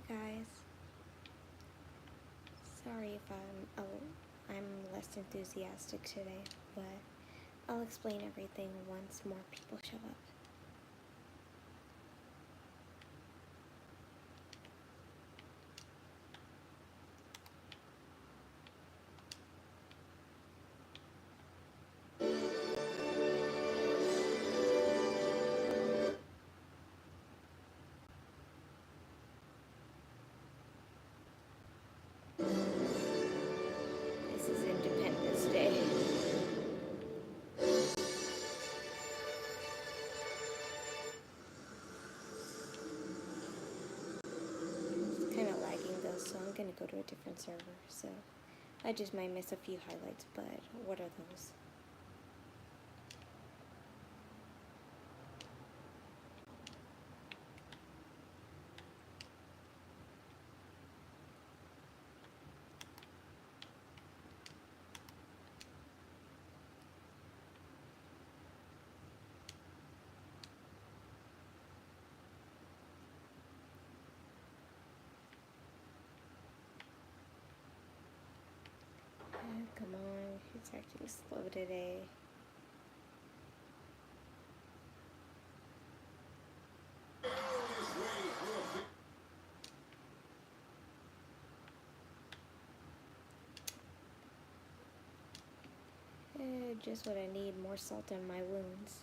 Hi guys. Sorry if I'm less enthusiastic today, but I'll explain everything once more people show up. This is Independence Day. It's kind of lagging though, so I'm gonna go to a different server. So I just might miss a few highlights, but what are those? Come on, it's acting slow today. Just what I need, more salt on my wounds.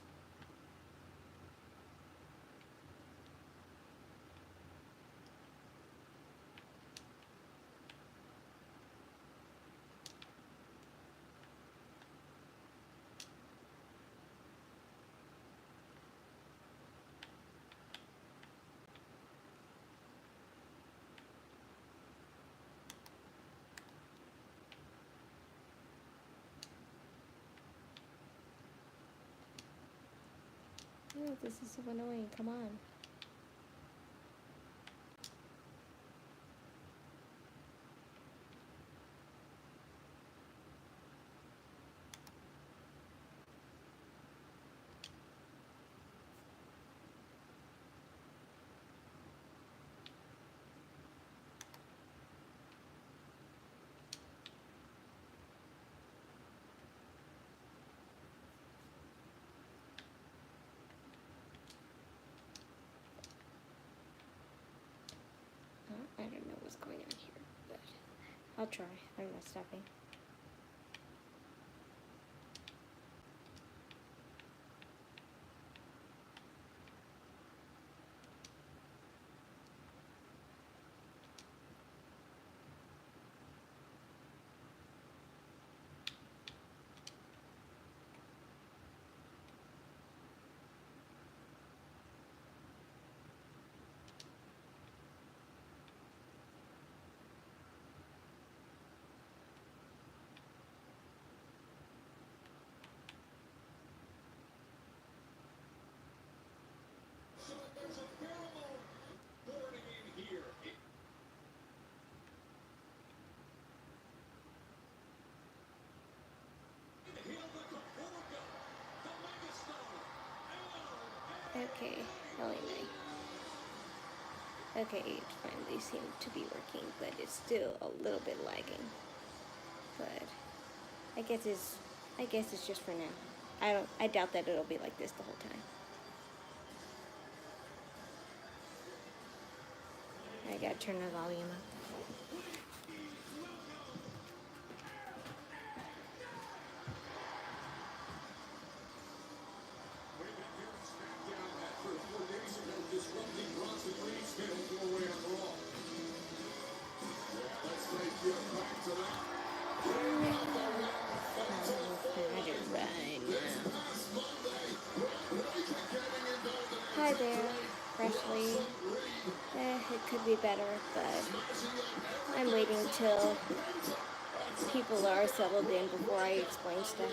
Oh, this is so annoying, come on. I don't know what's going on here, but I'll try. I'm not stopping. Okay, LA. Okay, it finally seemed to be working, but it's still a little bit lagging. But I guess it's just for now. I doubt that it'll be like this the whole time. I gotta turn the volume up. Hi there, Freshly. It could be better, but I'm waiting till people are settled in before I explain stuff.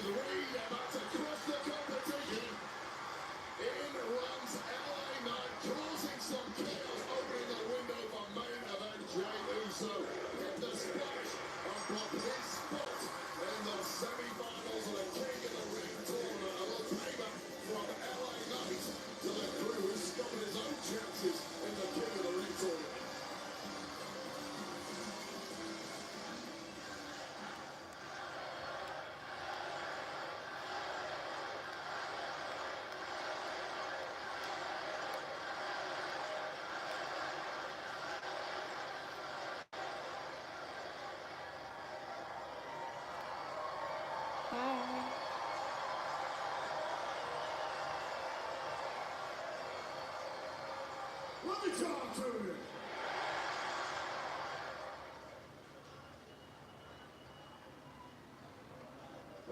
Let me talk to you.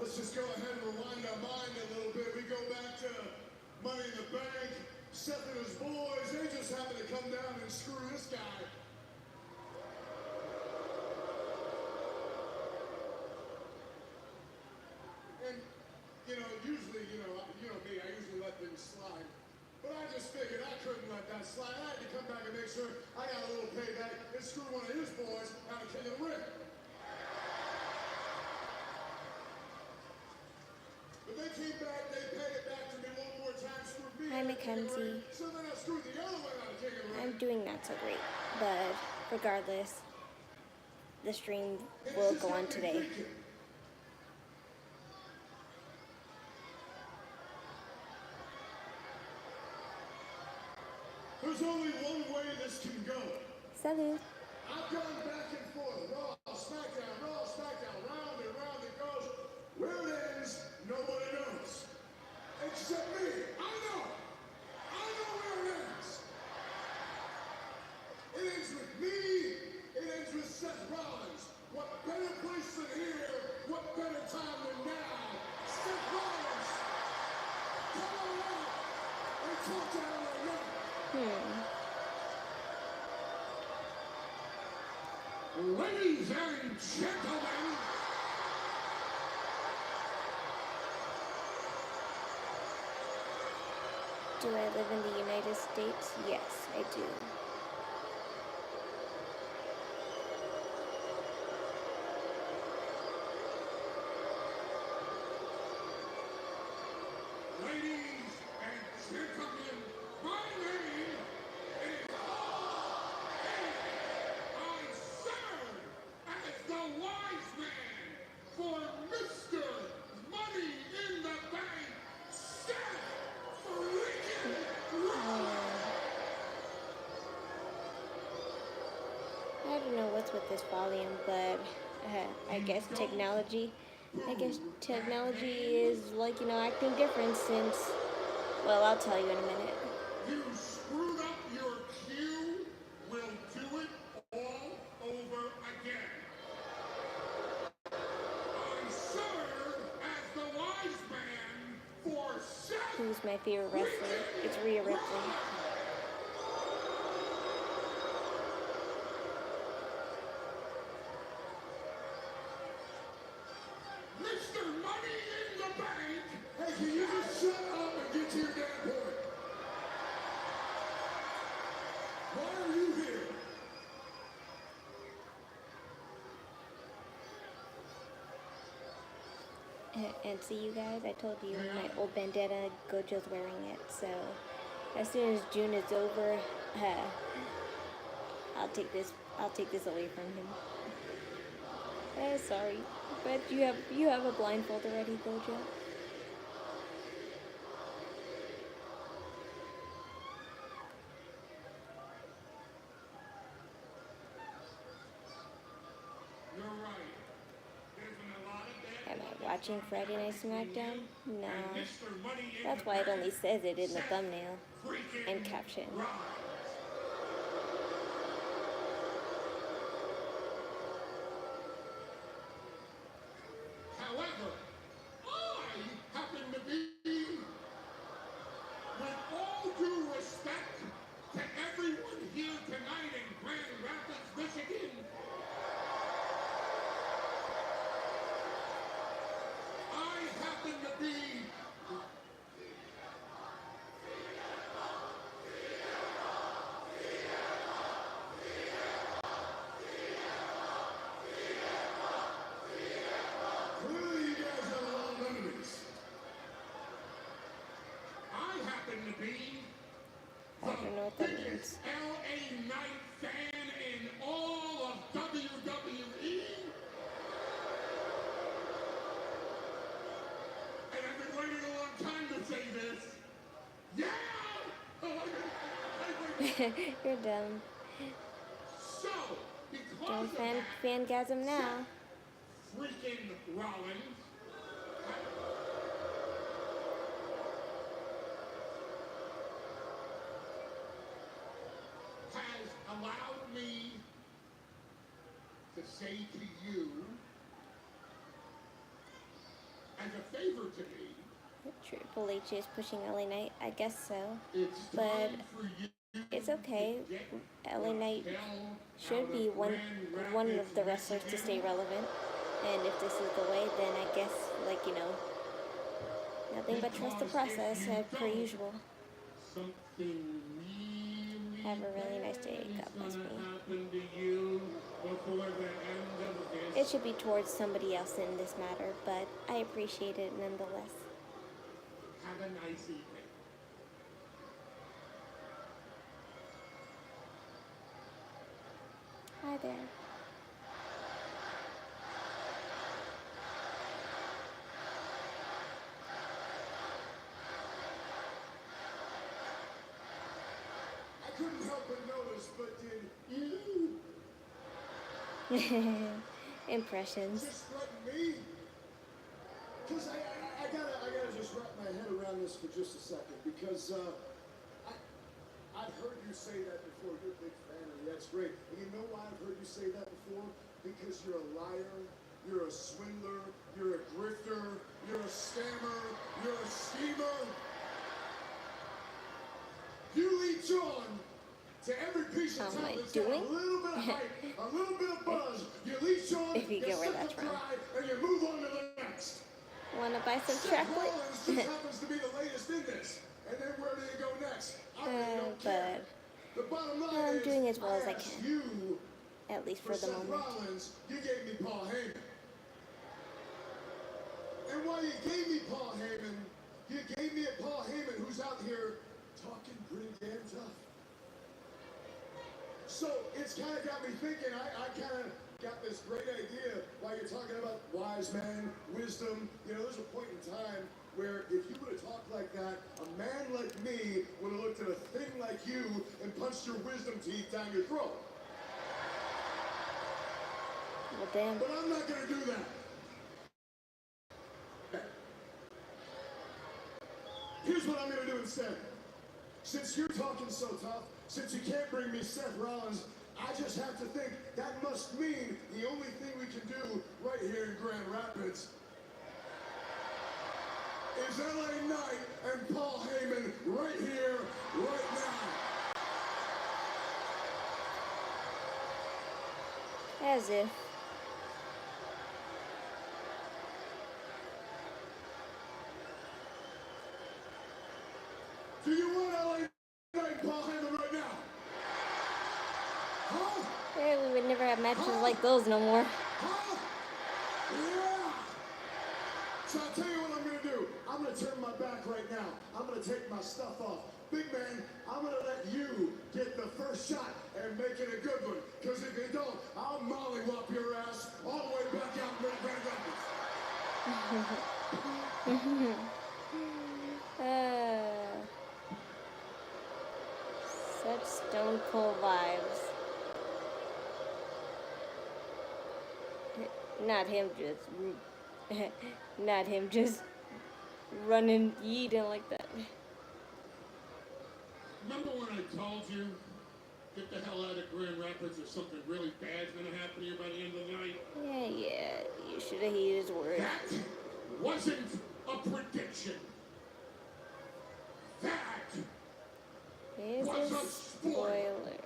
Let's just go ahead and rewind our mind a little bit. We go back to Money in the Bank. Seth and his boys, they just happened to come down and screw this guy. And, you know, usually, you know me, I usually let things slide. But I just figured I couldn't let that slide. I had to come back and make sure I got a little payback and screw one of his boys out of King of the Ring. But they came back, they paid it back to me one more time, screwed me Hi, out of King of the Ring. Mackenzie. So then I screwed the other one out of King of the Ring. I'm doing not so great, but regardless, the stream will go on today. There's only one way this can go. Salut. I've gone back and forth, Raw, Smackdown, round and round it goes. Where it ends, nobody knows. Except me. I know where it ends. It ends with me, it ends with Seth Rollins. What better place than here, what better time than now? Seth Rollins, come on out and talk to him right now. Ladies and gentlemen, Do I live in the United States? Yes, I do. ladies and gentlemen, my name is I serve as the wise man for Mr. Money in the Bank, Seth freaking Rollins. I don't know what's with this volume, but I guess technology is like, acting different since, well, I'll tell you in a minute. You screwed up your cue. We'll do it all over again. I serve as the wise man for Seth. Who's my favorite wrestler? It's Rhea Ripley. Mr. Money in the Bank. Hey, can you just shut up and get to your damn point? Why are you here? And see, you guys, I told you my old bandana, Gojo's wearing it. So as soon as June is over, I'll take this away from him. Sorry, but you have a blindfold already, Gojo. You're right. There's been a lot of bad Am I watching Friday Night Smackdown? No. Mr. Money in That's the why it Bank, only says it in the Seth thumbnail freaking and caption. Rollins. However, I happen to be, with all due respect to everyone here tonight in Grand Rapids, Michigan, I happen to be clearly you guys have a lot of enemies. I happen to be I don't know what that means. biggest LA Knight fan in all of WWE. And I've been waiting a long time to say this. Yeah! You're dumb. So, because Don't of that, fangasm now. freaking Rollins, allow me to say to you, as a favor to me, Triple H is pushing LA Knight. I guess so. it's But time for you it's okay. to get LA Knight the hell should out be of one Grand of the Rapids, wrestlers to stay Michigan. relevant. And if this is the way, then I guess, like, you know, nothing but trust the Because if process you per don't, usual. something really Have a really nice day. bad God bless is me. gonna happen to you before the end of It this. should be towards somebody else in this matter, but I appreciate it nonetheless. Have a nice evening. Hi there. I couldn't help but notice, but did you Impressions. just threaten me? Because I gotta just wrap my head around this for just a second, because I've heard you say that before. You're a big fan of me. That's great. And you know why I've heard you say that before? Because you're a liar, you're a swindler, you're a grifter, you're a scammer, you're a schemer. You lead John to every piece of How am I talent that's got doing? a little bit of hype, a little bit of buzz. You lead John, If you get where suck that's the from. pride, and you move on to the next. Wanna buy some Seth chocolate? Rollins just happens to be the latest in this. And then where do you go next? I really don't care. The bottom line I'm is, doing as well as I asked can. you At least for for the Seth moment. Rollins, you gave me Paul Heyman. And while you gave me Paul Heyman, you gave me a Paul Heyman who's out here talking pretty damn tough. So it's kind of got me thinking, I kind of got this great idea while you're talking about wise man, wisdom. You know, there's a point in time where if you would have talked like that, a man like me would have looked at a thing like you and punched your wisdom teeth down your throat. Well, damn. But I'm not going to do that. Here's what I'm going to do instead. Since you're talking so tough, since you can't bring me Seth Rollins, I just have to think that must mean the only thing we can do right here in Grand Rapids is LA Knight and Paul Heyman right here, right now. As if. Do you want LA Knight and Paul Heyman right now? Huh? Hey, we would never have matches like those no more. Huh? Yeah! So I'll tell you what I'm gonna do. I'm gonna turn my back right now. I'm gonna take my stuff off. Big man, I'm gonna let you get the first shot and make it a good one. Because if you don't, I'll mollywop your ass all the way back out in Grand Rapids. Such Stone Cold vibes. Not him just running, yeeting like that. Remember when I told you, get the hell out of Grand Rapids or something really bad's gonna happen to you by the end of the night? Yeah, you should have heeded his word. That wasn't a prediction. That Here's was a a spoiler.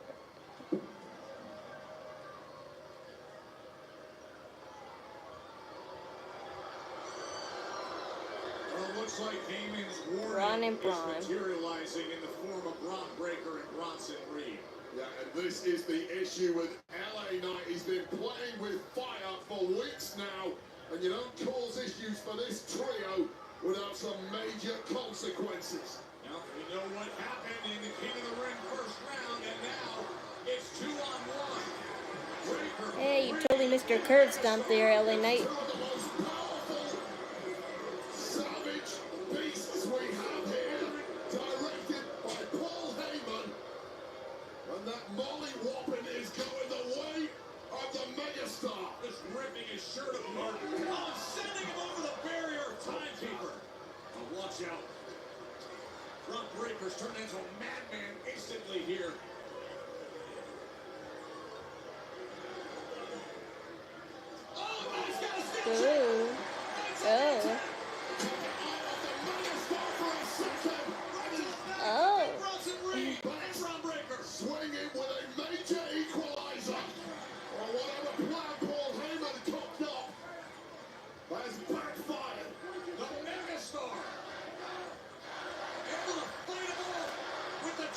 Well, looks like Heyman's Braun warning and Braun. is materializing in the form of Braun Breaker and Bronson Reed. Yeah, and this is the issue with LA Knight. He's been playing with fire for weeks now, and you don't cause issues for this trio without some major consequences. Now, we know what happened in the King of the Ring first round, and now it's 2-on-1. Breaker, Hey, you totally missed your curve stomp there, LA Knight. two of the most powerful savage beasts we have here, directed by Paul Heyman. And that molly whopping is going the way of the megastar. Just ripping his shirt apart. Oh, sending him over the barrier of timekeeper. Oh, watch out. Front Breaker's turned into a madman instantly here.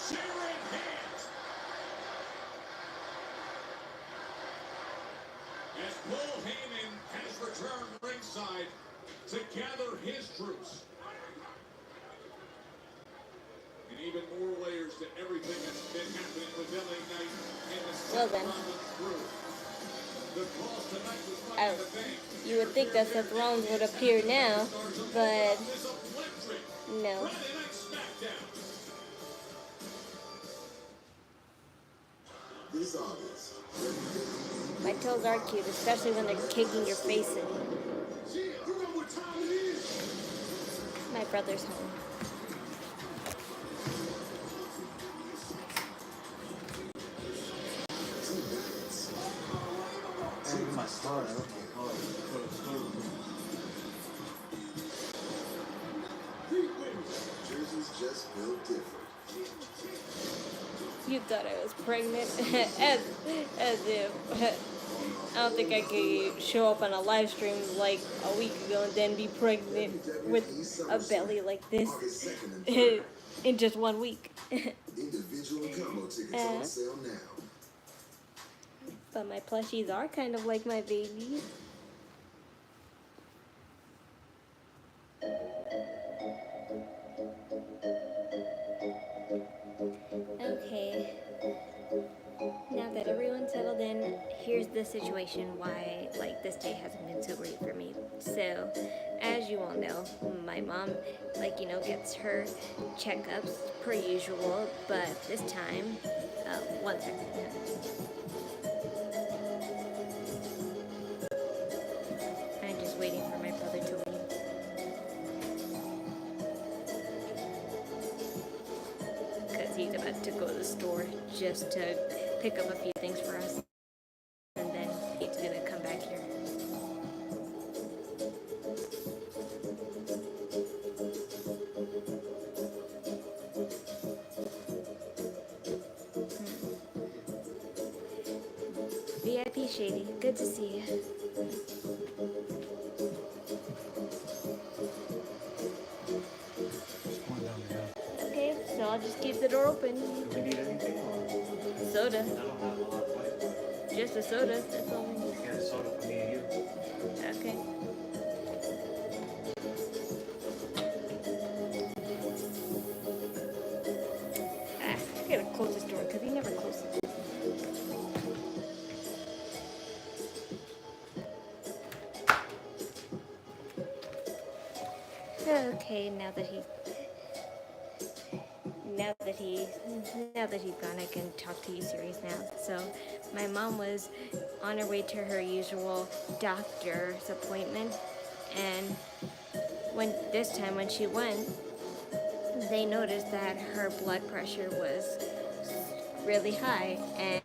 searing hands. As Paul Heyman has returned ringside to gather his troops. And even more layers to everything that's been happening with LA Knight and the Seth Rollins crew. The cause tonight was Money in the Bank. You would think that Seth Rollins would appear now, but no. Friday Night Smackdown. This August. My toes are cute, especially when they're kicking your face in. You know what time it is? My brother's home. My car, Jersey's just built different. You thought I was pregnant? as if. I don't think I could show up on a live stream like a week ago and then be pregnant with a belly like this in just 1 week. Individual combo tickets on sale now. But my plushies are kind of like my babies. Okay. Now that everyone's settled in, here's the situation why like this day hasn't been so great for me. So, as you all know, my mom gets her checkups per usual, but this time, 1 second. I'm just waiting for my brother to leave. Because he's about to go to the store just to pick up a few things for us. And then he's going to come back here. VIP Shady, good to see you. Okay, so I'll just keep the door open. Do we need anything? Soda. I don't have a lot of light. Just a soda, that's all we need. Get a soda for me and you. Okay. I gotta close this door because he never closes it. Okay, now that he's gone, I can talk to you serious now. So, my mom was on her way to her usual doctor's appointment, and when she went, they noticed that her blood pressure was really high, and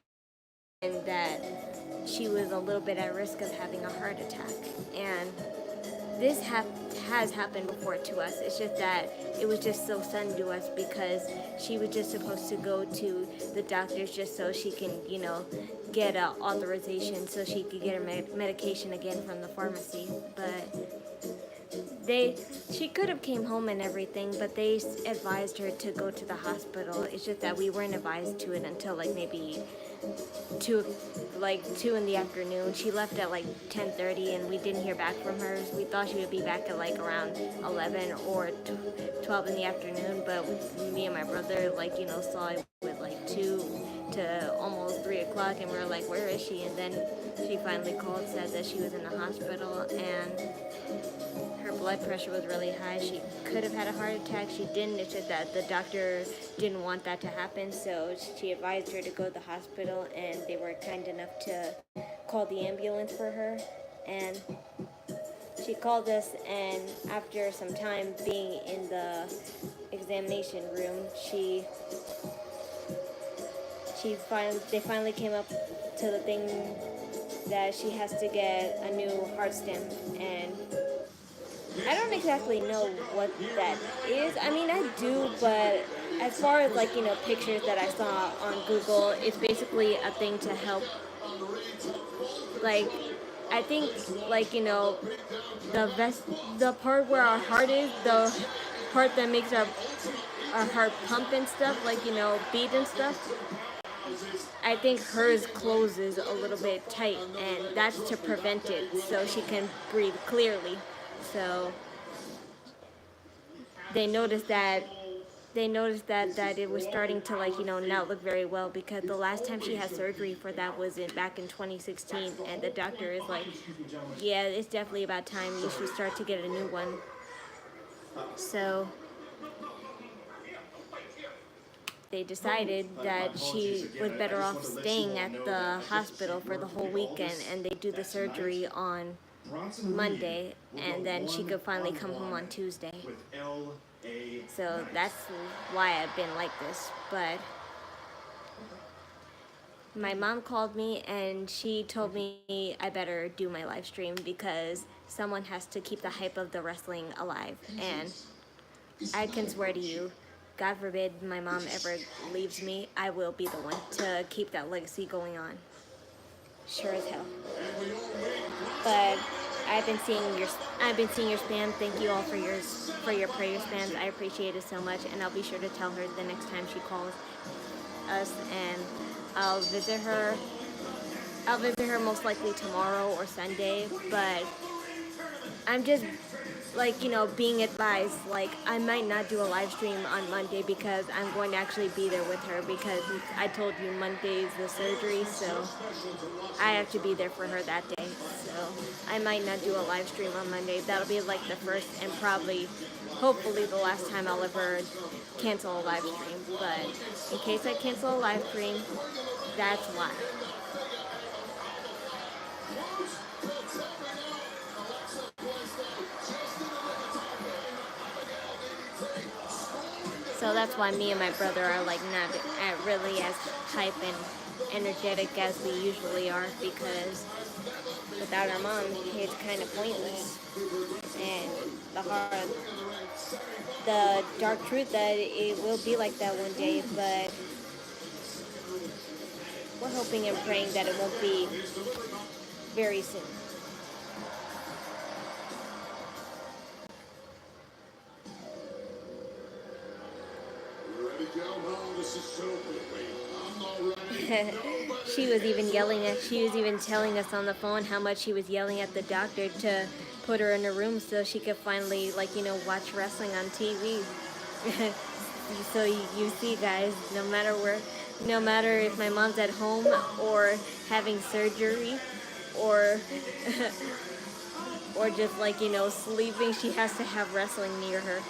that she was a little bit at risk of having a heart attack. And this has happened before to us. It's just that it was just so sudden to us because she was just supposed to go to the doctors just so she can, get an authorization so she could get her medication again from the pharmacy. But she could have came home and everything, but they advised her to go to the hospital. It's just that we weren't advised to it until maybe 2 in the afternoon. She left at 10:30 and we didn't hear back from her. We thought she would be back at around 11 or 12 in the afternoon, but me and my brother saw it with 2 to almost 3 o'clock, and we were like, where is she? And then she finally called, said that she was in the hospital and her blood pressure was really high. She could have had a heart attack. She didn't. It's just that the doctor didn't want that to happen, so she advised her to go to the hospital, and they were kind enough to call the ambulance for her. And she called us, and after some time being in the examination room, they finally came up to the thing that she has to get a new heart stem, and I don't exactly know what that is. I mean, I do, but as far as pictures that I saw on Google, it's basically a thing to help. I think the part where our heart is, the part that makes our our heart pump and stuff, like, beat and stuff. I think hers closes a little bit tight, and that's to prevent it so she can breathe clearly. So they noticed that that it was starting to, like, not look very well, because the last time she had surgery for that was back in 2016, and the doctor is like, yeah, it's definitely about time you should start to get a new one. So they decided that she was better off staying at the hospital for the whole weekend, and they do the surgery on Monday, and then she could finally come home on Tuesday. So that's why I've been like this. But my mom called me and she told me I better do my live stream because someone has to keep the hype of the wrestling alive. And I can swear to you, God forbid my mom ever leaves me, I will be the one to keep that legacy going on. Sure as hell. But I've been seeing your spam. Thank you all for your prayer spams. I appreciate it so much, and I'll be sure to tell her the next time she calls us, and I'll visit her. I'll visit her most likely tomorrow or Sunday, but I'm just, like, being advised, like, I might not do a live stream on Monday because I'm going to actually be there with her, because I told you Monday's the surgery, so I have to be there for her that day. So I might not do a live stream on Monday. That'll be like the first and probably, hopefully, the last time I'll ever cancel a live stream. But in case I cancel a live stream, that's why. So that's why me and my brother are, like, not really as hype and energetic as we usually are, because without our mom, it's kind of pointless. And the dark truth that it will be like that one day, but we're hoping and praying that it won't be very soon. She was even telling us on the phone how much she was yelling at the doctor to put her in a room so she could finally, like, watch wrestling on TV. So you see, guys, no matter if my mom's at home or having surgery or or just, like, sleeping, she has to have wrestling near her.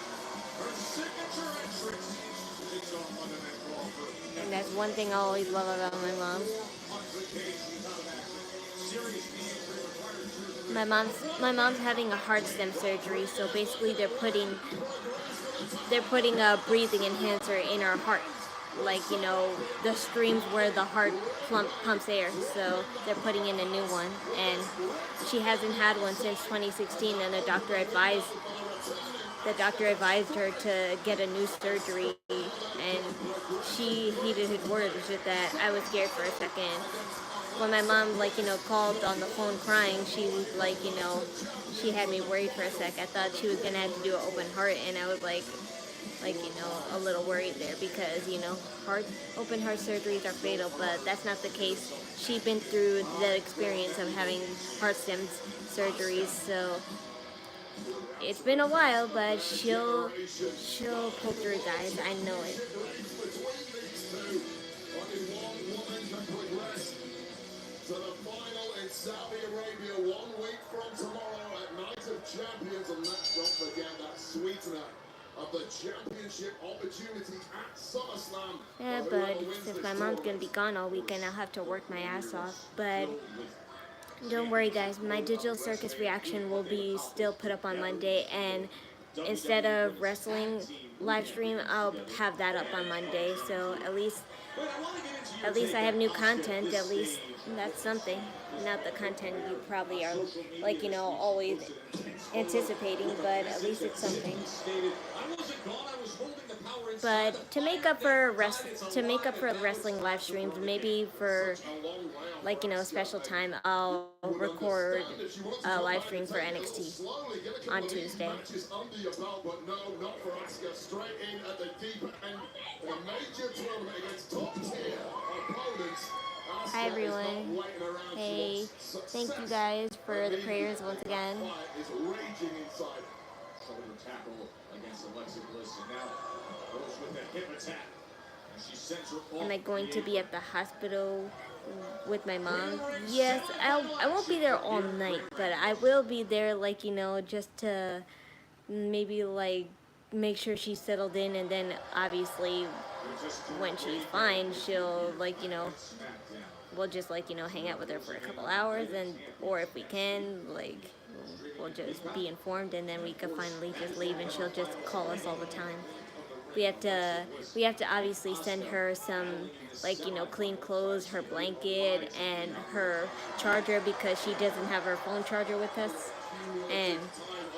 And that's one thing I always love about my mom. My mom's having a heart stem surgery, so basically they're putting a breathing enhancer in her heart, like, the streams where the heart pumps air. So they're putting in a new one, and she hasn't had one since 2016, and the doctor advised her to get a new surgery, and she heeded his words with that. I was scared for a second. When my mom, like, called on the phone crying, she was like, she had me worried for a sec. I thought she was going to have to do an open heart, and I was like, a little worried there, because, open heart surgeries are fatal, but that's not the case. She's been through the experience of having heart stem surgeries, so it's been a while, but she'll pull through, guys. I know it. To the final in Saudi Arabia 1 week from tomorrow at Night of Champions, and don't forget that sweetener of the championship opportunity at SummerSlam. Yeah, but since my mom's gonna be gone all weekend, I'll have to work my ass off. But don't worry, guys, my digital circus reaction will be still put up on Monday, and instead of wrestling live stream, I'll have that up on Monday. So at least I have new content. At least that's something. Not the content you probably are, like, always anticipating, but at least it's something. But to make up for wrestling live streams, maybe for like special time, I'll record a live stream for NXT on Tuesday. Hi everyone. Hey, thank you guys for the prayers once again. Am I going to be at the hospital with my mom? Yes, I won't be there all night, but I will be there, like, just to maybe, like, make sure she's settled in, and then, obviously, when she's fine, she'll, like, we'll just, like, hang out with her for a couple hours, or if we can, like, we'll just be informed, and then we can finally just leave, and she'll just call us all the time. We have to obviously send her some, like, clean clothes, her blanket, and her charger, because she doesn't have her phone charger with us. And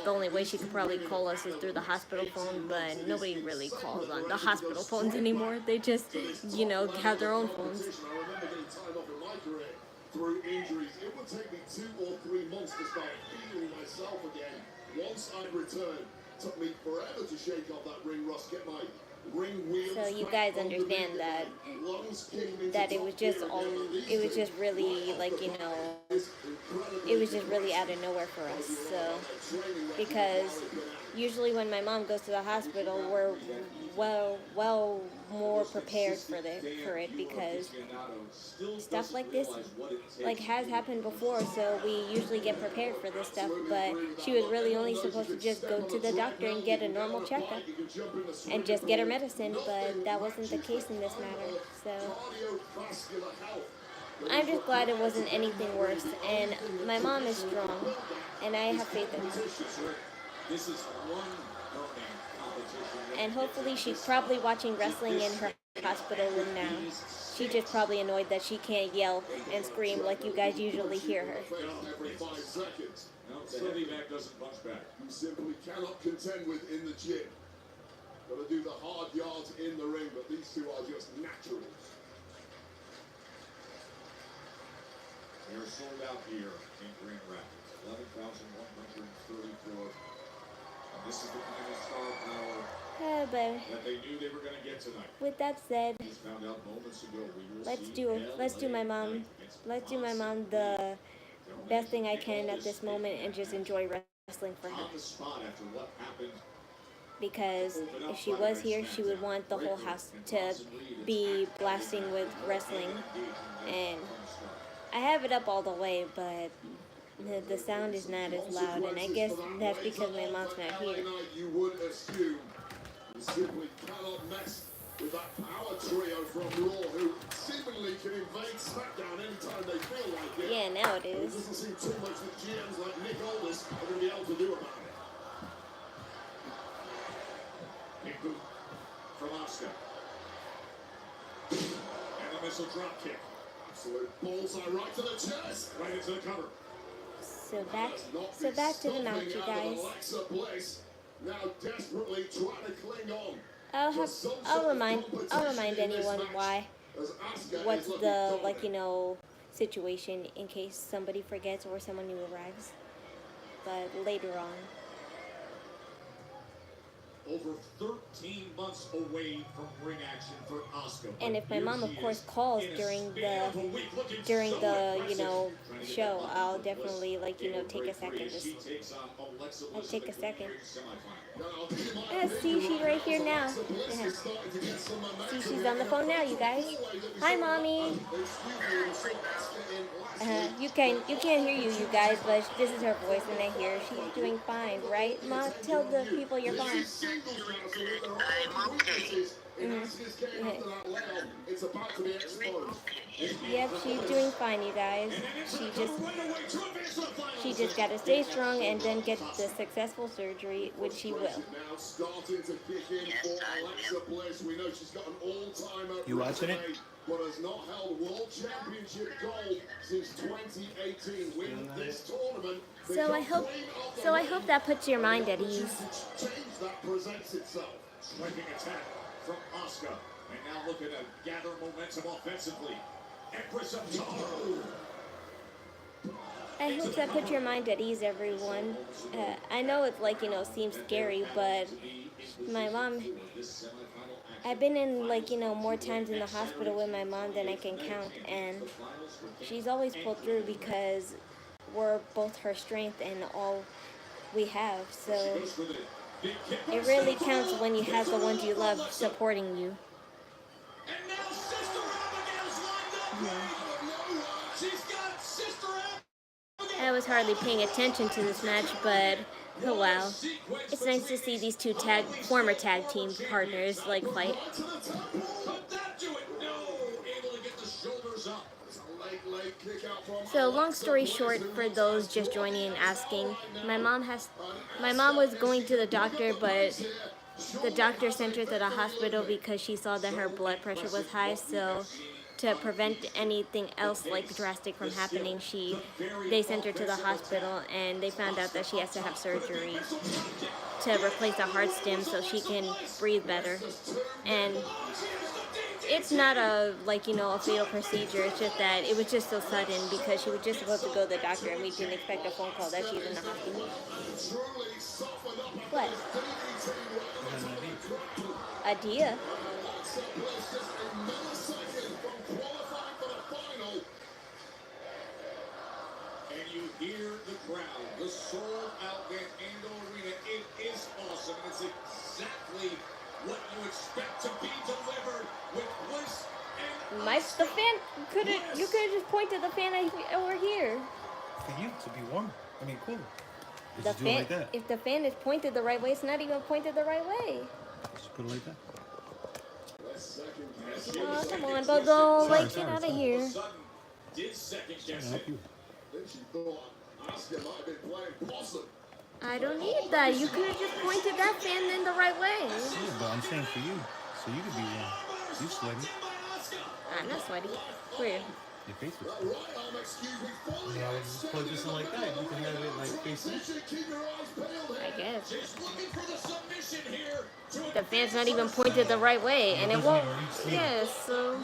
the only way she could probably call us is through the hospital phone, but nobody really calls on the hospital phones anymore. They just, have their own phones. Through injuries, it would take me 2 or 3 months to start feeling myself again. Once I returned, took me forever to shake off that ring rust, get my ring wheels. So you guys understand that it was just really, like, it was just really out of nowhere for us. So, because usually when my mom goes to the hospital, we're well more prepared for it, because stuff like this, like, has happened before, so we usually get prepared for this stuff. But she was really only supposed to just go to the doctor and get a normal checkup and just get her medicine, but that wasn't the case in this matter. So I'm just glad it wasn't anything worse, and my mom is strong, and I have faith in her. And hopefully she's probably watching wrestling in her hospital room now. She's just probably annoyed that she can't yell and scream like you guys usually hear her. Back doesn't punch back. You simply cannot contend with in the gym. Got to do the hard yards in the ring, but these two are just natural. They're sold out here in Grand Rapids. 11,134. This is the kind of star power But that they knew they were going to get tonight. with that said, Just found out moments ago. let's do my mom the best thing I can at this moment, and just enjoy wrestling for her. On the spot after what happened. Because if she was here, she would want the whole house to be blasting with wrestling. And I have it up all the way, but the sound is not as loud, and I guess that's because my mom's not here. You would assume you simply cannot mess with that power trio from Raw, who seemingly can invade Smackdown anytime they feel like it. Yeah, now it It is. doesn't seem too much that GMs like Nick Aldis are going to be able to do about it. Big boot from Asuka. And the missile drop kick. Absolute bullseye right to the chest. Right into the cover. So back to the match, you guys. Alexa Bliss now desperately trying to cling on. I'll remind anyone what's the, like, situation, in case somebody forgets or someone new arrives. But later on. Over 13 months away from ring action for Asuka. And if my mom, of course, calls during the show, I'll definitely, like, take a second. I'll take a second. Yeah, see, she's right here now. Yeah. See, she's on the phone now, you guys. Hi, mommy. You can't hear you guys, but this is her voice, and I hear she's doing fine, right? Mom, tell the people you're fine. I'm okay. Yep, she's doing fine, you guys. She just got to stay strong and then get the successful surgery, which she will. You watching it? But has not held World Championship gold since 2018. With this tournament, So I hope that puts your mind at ease. change that presents itself. Striking attack from Asuka. And now looking to gather momentum offensively. Empress of Tomorrow. I hope that put your mind at ease, everyone. I know it, like, seems scary, but my mom, I've been in, like, more times in the hospital with my mom than I can count, and she's always pulled through because we're both her strength and all we have. So it really counts when you have the ones you love supporting you. And now Sister Abigail's lined up. She's got Sister Abigail. I was hardly paying attention to this match, but oh wow. It's nice to see these two former tag team partners like fight. So long story short, for those just joining and asking, my mom was going to the doctor, but the doctor sent her to the hospital because she saw that her blood pressure was high. So to prevent anything else like drastic from happening, they sent her to the hospital, and they found out that she has to have surgery to replace a heart stem so she can breathe better. And it's not a fatal procedure. It's just that it was just so sudden because she was just supposed to go to the doctor, and we didn't expect a phone call that she's in the hospital. What? Idea. And you hear the crowd, the sold-out Van Andel Arena. It is awesome. It's exactly what you expect to be delivered with Bliss and The fan you could have just pointed the fan over here. For you to be warm. I mean, cool. The Just do it fan, like that. if the fan is pointed the right way, it's not even pointed the right way. Just put it like that. Oh, come on, Bogo, Sorry, get out of here. did second Trying guess to help it. you. Then she thought Asuka might have been playing possum. I don't need that. You could have just pointed that fan in the right way. Yeah, but I'm saying for you, so you could be warm. You sweaty. I'm not sweaty. Where? Your face was Right cold. arm, excuse me, fully. Yeah, I would just plug this in like that. You can have it like face up. Keep your eyes peeled. I guess. She's looking for the submission here. The fan's not even pointed the right way, and it won't. Yes, so. I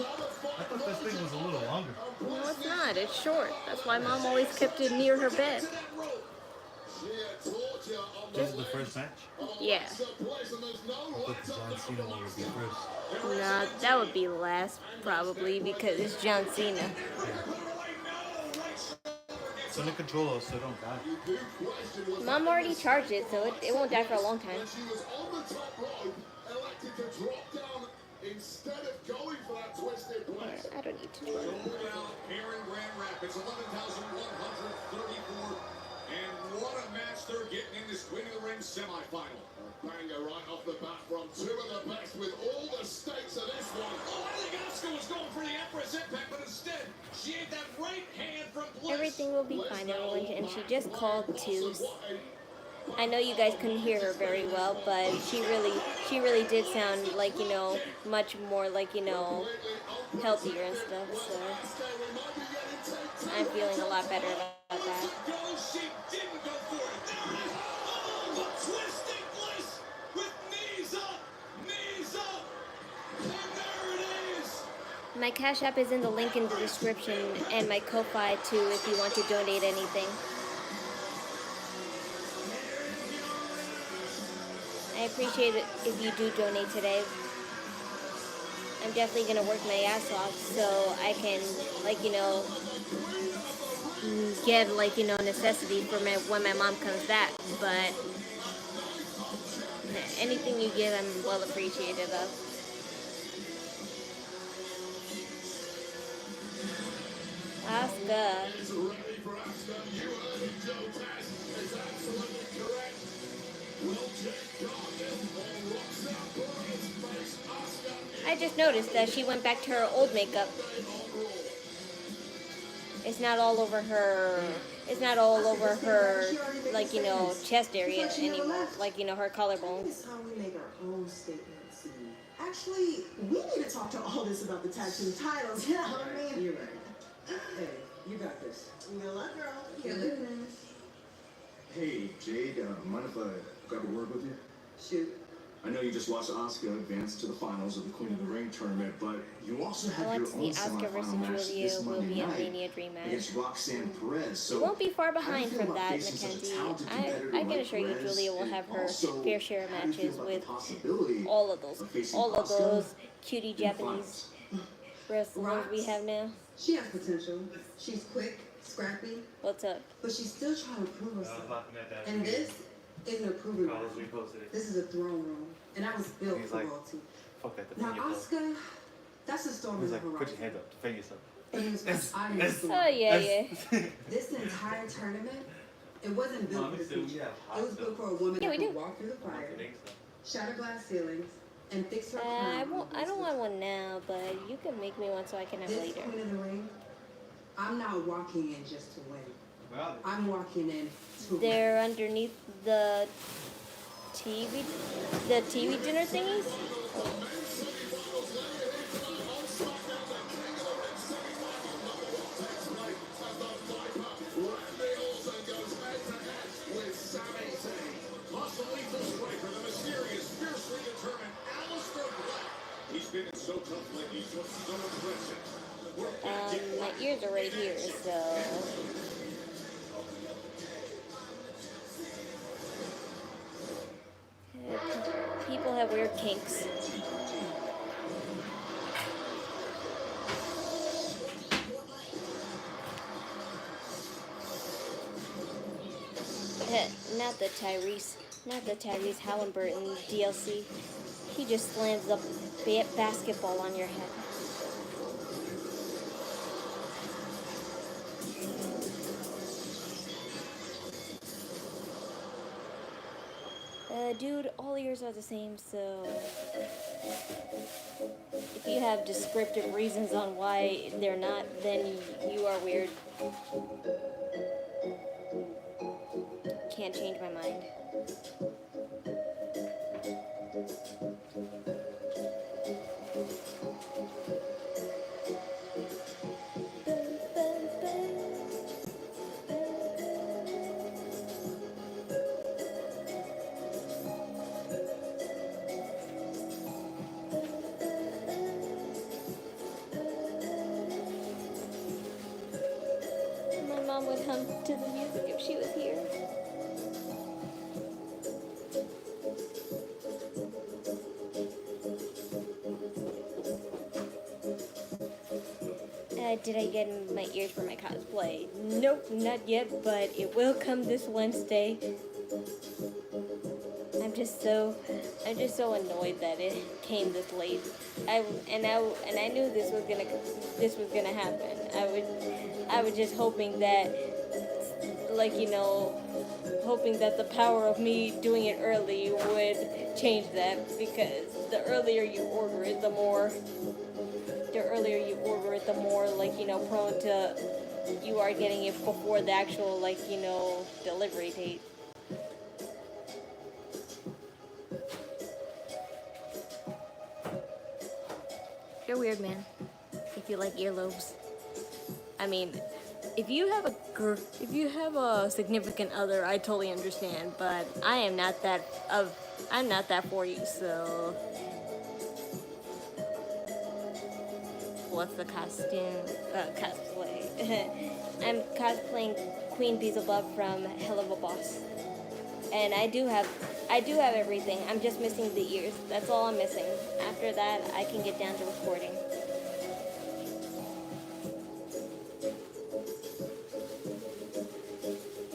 thought this thing was a little longer. No, it's not. It's short. That's why Mom always kept it near her bed. This is the first match? Yeah. I thought the John Cena one would be first. No, that would be last, probably, because it's John Cena. It's under control, so don't die. Mom already charged it, so it won't die for a long time. She was on the top rope, elected to drop down instead of going for that twisted blast. I don't need to. Sold out here in Grand Rapids, 11,134. And what a match they're getting in this Queen of the Ring semifinal. A banger right off the bat from two of the best with all the stakes of this one. Oh, I think Asuka was going for the Empress Impact, but instead, she ate that right hand from Bliss. Everything will be fine, everyone. And she just called to. I know you guys couldn't hear her very well, but she really did sound like, much more like, healthier and stuff. So I'm feeling a lot better about that. She didn't go for it. There it is. Oh, twisted Bliss with knees up. And there it is. My Cash App is in the link in the description, and my Ko-Fi too if you want to donate anything. I appreciate it if you do donate today. I'm definitely going to work my ass off so I can, get, necessities for when my mom comes back. But anything you give, I'm well appreciative of. Asuka. I just noticed that she went back to her old makeup. It's not all over her. It's not all over her, chest area anymore. Her collarbones. This is how we make our own statements. Actually, we need to talk to all this about the tag team titles. You know what I mean? You're right. Hey, you got this. Good luck, girl. You're looking Hey, Jade, mind if I grab a word with you? Shoot. I know you just watched Asuka advance to the finals of the Queen of the Ring tournament, but you also I have want your to own see Asuka versus semifinal match Julia this will Monday be a night Mania Dream match. against Roxanne Perez. So You won't be far how do you behind feel from about that, facing such a Mackenzie. talented I competitor can like assure you Perez? Julia will And have her also, fair share of how do you feel matches about with the possibility all of facing those Asuka cutie in the Japanese finals? wrestlers we have now. She has potential. She's quick, scrappy, What's up? but she's still trying to prove I was herself. laughing at that. And this isn't a proving Carlos ground. reposted it. This is a throne room, and I was built He's for like, royalty. Fuck that, Now, defend yourself. Asuka, that's a storm in He's the like, put your horizon. hand up, defend yourself. It means I am the storm. Oh yeah, yeah. This entire tournament, it wasn't built for the future. It was built for a woman Yeah, that we could do. walk through the fire, shatter glass ceilings, and fix her I crown. won't. I don't want one now, but you can make me one so I can have This later. Queen of the Ring, I'm not walking in just to win. I'm walking in to win. They're underneath the TV dinner thingies. He's been so tough lately, he's so impressive. My ears are right here, so. People have weird kinks. Not the Tyrese Halliburton DLC. He just slams a basketball on your head. Dude, all ears are the same, so if you have descriptive reasons on why they're not, then you are weird. Can't change my mind. My mom would hum to the music if she was here. Did I get in my ears for my cosplay? Nope, not yet, but it will come this Wednesday. I'm just so annoyed that it came this late. I knew this was gonna happen. I was just hoping that, like, you know, hoping that the power of me doing it early would change that, because the earlier you order it, the more like, you know, prone to you are getting it before the actual, like, you know, delivery date. You're weird, man. If you like earlobes. I mean, if you have a significant other, I totally understand, but I'm not that for you, so. What's the cosplay? I'm cosplaying Queen Beelzebub from Hell of a Boss. And I do have everything. I'm just missing the ears. That's all I'm missing. After that, I can get down to recording.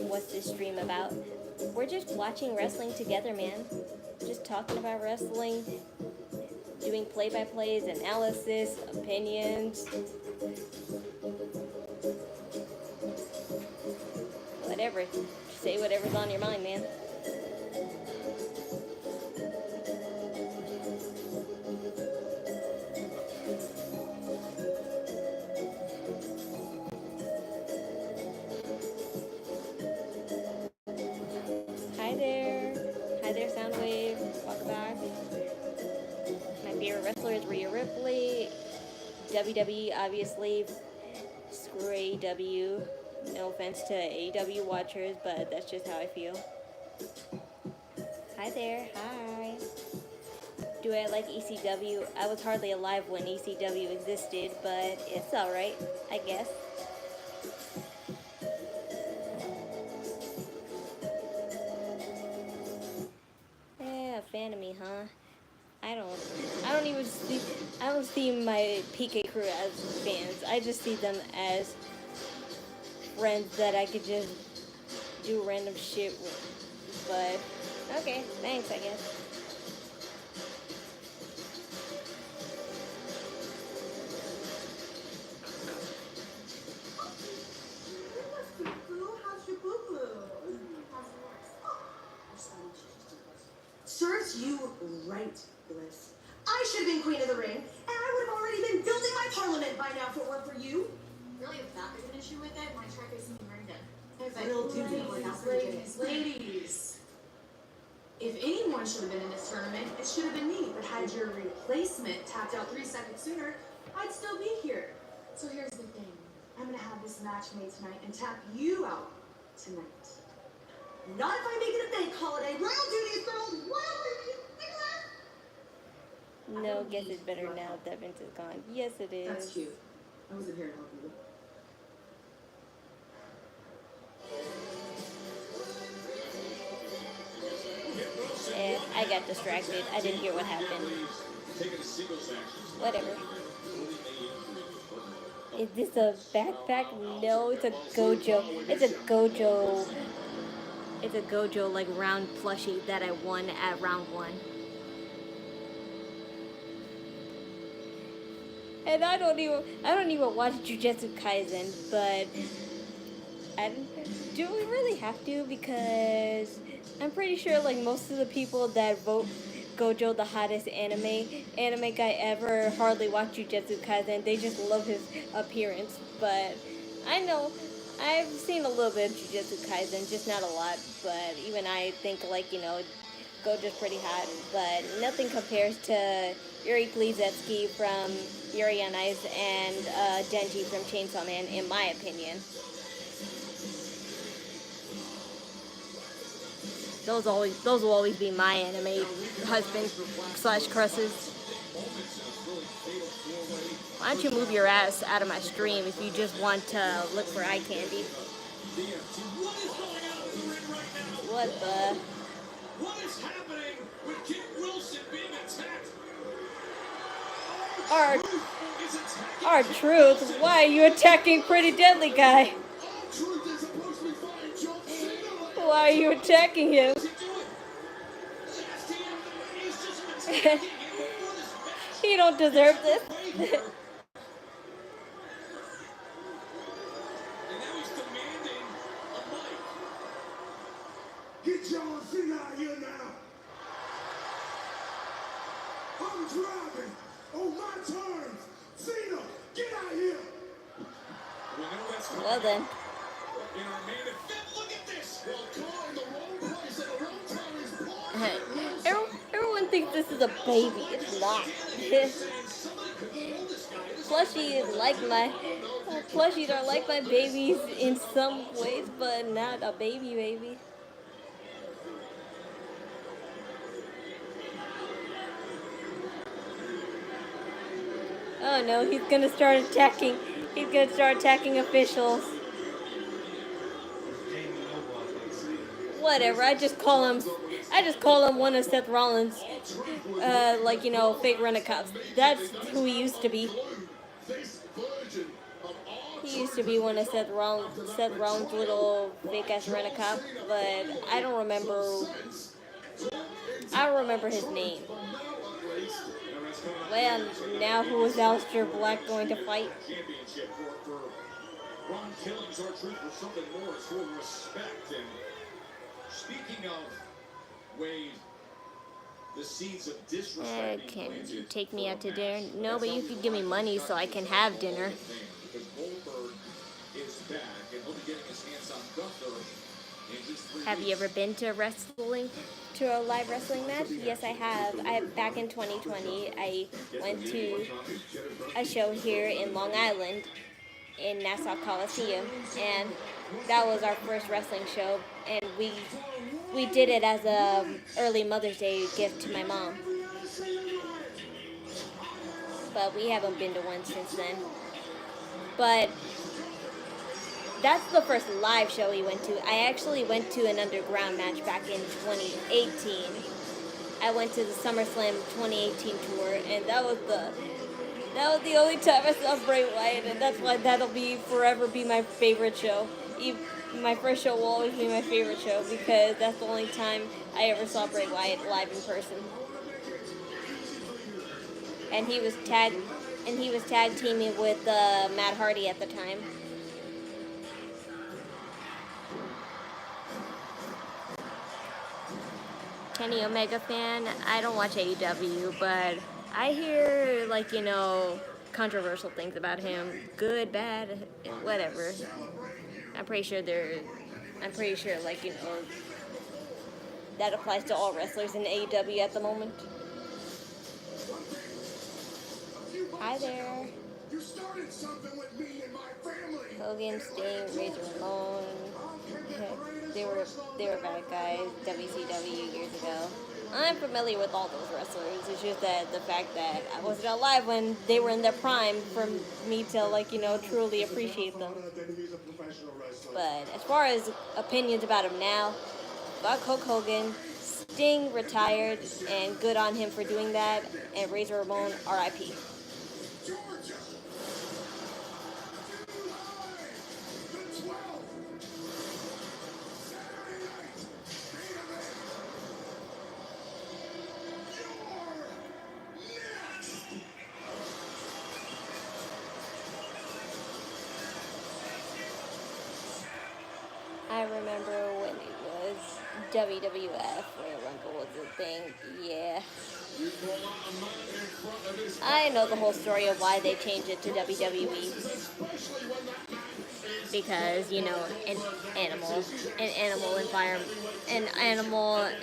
What's this stream about? We're just watching wrestling together, man. Just talking about wrestling, doing play-by-plays, analysis, opinions. Whatever. Say whatever's on your mind, man. Hi there, Soundwave. Welcome back. My favorite wrestler is Rhea Ripley. WWE, obviously. Screw AEW. No offense to AEW watchers, but that's just how I feel. Hi there. Hi. Do I like ECW? I was hardly alive when ECW existed, but it's alright, I guess. Yeah, a fan of me, huh? I don't see my PK crew as fans. I just see them as friends that I could just do random shit with. But, okay, thanks, I guess. How's your boo-boo? Serves you right, Bliss. I should have been Queen of the Ring, and I would have already been building my parliament by now if it weren't for you. Really, if that big an issue with it, my track isn't even done. Real dudes don't work out for each other. Ladies. If anyone should have been in this tournament, it should have been me. But had your replacement tapped out 3 seconds sooner, I'd still be here. So here's the thing. I'm gonna have this match made tonight and tap you out tonight. Not if I make it a bank holiday. Royal duty is girls. Royal duty. No, guess it's better now that Vince is gone. Yes, it is. That's cute. I wasn't here to help you. And I got distracted. I didn't hear what happened. Whatever. Is this a backpack? No, it's a Gojo. It's a Gojo. It's a Gojo like round plushie that I won at round 1. And I don't even watch Jujutsu Kaisen, but do we really have to? Because I'm pretty sure like most of the people that vote Gojo the hottest anime guy ever hardly watch Jujutsu Kaisen. They just love his appearance. But I know I've seen a little bit of Jujutsu Kaisen, just not a lot. But even I think like, you know, Gojo's pretty hot, but nothing compares to Yuri Glizetski from Yuri on Ice and Denji from Chainsaw Man, in my opinion. Those will always be my anime husband / crushes. Why don't you move your ass out of my stream if you just want to look for eye candy? What the? What is happening with Kit Wilson being attacked? Our truth? Why are you attacking Pretty Deadly Guy? Truth is supposed to be fighting John Cena. Why are you attacking him? He don't deserve this. And now he's demanding a mic. Get John Cena out here now. I'm driving on my terms. Cena, get out here. We know that's coming. Well then. In our main event, look at this. Well, calling the wrong price at the wrong time is blind. Everyone thinks this is a baby. It's not. Plushies are like my babies in some ways, but not a baby. Oh no, he's gonna start attacking. He's gonna start attacking officials. Whatever. I just call him one of Seth Rollins, like, you know, fake rent-a-cops. That's who he used to be. He used to be one of Seth Rollins' little fake-ass rent-a-cop, but I don't remember his name. Well, now who is Aleister Black going to fight? Ron Killings, our truth for something more. It's for respect. And speaking of Wade, the seeds of disrespect. Can you take me out to dinner? No, but you could give me money so I can have dinner. Because Goldberg is back, and he'll be getting his hands on Gunther in just 3 Have you ever been to a live wrestling match? Yes, I have. Back in 2020, I went to a show here in Long Island in Nassau Coliseum, and that was our first wrestling show, and we did it as a early Mother's Day gift to my mom. but we haven't been to one since then. But that's the first live show we went to. I actually went to an underground match back in 2018. I went to the SummerSlam 2018 tour, and that was the only time I saw Bray Wyatt, and that's why that'll forever be my favorite show. My first show will always be my favorite show because that's the only time I ever saw Bray Wyatt live in person. And he was tag teaming with Matt Hardy at the time. Kenny Omega fan. I don't watch AEW, but I hear controversial things about him. Good, bad, whatever. I'm pretty sure that applies to all wrestlers in AEW at the moment. Hi there. You started something with me and my family. Hogan, Sting, Razor Ramon. They were bad guys. WCW years ago. I'm familiar with all those wrestlers. It's just that the fact that I wasn't alive when they were in their prime for me to truly appreciate them. But as far as opinions about him now, fuck Hulk Hogan. Sting retired, and good on him for doing that. And Razor Ramon, R.I.P. I remember when it was WWF, where Rumble was a thing. Yeah. I know the whole story of why they changed it to WWE. Because, an animal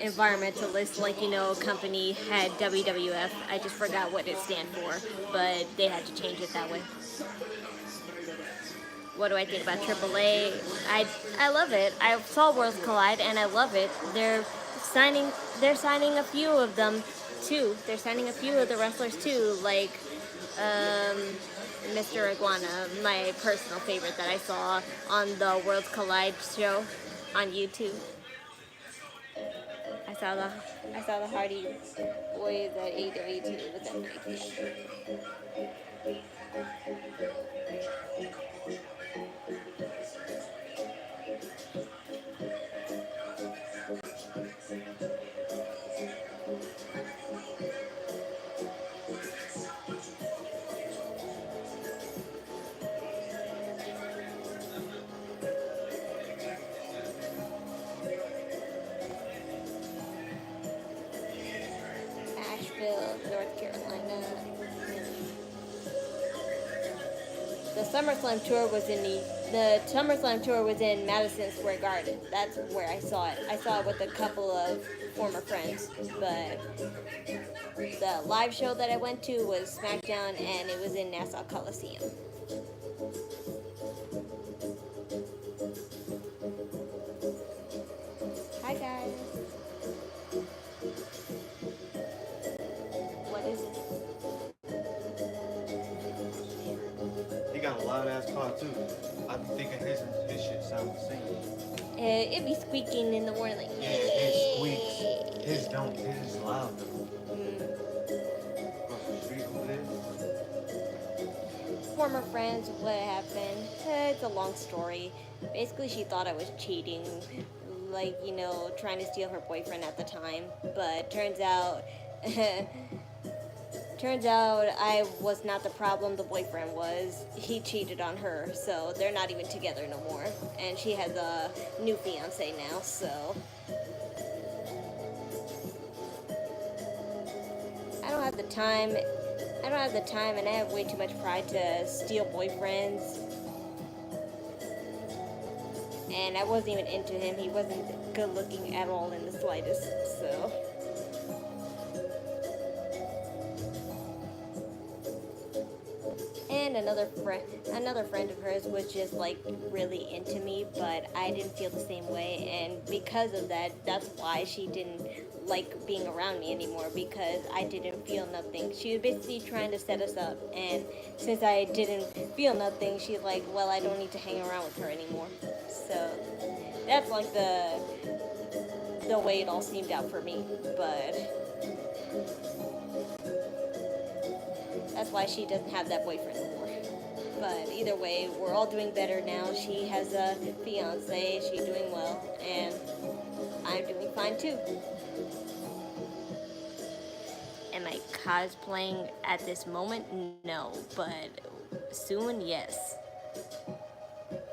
environmentalist, company had WWF. I just forgot what it stands for, but they had to change it that way. What do I think about AAA? I love it. I saw Worlds Collide and I love it. They're signing a few of them too. They're signing a few of the wrestlers too, like Mr. Iguana, my personal favorite that I saw on the Worlds Collide show on YouTube. I saw the Hardy Boys at AEW too with them. North Carolina. The SummerSlam tour was in Madison Square Garden. That's where I saw it. I saw it with a couple of former friends, but the live show that I went to was Smackdown, and it was in Nassau Coliseum. Hi guys. What is it? He got a loud ass car too. I be thinking his shit sounds the same. It be squeaking in the morning. Yeah, it squeaks. His don't. His is loud though. Across the street over there. Former friends, what happened? It's a long story. Basically, she thought I was cheating, trying to steal her boyfriend at the time. But turns out I was not the problem. The boyfriend was. He cheated on her, so they're not even together no more. And she has a new fiance now, so I don't have the time, and I have way too much pride to steal boyfriends. And I wasn't even into him. He wasn't good looking at all in the slightest, so. And another friend of hers was just really into me, but I didn't feel the same way, and because of that, that's why she didn't like being around me anymore because I didn't feel nothing. She was basically trying to set us up, and since I didn't feel nothing, she's like, well, I don't need to hang around with her anymore. So that's like the way it all seemed out for me. But that's why she doesn't have that boyfriend anymore. But either way, we're all doing better now. She has a fiance, she's doing well, and I'm doing fine too. Am I cosplaying at this moment? No, but soon, yes.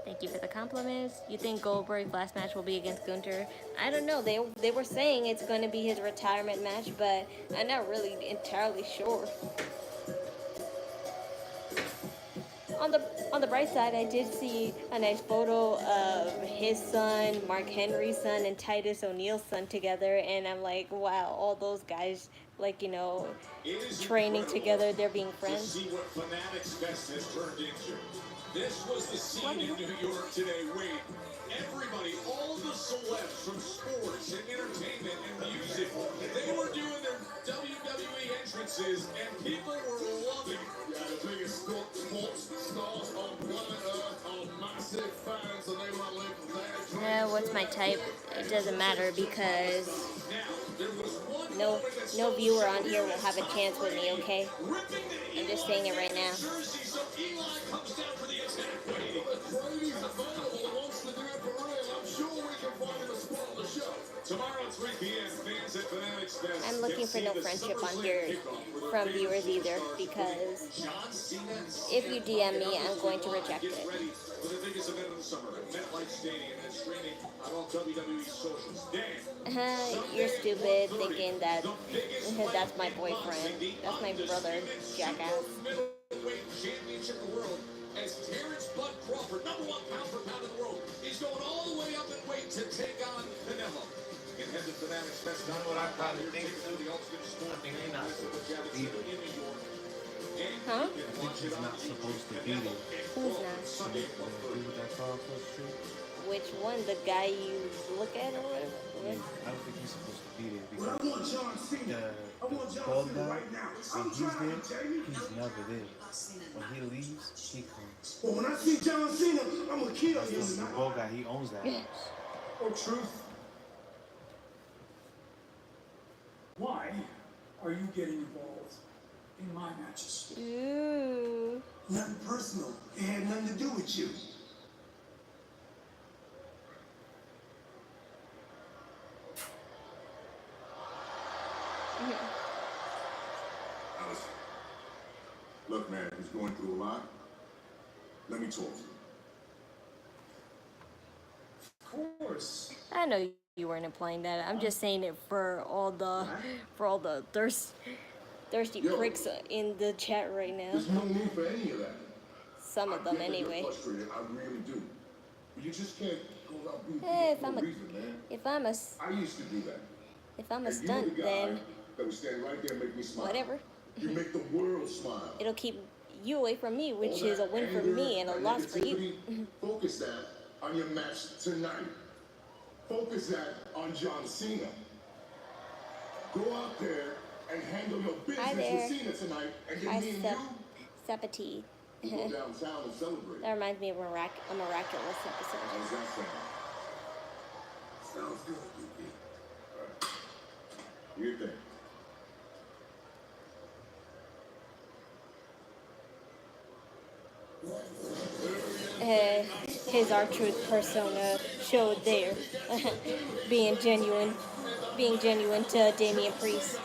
Thank you for the compliments. You think Goldberg's last match will be against Gunther? I don't know. They were saying it's going to be his retirement match, but I'm not really entirely sure. On the bright side, I did see a nice photo of his son, Mark Henry's son, and Titus O'Neil's son together, and I'm like, wow, all those guys, like, you know, training together, they're being friends. See what Fanatics Fest has turned into. This was the scene in New York today. Wait, everybody, all the celebs from sports and entertainment and music, they were doing their WWE entrances, and people were loving it. Yeah, the biggest sports stars on planet Earth are massive fans, and they want to live there. What's my type? It doesn't matter because Now, there was one no viewer on here will have a chance with me, okay? I'm just saying it right now. jersey, so Eli comes down for the attack. Brady's available, wants to do it for real. I'm sure we can find him a spot on the show. Tomorrow at 3 p.m., fans at Fanatics Fest. I'm looking for no friendship on here from viewers either, because John Cena if you DM me, I'm going to reject Get it. ready for the biggest event of the summer at MetLife Stadium and streaming on all WWE socials. Dan, You're stupid thinking that that's my boyfriend. That's my brother, jackass. middleweight championship of the world as Terrence Bud Crawford, #1 pound for pound in the world, is going all the way up in weight to take on Canelo. You can head to Fanatics Fest. You know what I probably think the ultimate sport. I think he's not supposed to be there. In New York. Huh? I think he's not supposed to be there. Who's not? Agree with that Carl Close Street? Which one? The guy you look at or whatever? I don't think he's supposed to be there But I because want John Cena. I want the John bald Cena guy, right now. when he's there, he's never there. When he leaves, he comes. Well, when I see John Cena, I'm gonna kill That's him. the bald guy, he owns that house. Oh, truth. Why are you getting involved in my matches? Ooh. Nothing personal. It had nothing to do with you. Alice, look, man, he's going through a lot. Let me talk to him. Of course. I know you weren't implying that. I'm just saying it for all the thirsty Yo. pricks in the chat right now. There's no need for any of that. Some of them anyway. You're frustrated, I really do. But you just can't go out being Hey, for no reason, man. if I'm a I used to do that. if I'm a And you were stunt, the guy then that would stand right there and make me smile. whatever. You make the world smile. It'll keep you away from me, which All is a that win for anger, me and a that loss for you. negativity, focus that on your match tonight. Focus that on John Cena. Go out there and handle your Hi business there. with Cena tonight, and Hi, then me and Sepati. you go downtown and celebrate. That reminds me of a miraculous episode. How's that sound? Sounds good, DP. All right. Do your thing. His R-Truth persona showed there, being genuine to Damian Priest.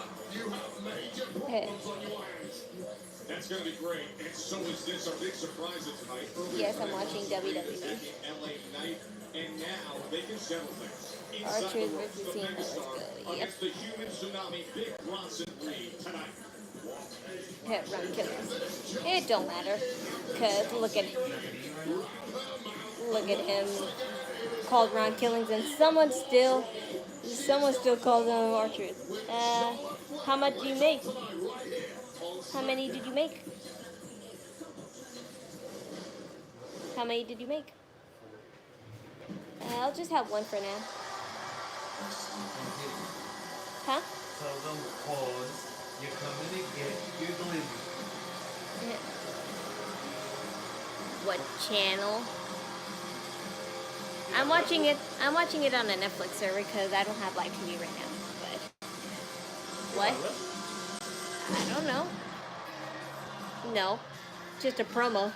That's going to be great. And so is this, our big surprise of tonight. Yes, I'm watching WWE. LA night, and now they can settle things. R-Truth versus Cena, let's go. Yep. Against the human tsunami, Big Bronson Reed tonight. Run killers. It don't matter, cause look at him called Ron Killings, and someone still calls him R-Truth. How much do you make? How many did you make? How many did you make? I'll just have one for now. Huh? Tell them pause. You're coming to get your delivery. What channel? I'm watching it. I'm watching it on a Netflix server because I don't have live TV right now. But what? I don't know. No, just a promo.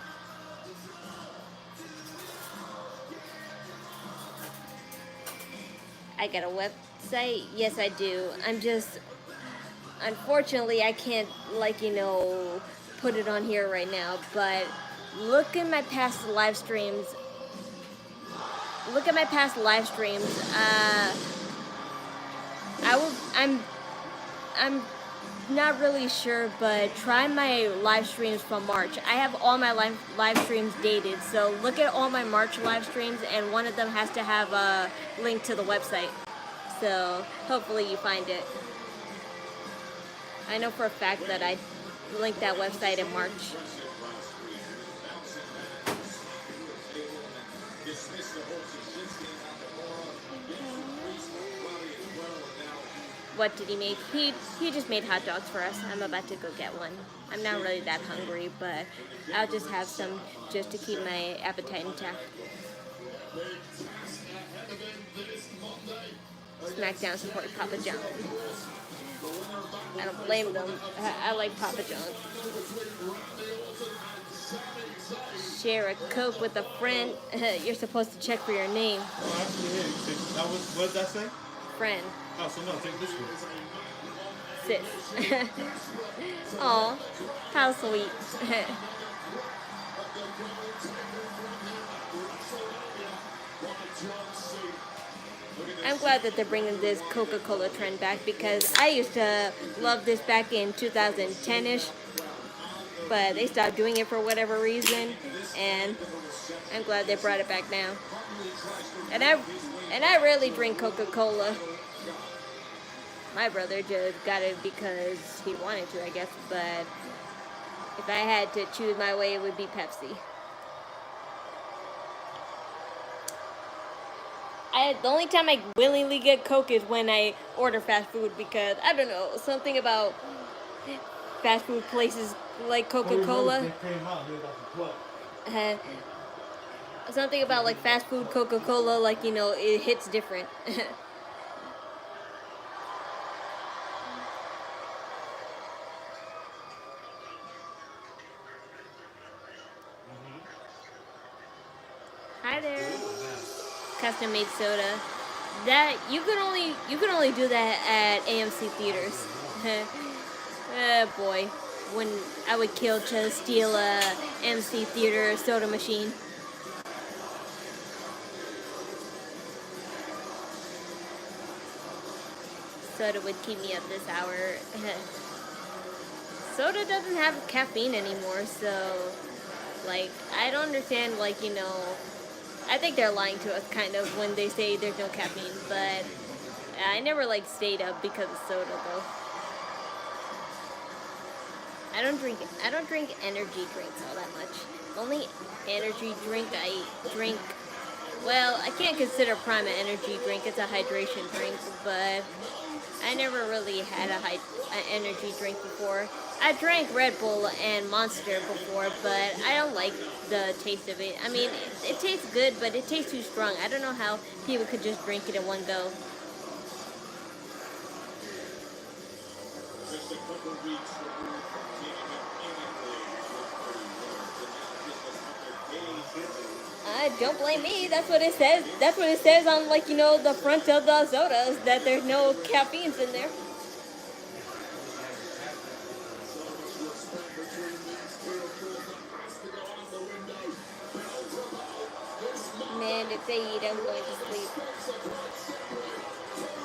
I got a website. Yes, I do. I'm just, unfortunately, I can't put it on here right now. But look at my past live streams. Look at my past live streams. I'm not really sure, but try my live streams from March. I have all my live streams dated, so look at all my March live streams, and one of them has to have a link to the website. So hopefully you find it. I know for a fact that I linked that website in March. What did he make? He just made hot dogs for us. I'm about to go get one. I'm not really that hungry, but I'll just have some just to keep my appetite intact. Smackdown supported Papa John. I don't blame them. I like Papa John. Share a Coke with a friend. You're supposed to check for your name. Oh, actually, yeah. What did that say? Friend. Oh, so no, take this one. Sis. Aw, how sweet. I'm glad that they're bringing this Coca-Cola trend back because I used to love this back in 2010-ish, but they stopped doing it for whatever reason, and I'm glad they brought it back now. And I rarely drink Coca-Cola. My brother just got it because he wanted to, I guess, but if I had to choose my way, it would be Pepsi. The only time I willingly get Coke is when I order fast food because, I don't know, something about fast food places like Coca-Cola. Something about like fast food Coca-Cola, like, you know, it hits different. Hi there. Custom made soda. That you can only do that at AMC theaters. Boy, when I would kill to steal a AMC theater soda machine. Soda would keep me up this hour. Soda doesn't have caffeine anymore, so like I don't understand, like, you know, I think they're lying to us kind of when they say there's no caffeine, but I never like stayed up because of soda though. I don't drink energy drinks all that much. The only energy drink I drink, well, I can't consider Prime an energy drink, it's a hydration drink, but I never really had an energy drink before. I drank Red Bull and Monster before, but I don't like the taste of it. I mean, it tastes good, but it tastes too strong. I don't know how people could just drink it in one go. Don't blame me. That's what it says. That's what it says on, like, you know, the front of the sodas, that there's no caffeines in there. Man, if they eat, I'm going to sleep.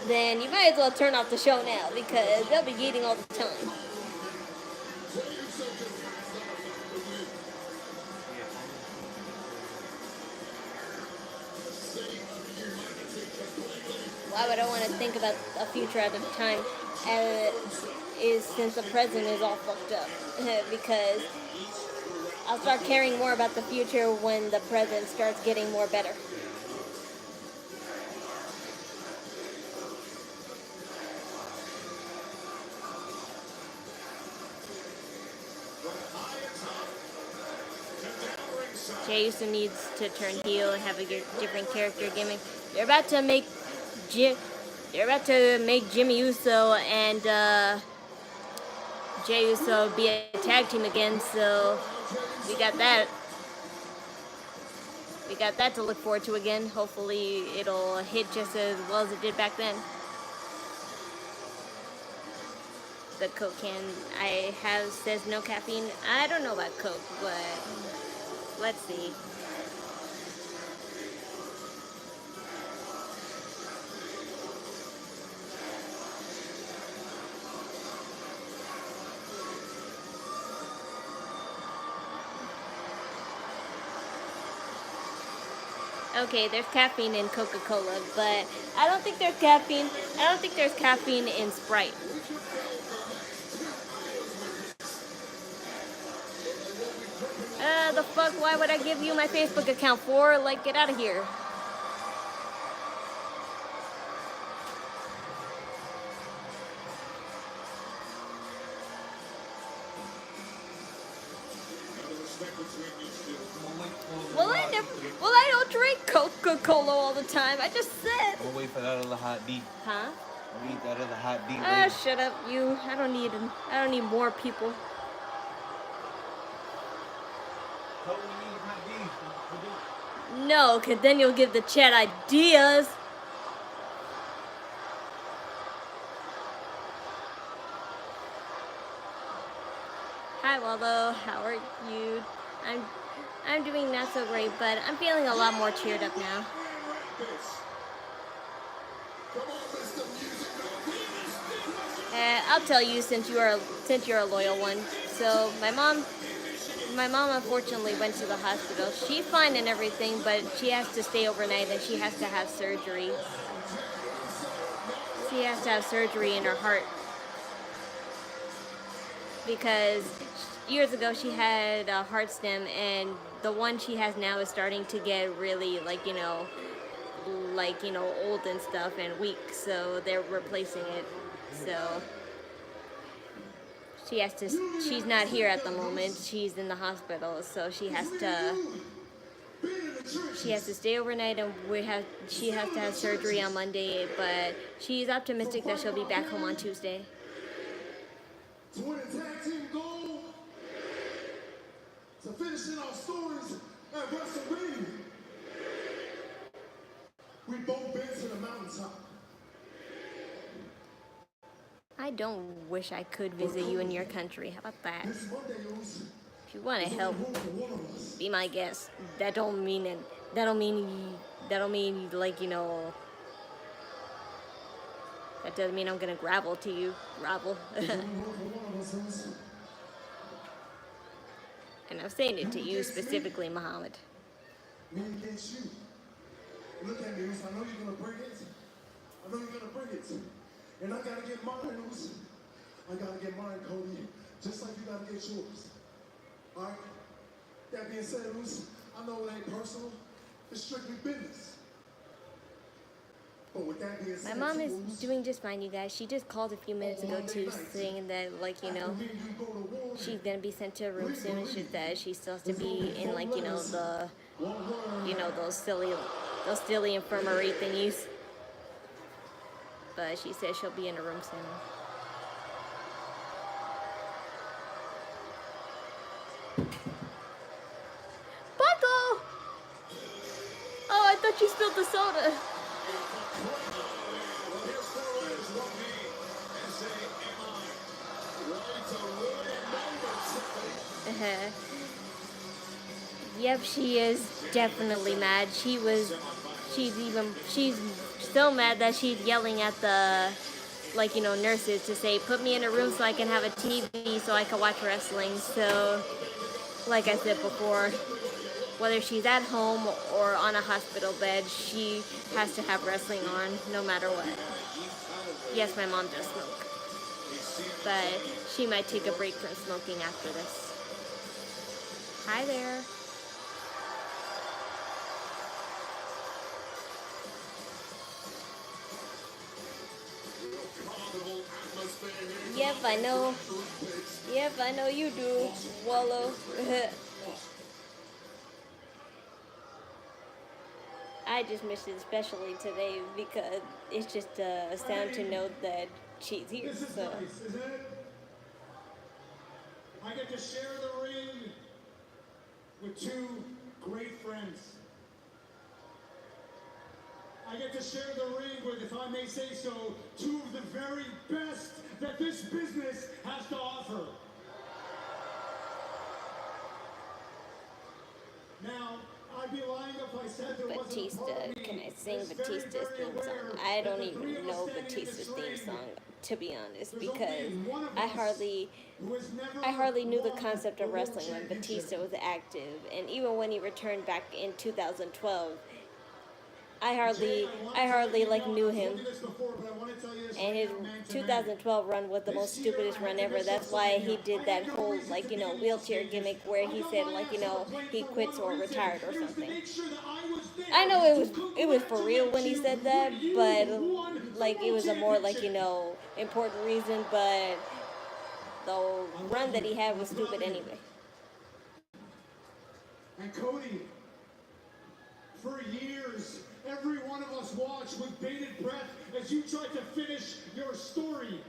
Then you might as well turn off the show now because they'll be eating all the time. Why would I want to think about a future at a time is since the present is all fucked up? Because I'll start caring more about the future when the present starts getting more better. Jey Uso needs to turn heel and have a different character gimmick. They're about to make Jimmy Uso and Jey Uso be a tag team again, so we got that. We got that to look forward to again. Hopefully it'll hit just as well as it did back then. The Coke can says no caffeine. I don't know about Coke, but let's see. Okay, there's caffeine in Coca-Cola, but I don't think there's caffeine. I don't think there's caffeine in Sprite. The fuck? Why would I give you my Facebook account for? Like, get out of here. Well, I don't drink Coca-Cola all the time. I just said. We'll wait for that other hot D. Huh? We'll eat that other hot D. Ah, shut up, you. I don't need more people. No, cause then you'll give the chat ideas. Hi Waldo, how are you? I'm doing not so great, but I'm feeling a lot more cheered up now. I'll tell you since you're a loyal one. So my mom unfortunately went to the hospital. She's fine and everything, but she has to stay overnight and she has to have surgery. She has to have surgery in her heart because years ago she had a heart stem, and the one she has now is starting to get really old and stuff and weak, so they're replacing it. So she's not here at the moment. She's in the hospital, so she has to stay overnight, and she has to have surgery on Monday, but she's optimistic that she'll be back home on Tuesday. To win a tag team gold, to finishing our stories at WrestleMania. We both been to the mountaintop. I don't wish I could visit you in your country. How about that? If you want to help, be my guest. That don't mean that doesn't mean I'm gonna grovel to you. Grovel. And I'm saying it to you specifically, Muhammad. Me against you. Look at me, I know you're gonna bring it. I know you're gonna bring it. And I gotta get mine, Luce. I gotta get mine, Cody. Just like you gotta get yours. Alright? That being said, Luce, I know it ain't personal. It's strictly business. But with that being said, My mom is doing just fine, you guys. She just called a few minutes ago too, saying that she's gonna be sent to a room soon. She said she still has to be in those silly infirmary thingies. But she said she'll be in a room soon. Buckle! Oh, I thought you spilled the soda. Yep, she is definitely mad. She's so mad that she's yelling at the nurses to say, put me in a room so I can have a TV so I can watch wrestling. So like I said before, whether she's at home or on a hospital bed, she has to have wrestling on no matter what. Yes, my mom does smoke, but she might take a break from smoking after this. Hi there. Yep, I know. Yep, I know you do, Wallow. I just missed it especially today because it's just a sound to know that she's here. This is So nice, isn't it? I get to share the ring with two great friends. I get to share the ring with, if I may say so, two of the very best that this business has to offer. Now, I'd be lying if I said there wasn't a Batista, part of me can I sing that's Batista's very theme aware song? I that don't the even three of us know standing in Batista's this theme ring, song, to be honest, there's because only one of I us hardly who has never I hardly knew the won concept the of world wrestling when championship. Batista was active, and even when he returned back in 2012, I hardly like knew him. And his 2012 run was the most stupidest run ever. That's why he did that whole, like, you know, wheelchair gimmick where he said, like, you know, he quits or retired or something. I know it was for real when he said that, but like it was a more, like, you know, important reason, but the run that he had was stupid anyway. And Cody, for years, every one of us watched with bated breath as you tried to finish your story.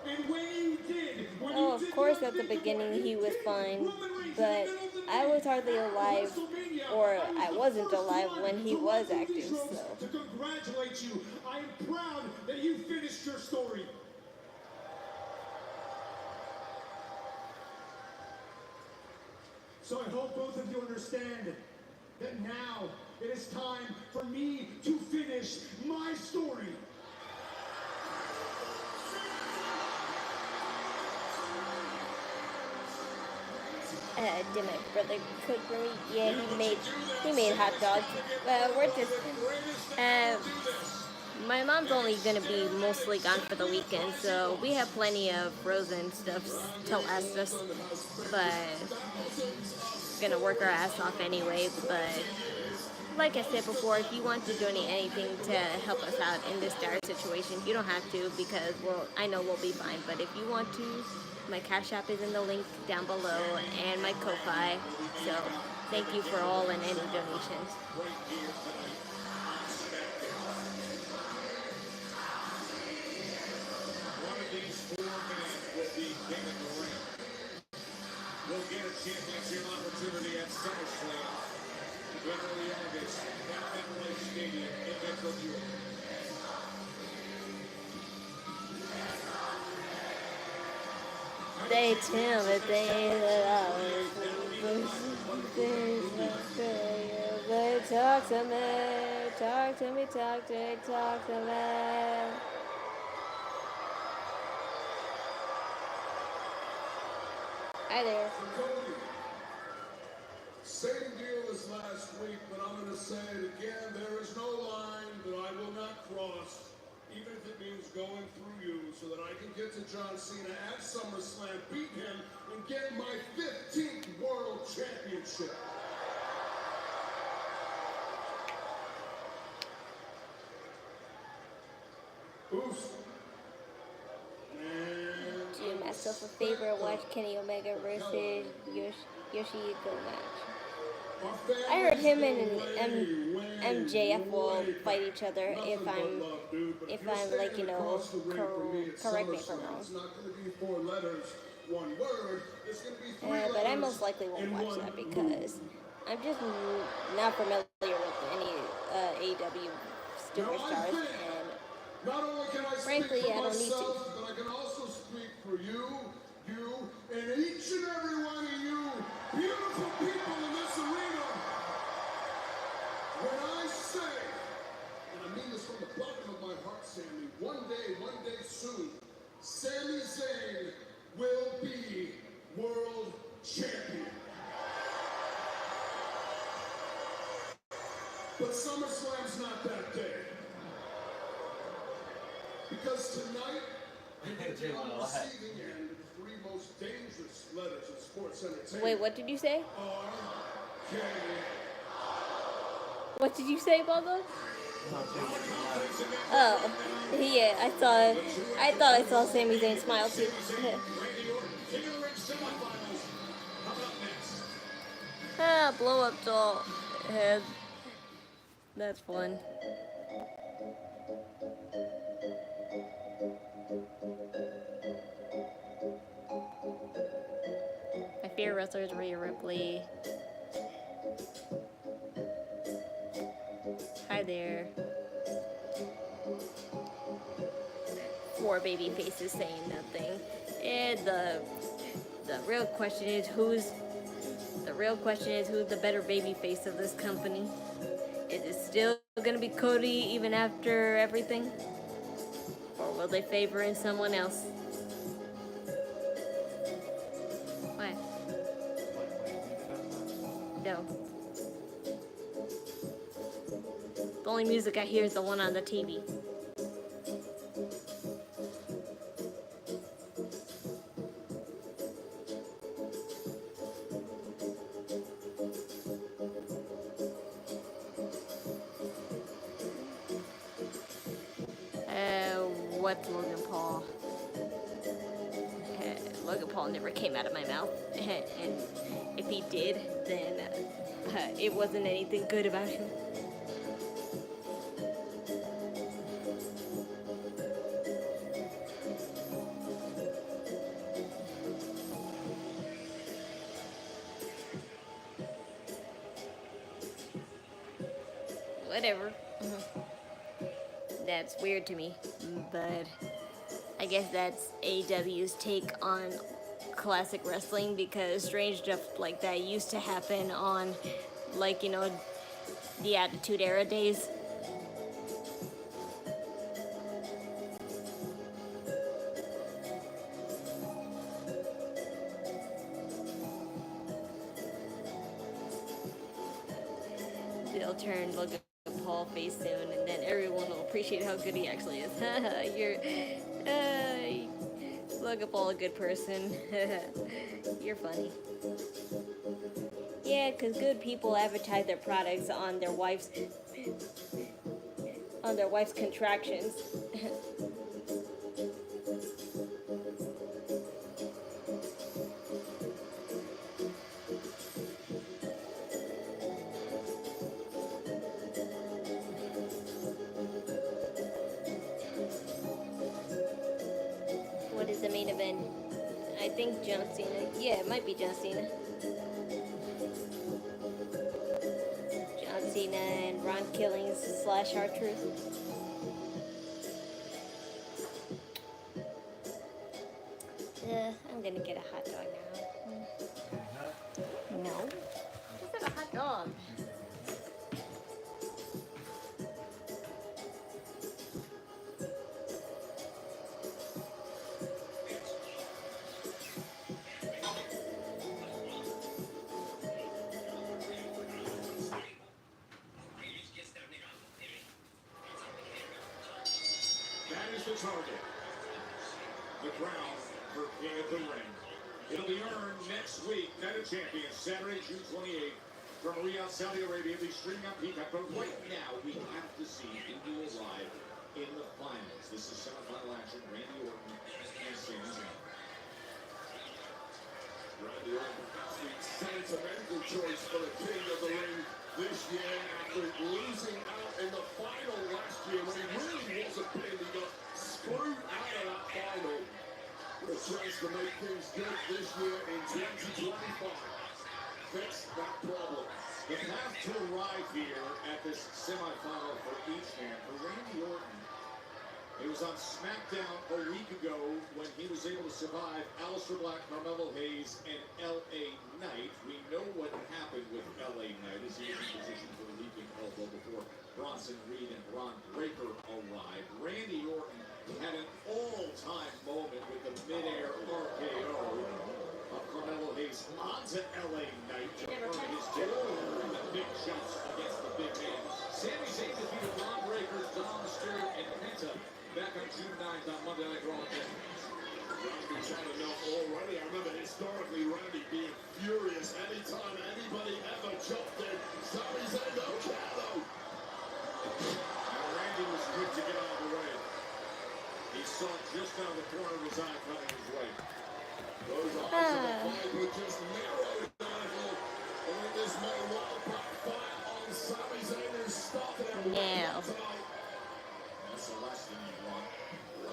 And when you did, Oh, of course, at the beginning he was fine, but I was hardly alive, or I wasn't alive when he was active, so. To congratulate you, I am proud that you finished your story. So I hope both of you understand that now it is time for me to finish my story. Did my brother cook for me? Yeah, he made hot dogs. We're just my mom's only gonna be mostly gone for the weekend, so we have plenty of frozen stuff to last us. But we're gonna work our ass off anyway. But like I said before, if you want to donate anything to help us out in this dire situation, you don't have to because I know we'll be fine. But if you want to, my Cashapp is in the link down below and my Ko-Fi. So thank you for all and any donations. One of these four men will be king of the ring. We'll get a championship opportunity at SummerSlam. Early August at MetLife Stadium in Metro New York. They tell me things that but talk to me, talk to me, talk to me, talk to me. Hi there. Same deal as last week, but I'm going to say it again. There is no line that I will not cross, even if it means going through you, so that I can get to John Cena at SummerSlam, beat him, and get my 15th World Championship. Oof. Do myself a favor and watch Kenny Omega versus Yoshihiko match. I heard him and MJF will fight each other if I'm like, you know, correct me if I'm wrong. It's not going to be 4 letters, 1 word. It's going to be 3 letters. But I most likely won't watch that because I'm just not familiar with any AEW superstars, and frankly, I don't need to. But I can also speak for you, and each and every one of you beautiful people in this arena. When I say, and I mean this from the bottom of my heart, Sammy, one day soon, Sami Zayn will be world champion. But SummerSlam's not that day. Because tonight, you get to on the receiving end of the 3 most dangerous letters in sports entertainment. Wait, what did you say? R-K. What did you say, Bobo? Oh, yeah, I thought I saw Sami Zayn smile too. Blow up doll. That's fun. My favorite wrestler is Rhea Ripley. Hi there. 4 baby faces saying nothing. And the real question is who's the better baby face of this company? Is it still gonna be Cody even after everything? Or will they favor in someone else? What? No. The only music I hear is the one on the TV. What's Logan Paul? Logan Paul never came out of my mouth. And if he did, then it wasn't anything good about him. Whatever. That's weird to me, but I guess that's AEW's take on classic wrestling, because strange stuff like that used to happen on, like, you know, the Attitude Era days. They'll turn Logan Paul face soon, and then everyone will appreciate how good he actually is. You're, Logan Paul, a good person. You're funny. Yeah, because good people advertise their products on their wife's contractions. What is the main event? I think John Cena. Yeah, it might be John Cena. John Cena and Ron Killings / R-Truth. I'm gonna get a hot dog now. No. I said a hot dog. That is the target. The crown for King of the Ring. It'll be earned next week. Night of Champions, Saturday, June 28th. From Riyadh, Saudi Arabia, be streaming on Peacock. But right now, we have to see who will arrive in the finals. This is semifinal action. Randy Orton and Sami Zayn. Randy Orton, the sentimental choice for the King of the Ring this year after losing out in the final last year when he really wasn't playing. He got screwed out of that final. With a chance to make things good this year in 2025. Fix that problem. The path to arrive here at this semifinal for each man, for Randy Orton, it was on Smackdown a week ago when he was able to survive Aleister Black, Carmelo Hayes, and L.A. Knight. We know what happened with L.A. Knight as he was in position for the leaping elbow before Bronson Reed and Ron Breaker arrived. Randy Orton had an all-time moment with the mid-air RKO of Carmelo Hayes onto L.A. Knight to earn his title and the big shots against the big man. Sami Zayn defeated Ron Breaker, Dom Mysterio, and Penta back on June 9th on Monday Night Raw. Randy's had enough already. I remember historically Randy being furious anytime anybody ever jumped in. Sami Zayn don't care though. Randy was quick to get out of the way. He saw just out of the corner of his eye coming his way. Those eyes of the fight were just narrowed down. And this may well backfire on Sami Zayn, who's No.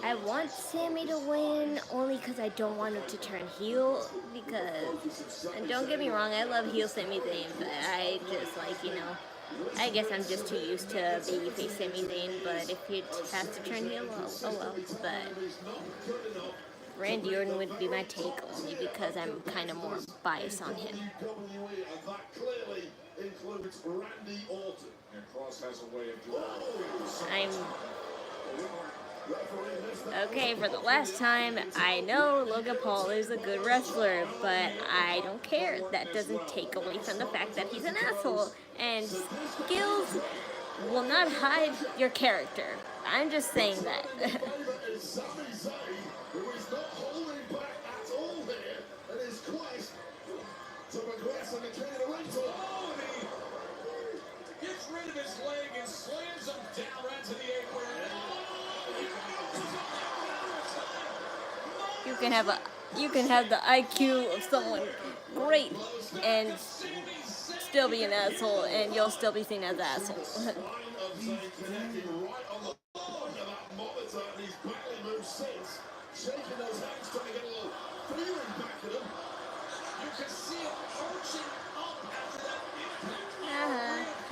I want Sammy to win only because I don't want him to turn heel. Because, and don't get me wrong, I love heel Sami Zayn, but I just like, you know, I guess I'm just too used to babyface Sami Zayn. But if he has to turn heel, oh well. But Randy Orton would be my take only because I'm kind of more biased on him. I'm okay, for the last time, I know Logan Paul is a good wrestler, but I don't care. That doesn't take away from the fact that he's an asshole. And skills will not hide your character. I'm just saying that. Gets rid of his leg and slams him down right to the apron. You can have the IQ of someone great and still be an asshole, and you'll still be seen as an asshole.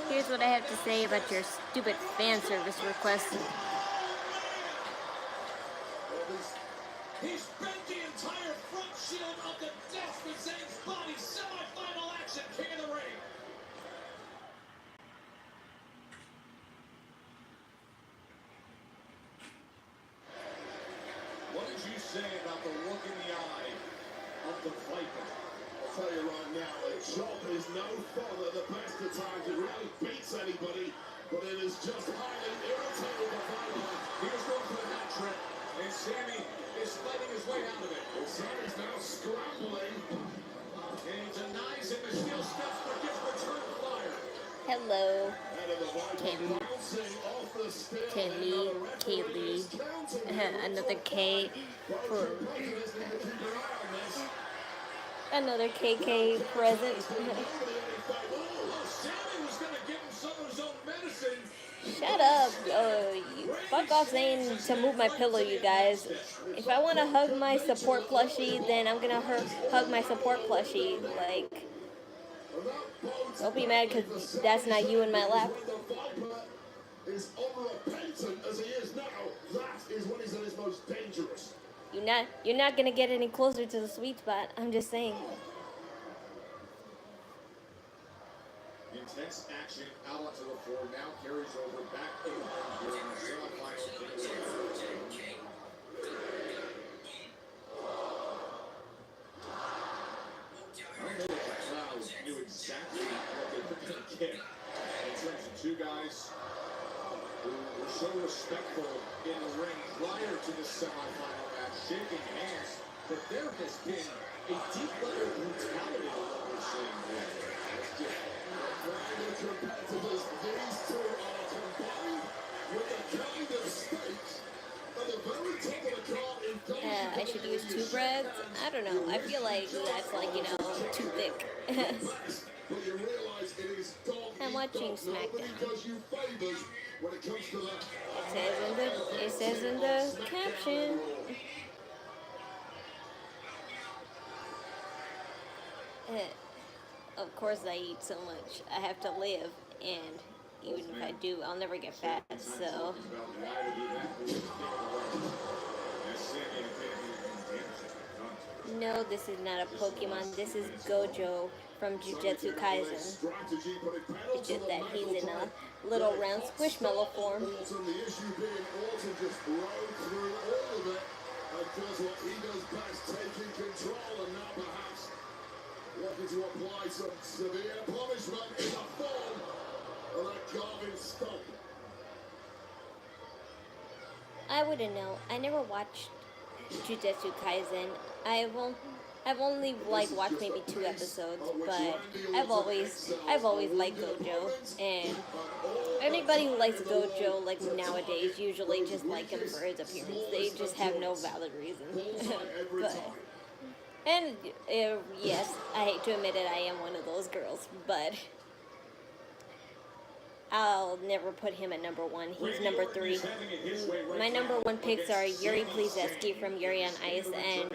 Here's what I have to say about your stupid fan service request. He's bent the entire front shield of the Death with Zayn's body. Semi-final action, King of the Ring. What did you say about the look in the eye of the Viper? I'll tell you right now, a job is no fun at the best of times. It really beats anybody, but it is just highly irritating the Viper. Here's one for the hat trick, and Sammy is fighting his way out of it. Well, Sammy's now scrambling, and he denies him as Steel steps for his return flyer. Hello, Timmy, Kaylee, another K for another KK present. Shut up. You fuck off saying to move my pillow, you guys. If I want to hug my support plushie, then I'm gonna hug my support plushie. Like, don't be mad because that's not you in my lap. Is unrepentant as he is now. That is when he's at his most dangerous. You're not gonna get any closer to the sweet spot. I'm just saying. Intense action out onto the floor now carries over back to the ring during the semifinal. I know the crowd knew exactly what they were going to get in terms of two guys who were so respectful in the ring prior to the semifinal match, shaking hands, but there has been a deep level of brutality in what we're seeing here. Competitors, these two are combined with the kind of stakes at the very top of the card in I should use two breads? I don't know. I feel like that's like, you know, too thick. I'm watching Smackdown. It says in the caption. Of course I eat so much. I have to live, and even if I do, I'll never get fat, so. No, this is not a Pokemon. This is Gojo from Jujutsu Kaisen. It's just that he's in a little round squishmallow form. Looking to apply some severe punishment in the form of a carving stump. I wouldn't know. I never watched Jujutsu Kaisen. I've only like watched maybe 2 episodes, but I've always liked Gojo, and anybody who likes Gojo like nowadays usually just like him for his appearance. They just have no valid reason. But. And yes, I hate to admit it, I am one of those girls, but I'll never put him at number 1. He's number 3. My number 1 picks are Yuri Plizeski from Yuri on Ice and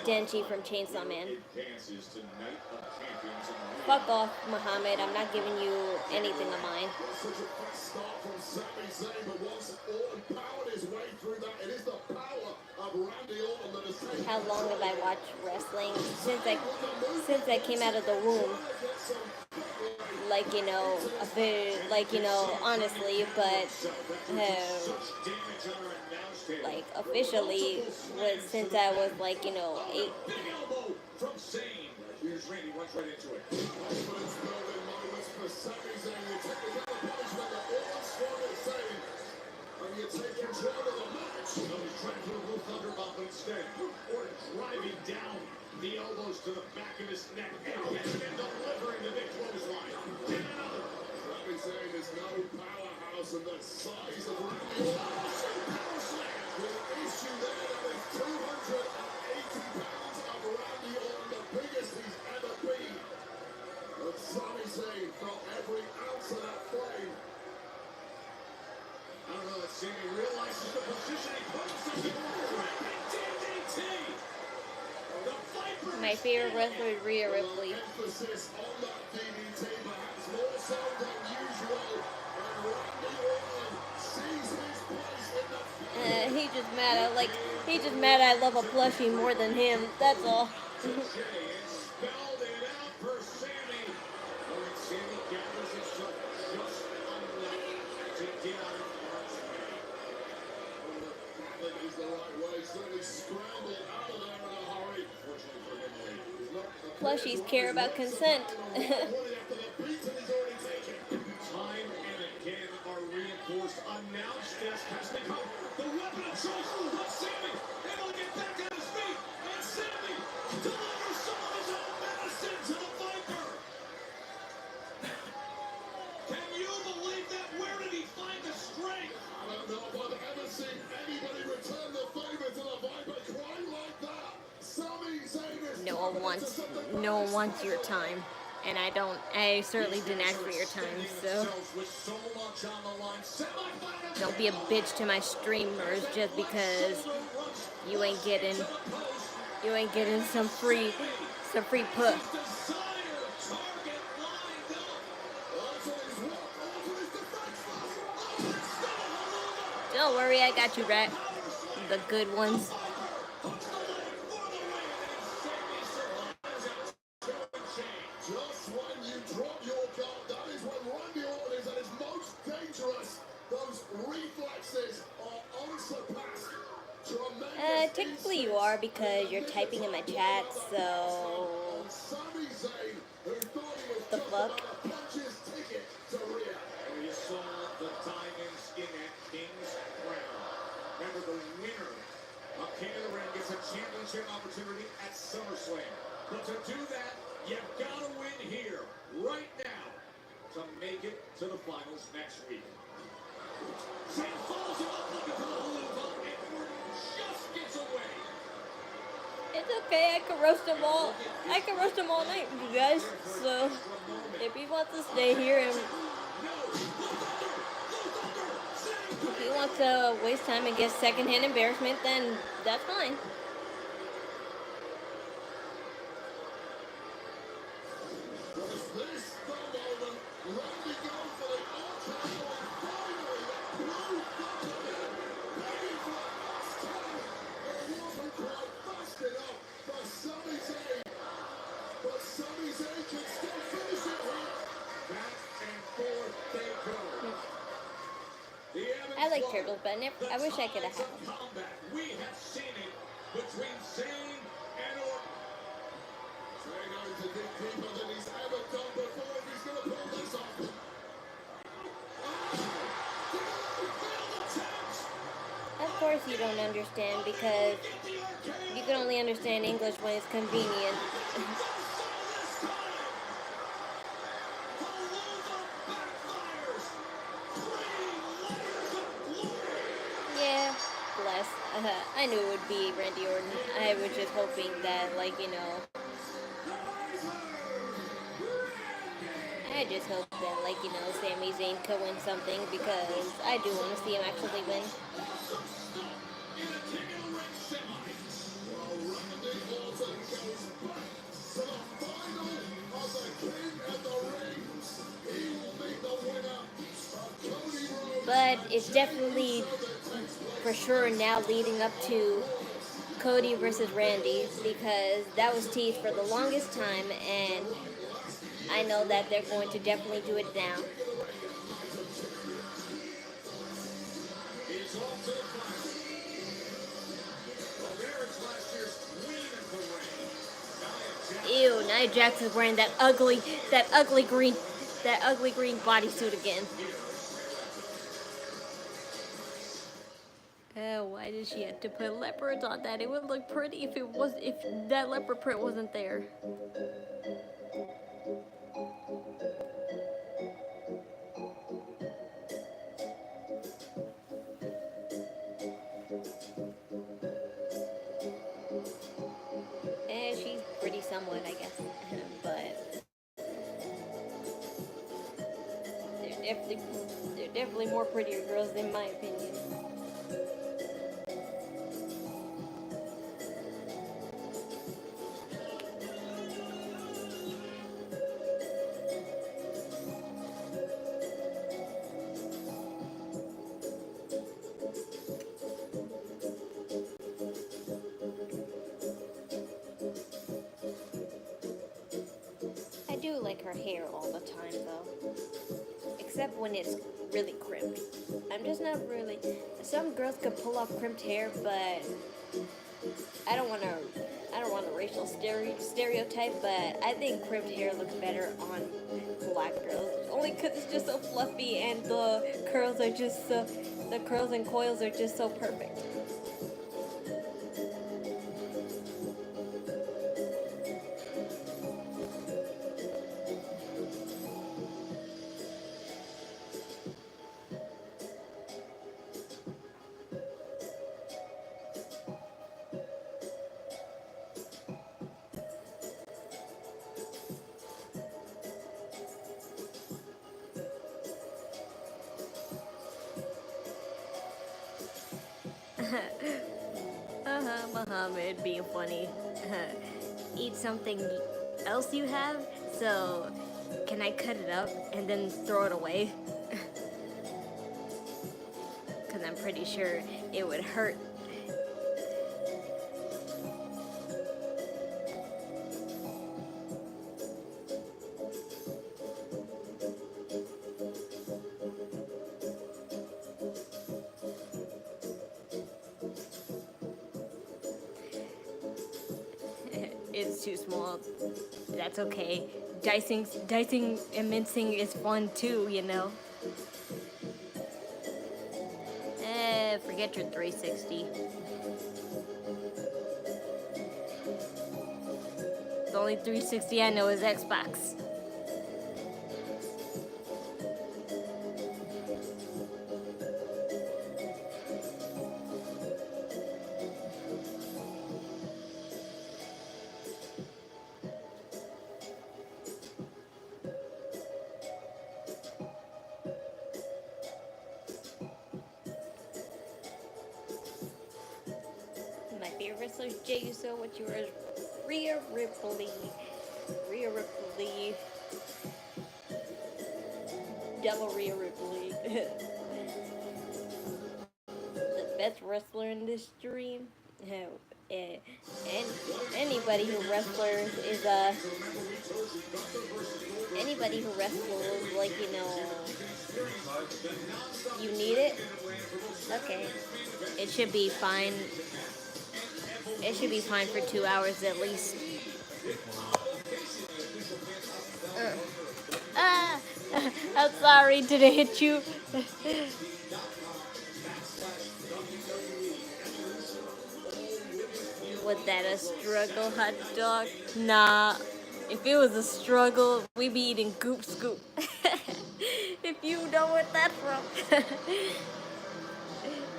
Denji from Chainsaw Man. Fuck off, Muhammad. I'm not giving you anything of mine. How long have I watched wrestling? Since I came out of the womb. Like, you know, a bit, like, you know, honestly, but like officially was since I was like, you know, 8. Here's Randy, runs right into it. You take control of the match. So he's trying to put a little thunder bump instead. Or driving down the elbows to the back of his neck. And delivering the big clothesline. And another. Robbie saying there's no powerhouse in the size of Randy Orton. Power slam. With an issue there that is 280 pounds of Randy Orton, the biggest he's ever been. But Sami Zayn felt every ounce of that flame. I don't know that Sammy realizes the position he put himself in. DDT. The Viper. My favorite wrestler is Rhea Ripley. Emphasis on that DDT, perhaps more so than usual. And Randy Orton sees his place in the He's just mad I love a plushie more than him. That's all. spelled it out for Sammy. When Sammy gathers himself just enough to get out of harm's way. That is the right way. Certainly scrambled out of there in a hurry. Fortunately for him, he's not a Plushies care about consent. after the beating he's already taken. Time and again our reinforced announce desk has become the weapon of choice. But Sammy able to get back on his feet. And Sammy delivers some of his own medicine to the Viper. Can you believe that? Where did he find the strength? I don't know if I've ever seen anybody return the favor to the Viper quite like that. Sami Zayn is No one wants your time. And I certainly didn't ask for your time, so don't be a bitch to my streamers just because you ain't getting some free put. Don't worry, I got you, Rat. The good ones. Just when you drop your guard, that is when Randy Orton is at his most dangerous. Those reflexes are unsurpassed. Tremendous. Technically you are because you're typing in my chat, so Sami Zayn, who thought he was the just fuck? about to punch his ticket to Rhea. We saw the diamonds in that King's Crown. Remember, the winner of King of the Ring gets a championship opportunity at SummerSlam. But to do that, you've got to win here, right now, to make it to the finals next week. Zayn follows him up looking for the hula hoop, and Orton just gets away. It's okay, I can roast them all. I can roast them all night, you guys. So if he wants to stay here and if he wants to waste time and get secondhand embarrassment, then that's fine. Was this the moment? Randy goes for the all-time and finally that blue button begging for the last time. It wasn't quite fast enough for Sami Zayn. But Sami Zayn can still finish it here. Back and forth they go. I like turtles, but I wish I could have had them. Combat. We have seen it between Zayn and Orton. Zayn going to dig deeper than he's ever done before if he's going to pull this off. Of course you don't understand because you can only understand English when it's convenient. Yeah, bless. I knew it would be Randy Orton. I was just hoping that, like, you know, I just hope that, like, you know, Sami Zayn could win something because I do want to see him actually win. But it's definitely for sure now leading up to Cody versus Randy because that was teased for the longest time, and I know that they're going to definitely do it now. Ew, Nia Jax is wearing that ugly green bodysuit again. Oh, why did she have to put leopards on that? It would look pretty if that leopard print wasn't there. She's pretty somewhat, I guess. But they're definitely more prettier girls in my opinion. I do like her hair all the time though. Except when it's really crimped. I'm just not really. Some girls can pull off crimped hair, but I don't want a racial stereotype, but I think crimped hair looks better on black girls. Only because it's just so fluffy and the curls and coils are just so perfect. Muhammad being funny. Eat something else you have, so can I cut it up and then throw it away? Because I'm pretty sure it would hurt. It's too small. That's okay. Dicing and mincing is fun too, you know. Forget your 360. The only 360 I know is Xbox. My favorite wrestler is Jey Uso. What's yours? Rhea Ripley. Double Rhea Ripley. The best wrestler in this stream. And anybody who wrestles is like, you know, you need it. Okay, it should be fine. It should be fine for 2 hours at least. I'm sorry, did I hit you? Was that a struggle, hot dog? Nah. If it was a struggle, we'd be eating Goop Scoop. If you know what that's from.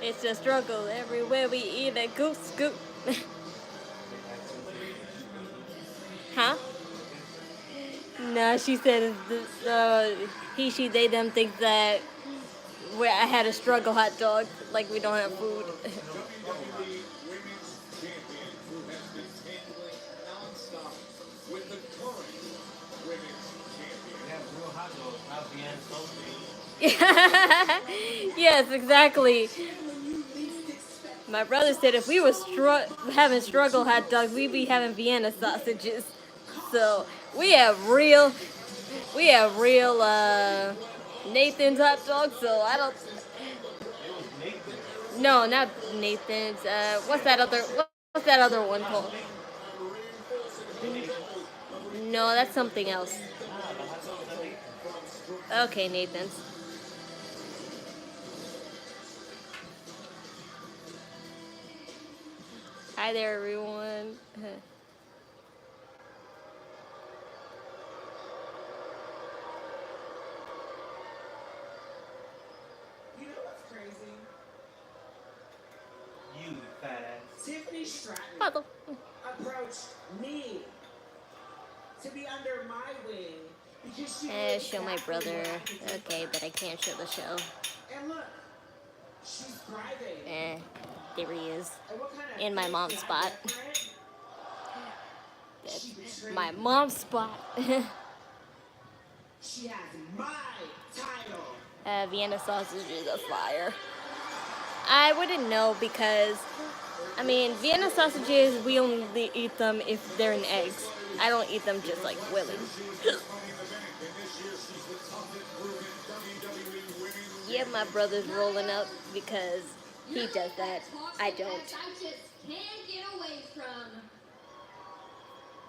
It's a struggle everywhere we eat a Goop Scoop. Huh? No, she said he, she, they, them think that I had a struggle hot dog, like we don't have food. WWE Women's Champion who has been tangling nonstop with the current Women's Champion. We have real hot dogs, not Vienna sausage. Yes, exactly. My brother said if we were having struggle hot dogs, we'd be having Vienna sausages. So we have real Nathan's hot dogs. So I don't. No, not Nathan's. What's that other one called? No, that's something else. Okay, Nathan's. Hi there, everyone. You know what's crazy? You fat ass. Tiffany Stratton Puzzle. approached me to be under my wing because she Show my brother. Okay, but I can't show the show. And look, she's thriving. There he is. And what kind of In my mom's face spot. is that, Brett? That's She betrayed my me. mom's spot. She has my title. Vienna sausages are fire. I wouldn't know because, I mean, Vienna sausages, we only eat them if they're in eggs. I don't eat them just like willing. Yeah, my brother's rolling up because he does that. I don't. I just can't get away from.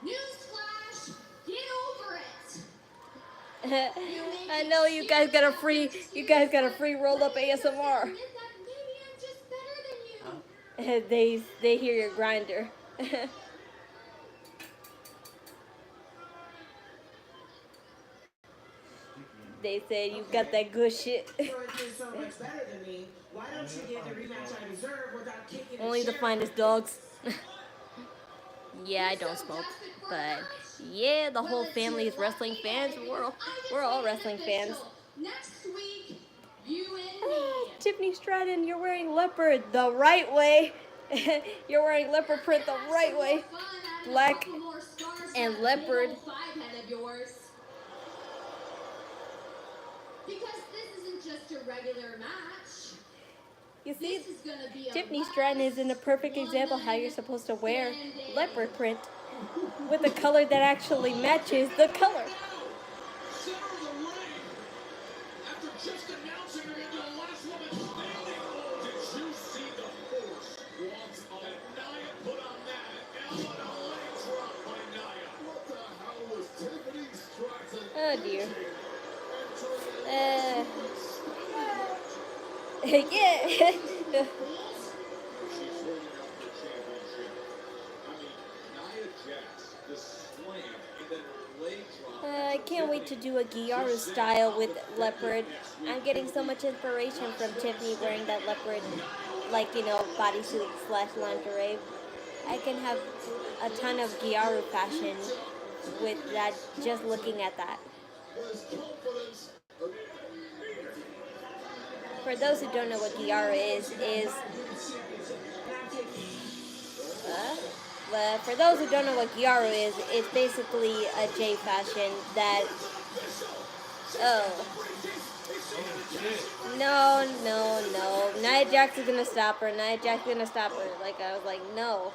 Newsflash, get over it. I know you guys got a free roll up ASMR. Admit that maybe I'm just better than you. They hear your grinder. They said you got that good shit. So if you're so much better than me, why don't you get the rematch I deserve without kicking Only the finest dogs. Yeah, I don't smoke, but yeah, the whole family is wrestling fans. We're all wrestling fans. Next week, you and me. Tiffany Stratton, you're wearing leopard the right way. You're wearing leopard print the right way. Black and leopard. Because this isn't just a regular match. You see, This is gonna be a Tiffany Stratton is in a perfect example how you're supposed to wear leopard print with a color that actually matches the color. Center of the ring. After just announcing her into the last woman standing. Did you see the force once that Nia put on that? And what a leg drop by Nia. What the hell was Tiffany Stratton? Oh dear. Yeah. She's holding out the championship. I mean, Nia Jax, the slam, and then her leg drop. I can't wait to do a Gyaru style with leopard. I'm getting so much inspiration from Tiffany wearing that leopard, like, you know, bodysuit / lingerie. I can have a ton of Gyaru fashion with that, just looking at that. For those who don't know what Gyaru is for those who don't know what Gyaru is, it's basically a J fashion that. Oh. No. Nia Jax is gonna stop her. Like, I was like, no.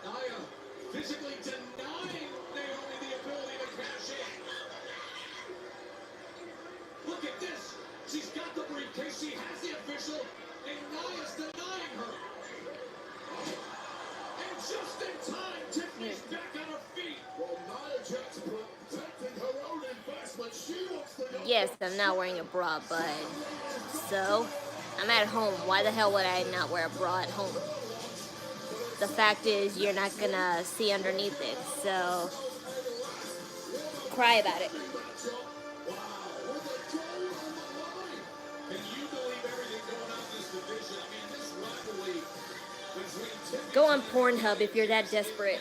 Nia physically denying Naomi the ability to cash in. Look at this. She's got the briefcase. She has the official. And Nia's denying her. And just in time, Tiffany's back on her feet. Well, Nia Jax protecting her own investment. She wants to go. Yes, I'm not wearing a bra, but so I'm at home. Why the hell would I not wear a bra at home? The fact is, you're not gonna see underneath it, so cry about it. Go on Pornhub if you're that desperate.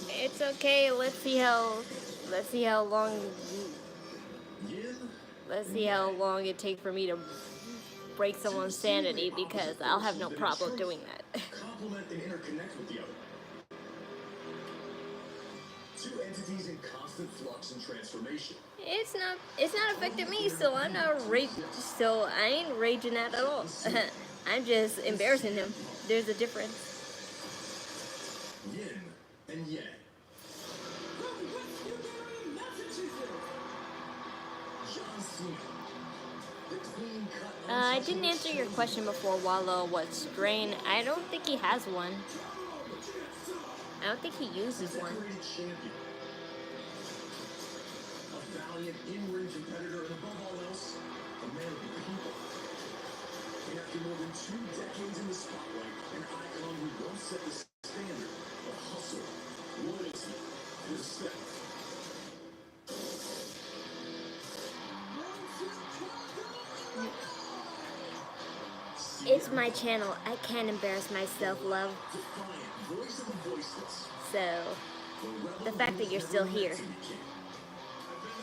It's okay. Let's see how long it takes for me to break someone's sanity, because I'll have no problem doing that. Complement and interconnect with the other. Two entities in constant flux and transformation. It's not affecting me, so I ain't raging at all. I'm just embarrassing him. There's a difference. Yin and yang. John Cena. The clean cut. I didn't answer your question before, Wallow. What strain? I don't think he has one. I don't think he uses one. Champion. A valiant in-ring competitor, and above all else, a man of the people. And after more than 2 decades in the spotlight, an icon who once set the standard of hustle, loyalty, and respect. It's my channel. I can't embarrass myself, love. Defiant, voice of the voiceless. So, the fact that you're still here. I've been the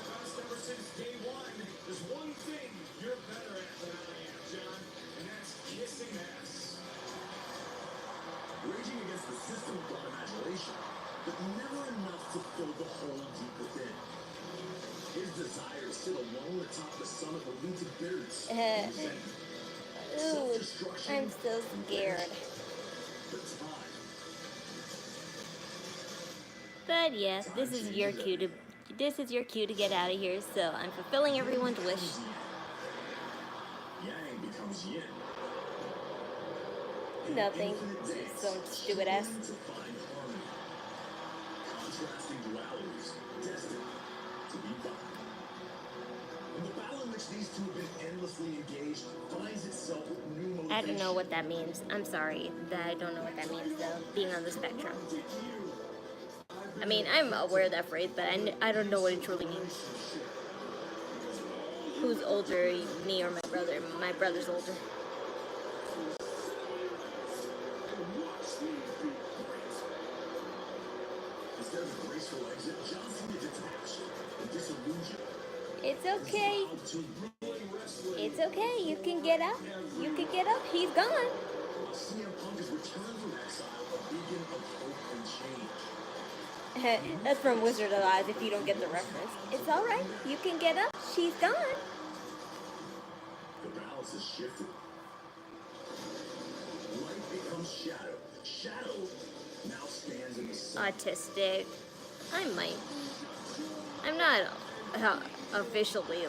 best ever since day one. There's one thing you're better at than I am, John, and that's kissing ass. Raging against the system brought imagination, but never enough to fill the hole deep within. His desire to sit alone atop the summit will lead to bitterness. Ooh, I'm so scared. But yeah, this is your cue to get out of here. So I'm fulfilling everyone's wish. Yang becomes yin. Nothing. Some stupid ass. To find harmony. Contrasting dualities, destined to be found. And the battle in which these two have been endlessly engaged finds itself with new motivation. I don't know what that means. I'm sorry that I don't know what that means, though, being on the spectrum. I mean, I'm aware of that phrase, but I don't know what it truly means. Who's older, me or my brother? My brother's older. Instead of a graceful exit, John Cena detached and disillusioned. It's okay. It's okay. You can get up. You can get up. He's gone. CM Punk has returned from exile, a beacon of hope and change. That's from Wizard of Oz, if you don't get the reference. It's alright. You can get up. She's gone. The balance has shifted. Light becomes shadow. Shadow now stands in the sun. Autistic. I'm not officially,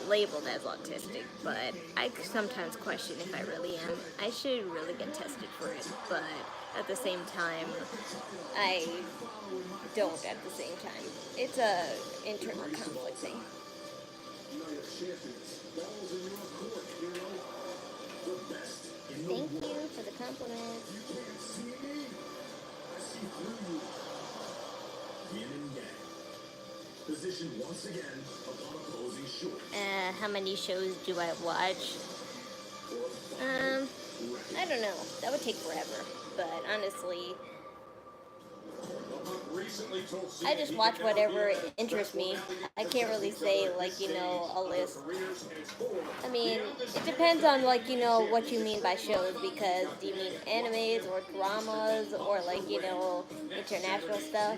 labeled as autistic, but I sometimes question if I really am. I should really get tested for it, but at the same time, I don't at the same time. It's a internal conflict thing. Thank you for the compliment. Yin and yang. Positioned once again upon opposing shores. How many shows do I watch? I don't know. That would take forever. But honestly, I just watch whatever interests me. I can't really say, a list. I mean, it depends on, what you mean by shows, because do you mean animes or dramas or, international stuff?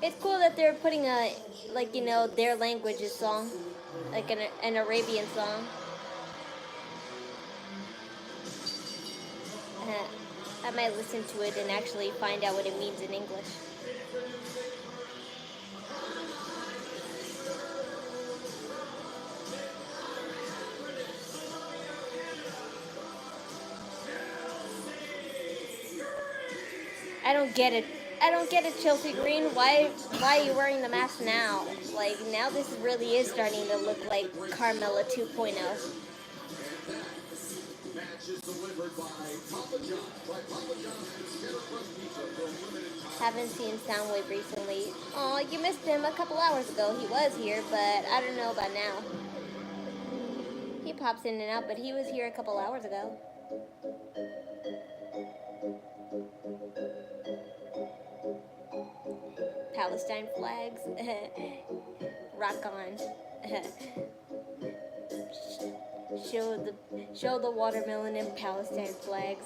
It's cool that they're putting their language's song, like an Arabian song. I might listen to it and actually find out what it means in English. I don't get it. Chelsea Green. Why are you wearing the mask now? Now this really is starting to look like Carmella 2.0. Haven't seen Soundwave recently. Oh, you missed him a couple hours ago. He was here, but I don't know about now. He pops in and out, but he was here a couple hours ago. Palestine flags. Rock on. Show the watermelon and Palestine flags.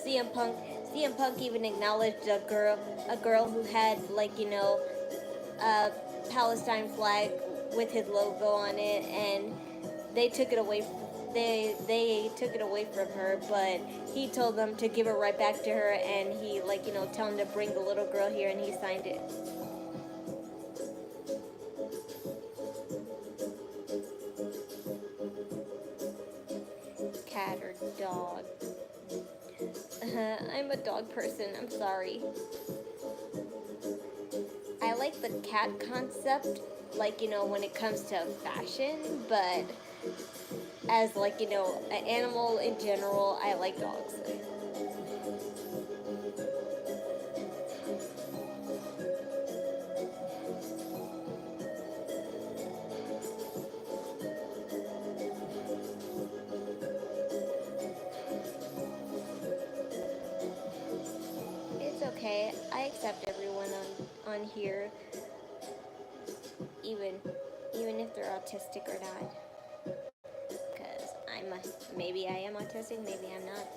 CM Punk even acknowledged a girl who had, like, you know, a Palestine flag with his logo on it, and they took it away. They took it away from her, but he told them to give it right back to her, and he, like, you know, tell him to bring the little girl here, and he signed it. Cat or dog? I'm a dog person. I'm sorry. I like the cat concept, like, you know, when it comes to fashion, but as, like, you know, an animal in general, I like dogs. It's okay. I accept everyone on here, even if they're autistic or not. Maybe I am autistic, maybe I'm not.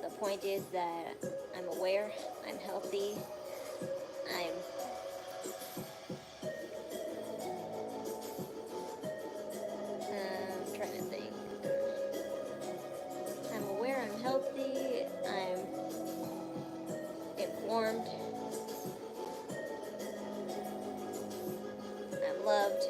The point is that I'm aware, I'm healthy, I'm trying to think. I'm aware, I'm healthy, I'm informed, I'm loved.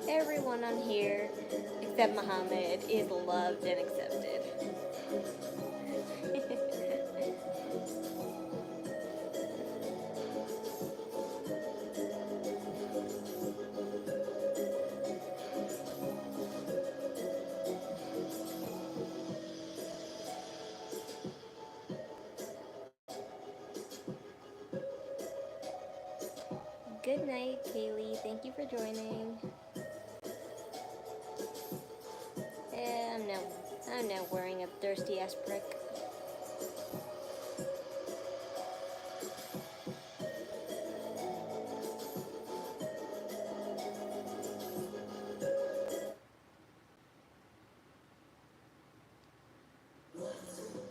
Everyone on here, except Muhammad, is loved and accepted. Good night, Kaylee. Thank you for joining. I'm now wearing a thirsty ass prick.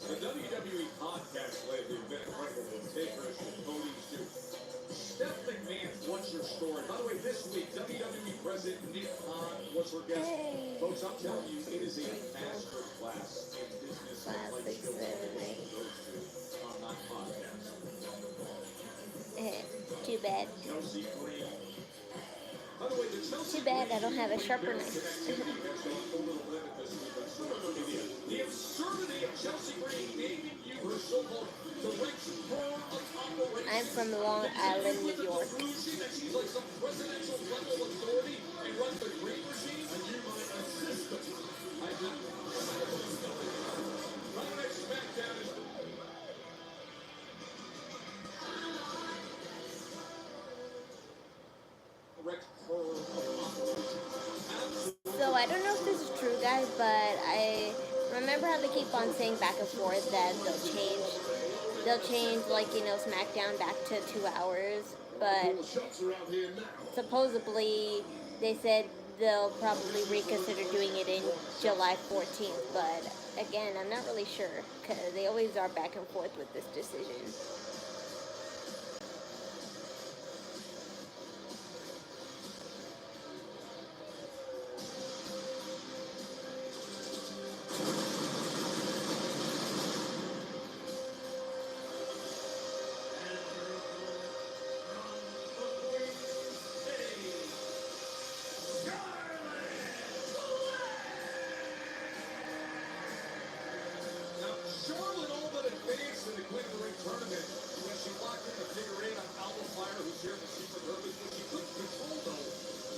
The WWE podcast led the event right with takers and ponies too. Steph McMahon's What's Your Story? By the way, this week, WWE President Nick Khan was her guest. Hey. Folks, I'm telling you, it is a master class in business and life skills on my podcast. Too bad. Chelsea Green. By the way, the Chelsea Too bad I don't have a sharper knife. The absurdity of Chelsea Green naming you her so-called direct form of operation. I'm from Long Island, New York. She's like some presidential level authority and runs the green machine, and you my assistant. I got my next Smackdown is direct form of operation. So I don't know if this is true, guys, but I remember how they keep on saying back and forth that they'll change, like, you know, Smackdown back to 2 hours, but supposedly they said they'll probably reconsider doing it in July 14th, but again, I'm not really sure, because they always are back and forth with this decision. in the figure eight on Alba Fire, who's here to see for purpose. What she couldn't control, though,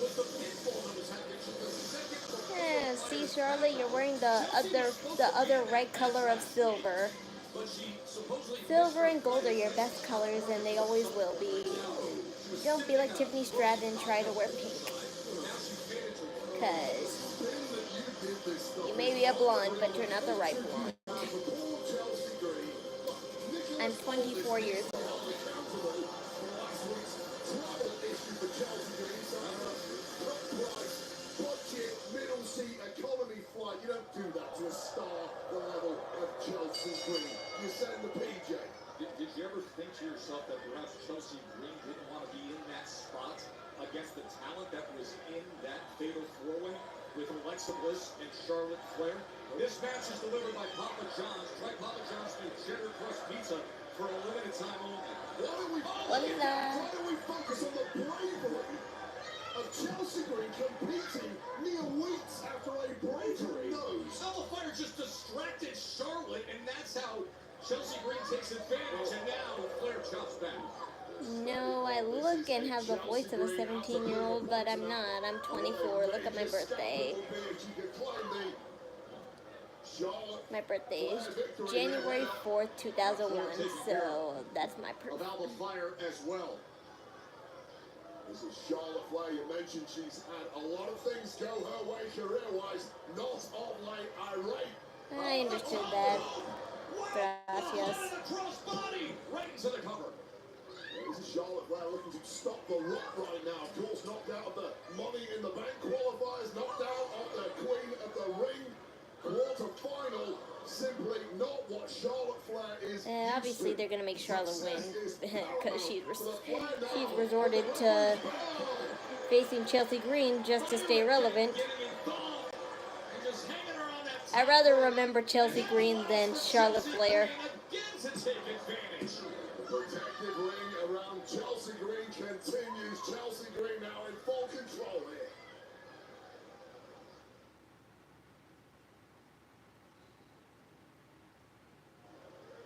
was the pinfall that was happening. She was second from Yeah, see, Charlotte, you're wearing the other red color of silver. but she supposedly Silver and gold are your best colors, and they always will be. Don't be like Tiffany Stratton and try to wear pink. Because you may be a blonde, but you're not the right blonde. I'm 24 years old. middle seat economy flight. You don't do that to a star the level of Chelsea Green. You send the PJ. Did you ever think to yourself that perhaps Chelsea Green didn't want to be in that spot against the talent that was in that fatal four-way with Alexa Bliss and Charlotte Flair? This match is delivered by Papa John's. Try Papa John's new cheddar crust pizza for a limited time only. Why don't we focus on the bravery of Chelsea Green competing mere weeks after a bravery nose? Alba Fire just distracted Charlotte, and that's how Chelsea Green takes advantage, and now Flair chops back. No, I look and have the voice of a 17-year-old, but I'm not. I'm 24. Look at my birthday. My birthday is January 4th, 2001, so that's my birthday. Alba Fire as well. This is Charlotte Flair. You mentioned she's had a lot of things go her way career-wise, not of late irate. I understood that. Gracias. Crossbody right into the cover. This is Charlotte Flair looking to stop the Rock right now. Of course, knocked out of the Money in the Bank qualifiers, knocked out of the Queen of the Ring quarter-final. Simply not what Charlotte Flair is. Obviously, they're gonna make Charlotte win because she's resorted to facing Chelsea Green just to stay relevant. I'd rather remember Chelsea Green than Charlotte Flair. Protective ring around Chelsea Green continues. Chelsea Green now in full control here.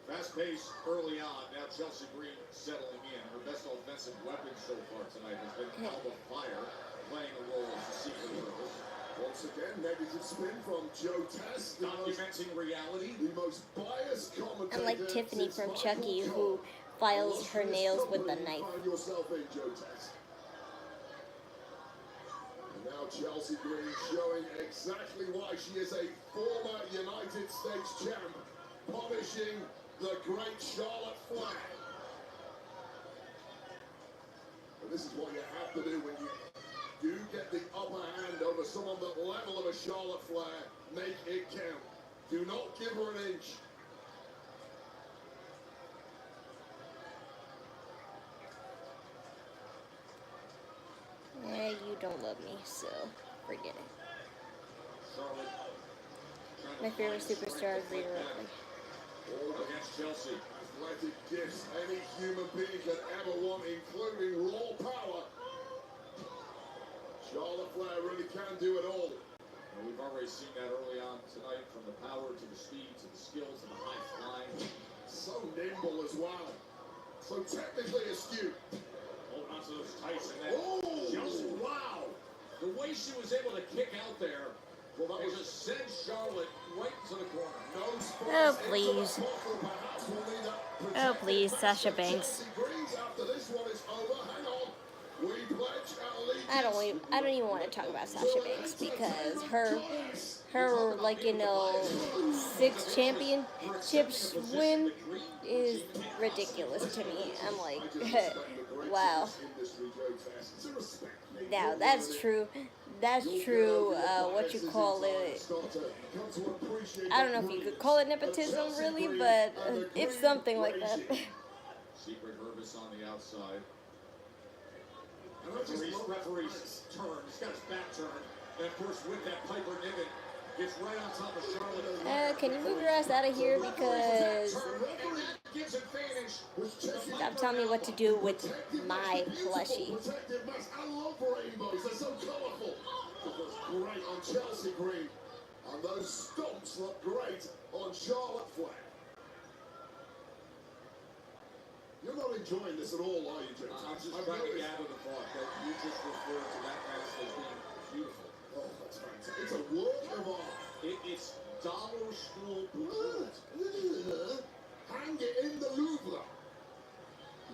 Fast pace early on. Now Chelsea Green settling in. Her best offensive weapon so far tonight has been Alba Fire, playing a role as a secret purpose. Once again, negative spin from Joe Test. Documenting reality. The most biased commentator. Unlike Tiffany from Chucky, who files her nails with a knife. Find yourself in, Joe Test. And now Chelsea Green showing exactly why she is a former United States champ, punishing the great Charlotte Flair. And this is what you have to do when you do get the upper hand over someone that level of a Charlotte Flair. Make it count. Do not give her an inch. Yeah, you don't love me, so forget it. Charlotte. My favorite superstar is Rhea Ripley. All against Chelsea. Athletic gifts any human being can ever want, including raw power. Charlotte Flair really can do it all. And we've already seen that early on tonight, from the power to the speed to the skills and the high flying. So nimble as well. So technically astute. Holding on to those tights and then Chelsea, wow! The way she was able to kick out there. Well, that was just send Charlotte right to the corner. Oh, please. Oh, please, Sasha Banks. I don't even want to talk about Sasha Banks because her like, you know, 6 championships win is ridiculous to me. I'm like, wow. Now that's true. That's true, what you call it. I don't know if you could call it nepotism, really, but it's something like that. Secret Herbis on the outside. Referee's turn. He's got his back turned. And of course, with that, Piper Niven gets right on top of Charlotte. Can you move your ass out of here, because stop telling me what to do with my plushie. I love rainbows. They're so colorful. It looks great on Chelsea Green. And those stomps look great on Charlotte Flair. You're not enjoying this at all, are you, James? I'm just I've trying to noticed. gather the thought that you just referred to that match as being beautiful. Oh, that's fantastic. It's a work of art. It's dollar store Look, boutique. hang it in the Louvre.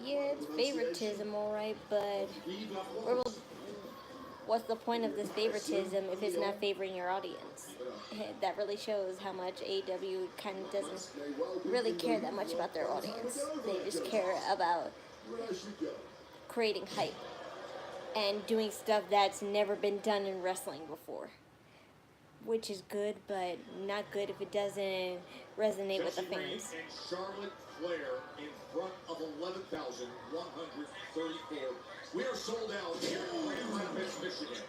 Yeah, it's favoritism, alright, but what's the point of this favoritism if it's not favoring your audience? That really shows how much AEW kind of doesn't really care that much about their audience. They just care about creating hype and doing stuff that's never been done in wrestling before. Which is good, but not good if it doesn't resonate with the fans. And Charlotte Flair in front of 11,134. We are sold out here in Grand Rapids, Michigan.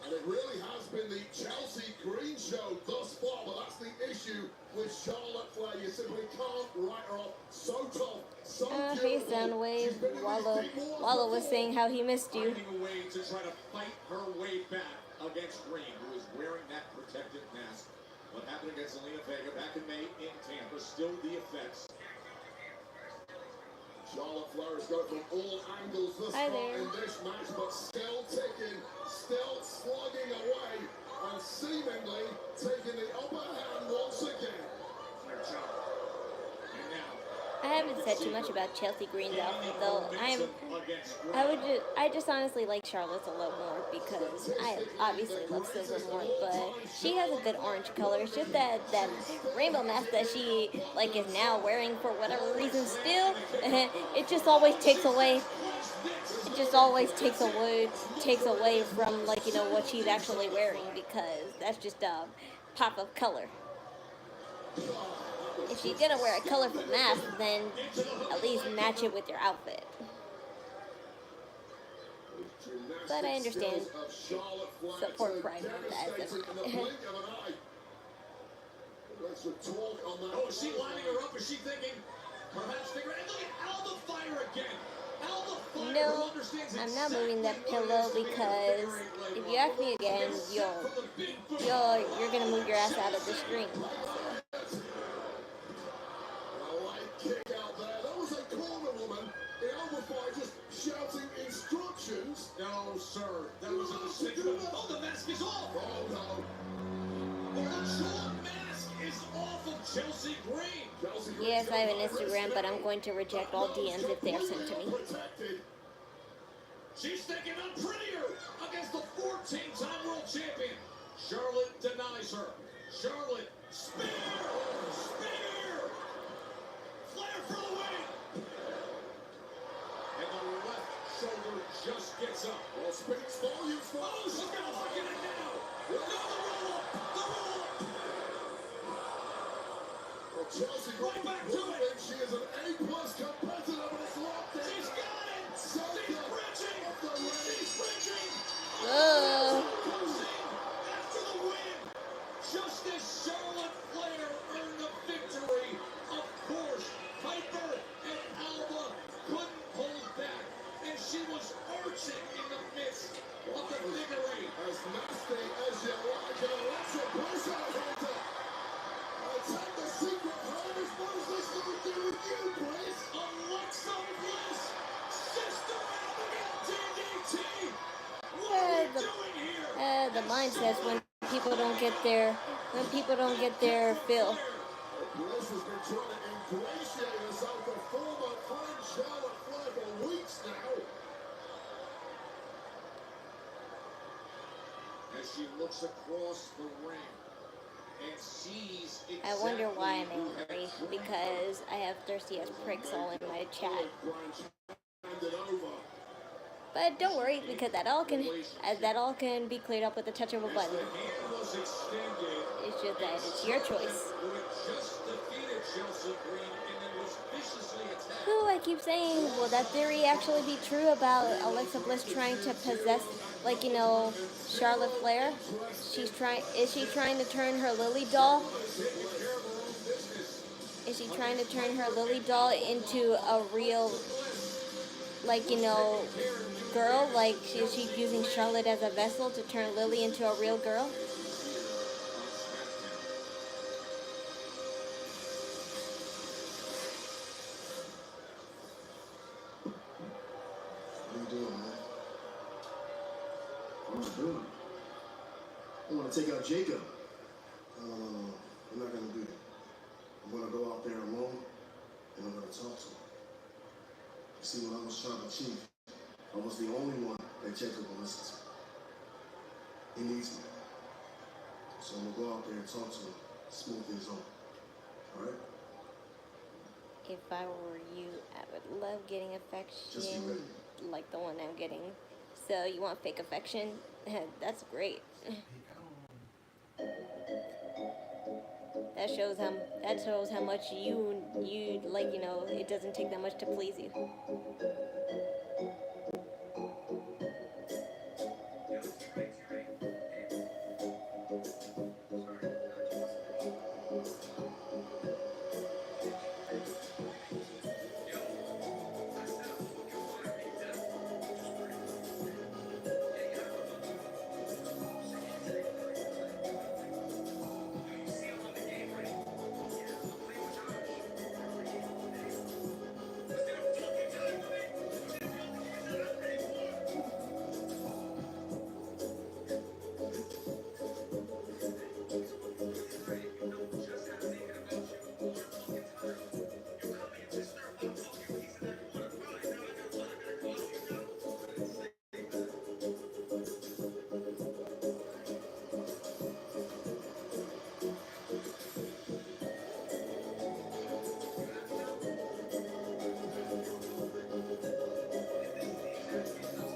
And it really has been the Chelsea Green show thus far, but that's the issue with Charlotte Flair. You simply can't write her off. So tough, so Face down wave. Wallow was saying how he missed you. Finding a way to try to fight her way back against Green, who is wearing that protective mask. What happened against Zelina Vega back in May in Tampa, still the effects. Charlotte Flair has gone from all angles thus Hi far there. in this match, but still ticking, still slugging away, and seemingly taking the upper hand once again. And now, I haven't said too much about Chelsea Green's outfit though. I just honestly like Charlotte's a little more because I obviously love Silver more, but she has a good orange color. It's just that rainbow mask that she like is now wearing for whatever reason still, it just always takes away. It just always takes away from like what she's actually wearing because that's just a pop of color. If you're gonna wear a colorful mask, then at least match it with your outfit. But I understand support Pride Month as oh, is she lining her up? Is she thinking, perhaps figure it? Look at Alba Fire again. Alba Fire, No, who understands I'm not exactly moving that what pillow is doing because very if you ask me again, you're gonna move your ass out of the screen. Kick out there. That was a corner woman in Alba Fire just shouting instructions. No, sir. That was a mistake. Oh, the mask is off. Oh, no. The jewel mask is off of Chelsea Green. Yes, I have an Instagram, but I'm going to reject all DMs if they are sent to me. She's thinking I'm prettier against the 14-time world champion. Charlotte denies her. Charlotte, spear! Spear! Flair for the win! And the left shoulder just gets up. Well, speaks volumes for Oh, she's gonna look at it now! No, the roll-up! The roll-up! Well, Chelsea Right back to it. She is an A-plus competitor, but it's locked in. She's got it! She's bridging! She's bridging! Whoa. After the win, just as Charlotte Flair earned the victory, of course, Piper and Alba couldn't hold back, and she was arching in the midst of the figure eight. As nasty as you like, and Alexa Bliss out here to attack the secret harvest. What is this going to do with you, Bliss? Alexa Bliss, Sister Abigail DDT. What Yeah, are we doing here? The mind says when people don't get their fill. Bliss has been trying to ingratiate herself with former friend Charlotte Flair for weeks now. As she looks across the ring and sees I wonder why I'm exactly who angry has because I have thirsty ass pricks all in my chat. Handed over. But don't worry because that all can be cleared up with the touch of a button. the hand was extended. It's just that it's your choice. Who had just defeated Chelsea Green and then was viciously attacked. Who I keep saying, will that theory actually be true about Alexa Bliss trying to possess, Charlotte Flair? Is she trying to turn her Lily doll? Is she trying to turn her Lily doll into a real, girl? Is she using Charlotte as a vessel to turn Lily into a real girl? want to take out Jacob. No. I'm not going to do that. I'm going to go out there alone, and I'm going to talk to him. You see, when I was tribal chief, I was the only one that Jacob will listen to. He needs me. So I'm going to go out there and talk to him, smooth things over. All right? If I were you, I would love getting Just be affection ready. like the one I'm getting. So you want fake affection? That's great. That shows how much you like, you know, it doesn't take that much to please you.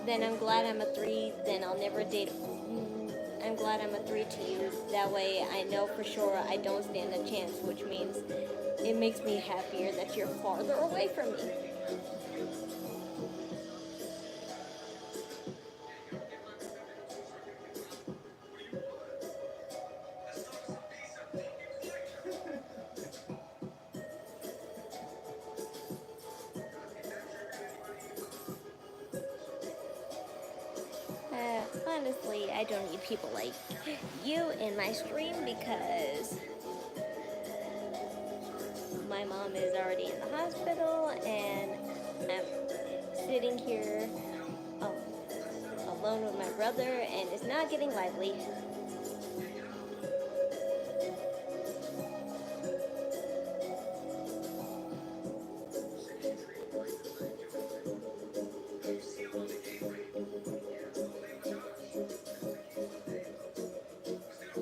Then I'm glad I'm a 3, then I'll never date. I'm glad I'm a 3 to you. That way I know for sure I don't stand a chance, which means it makes me happier that you're farther away from me. Honestly, I don't need people like you in my stream because my mom is already in the hospital and I'm sitting here alone with my brother and it's not getting lively.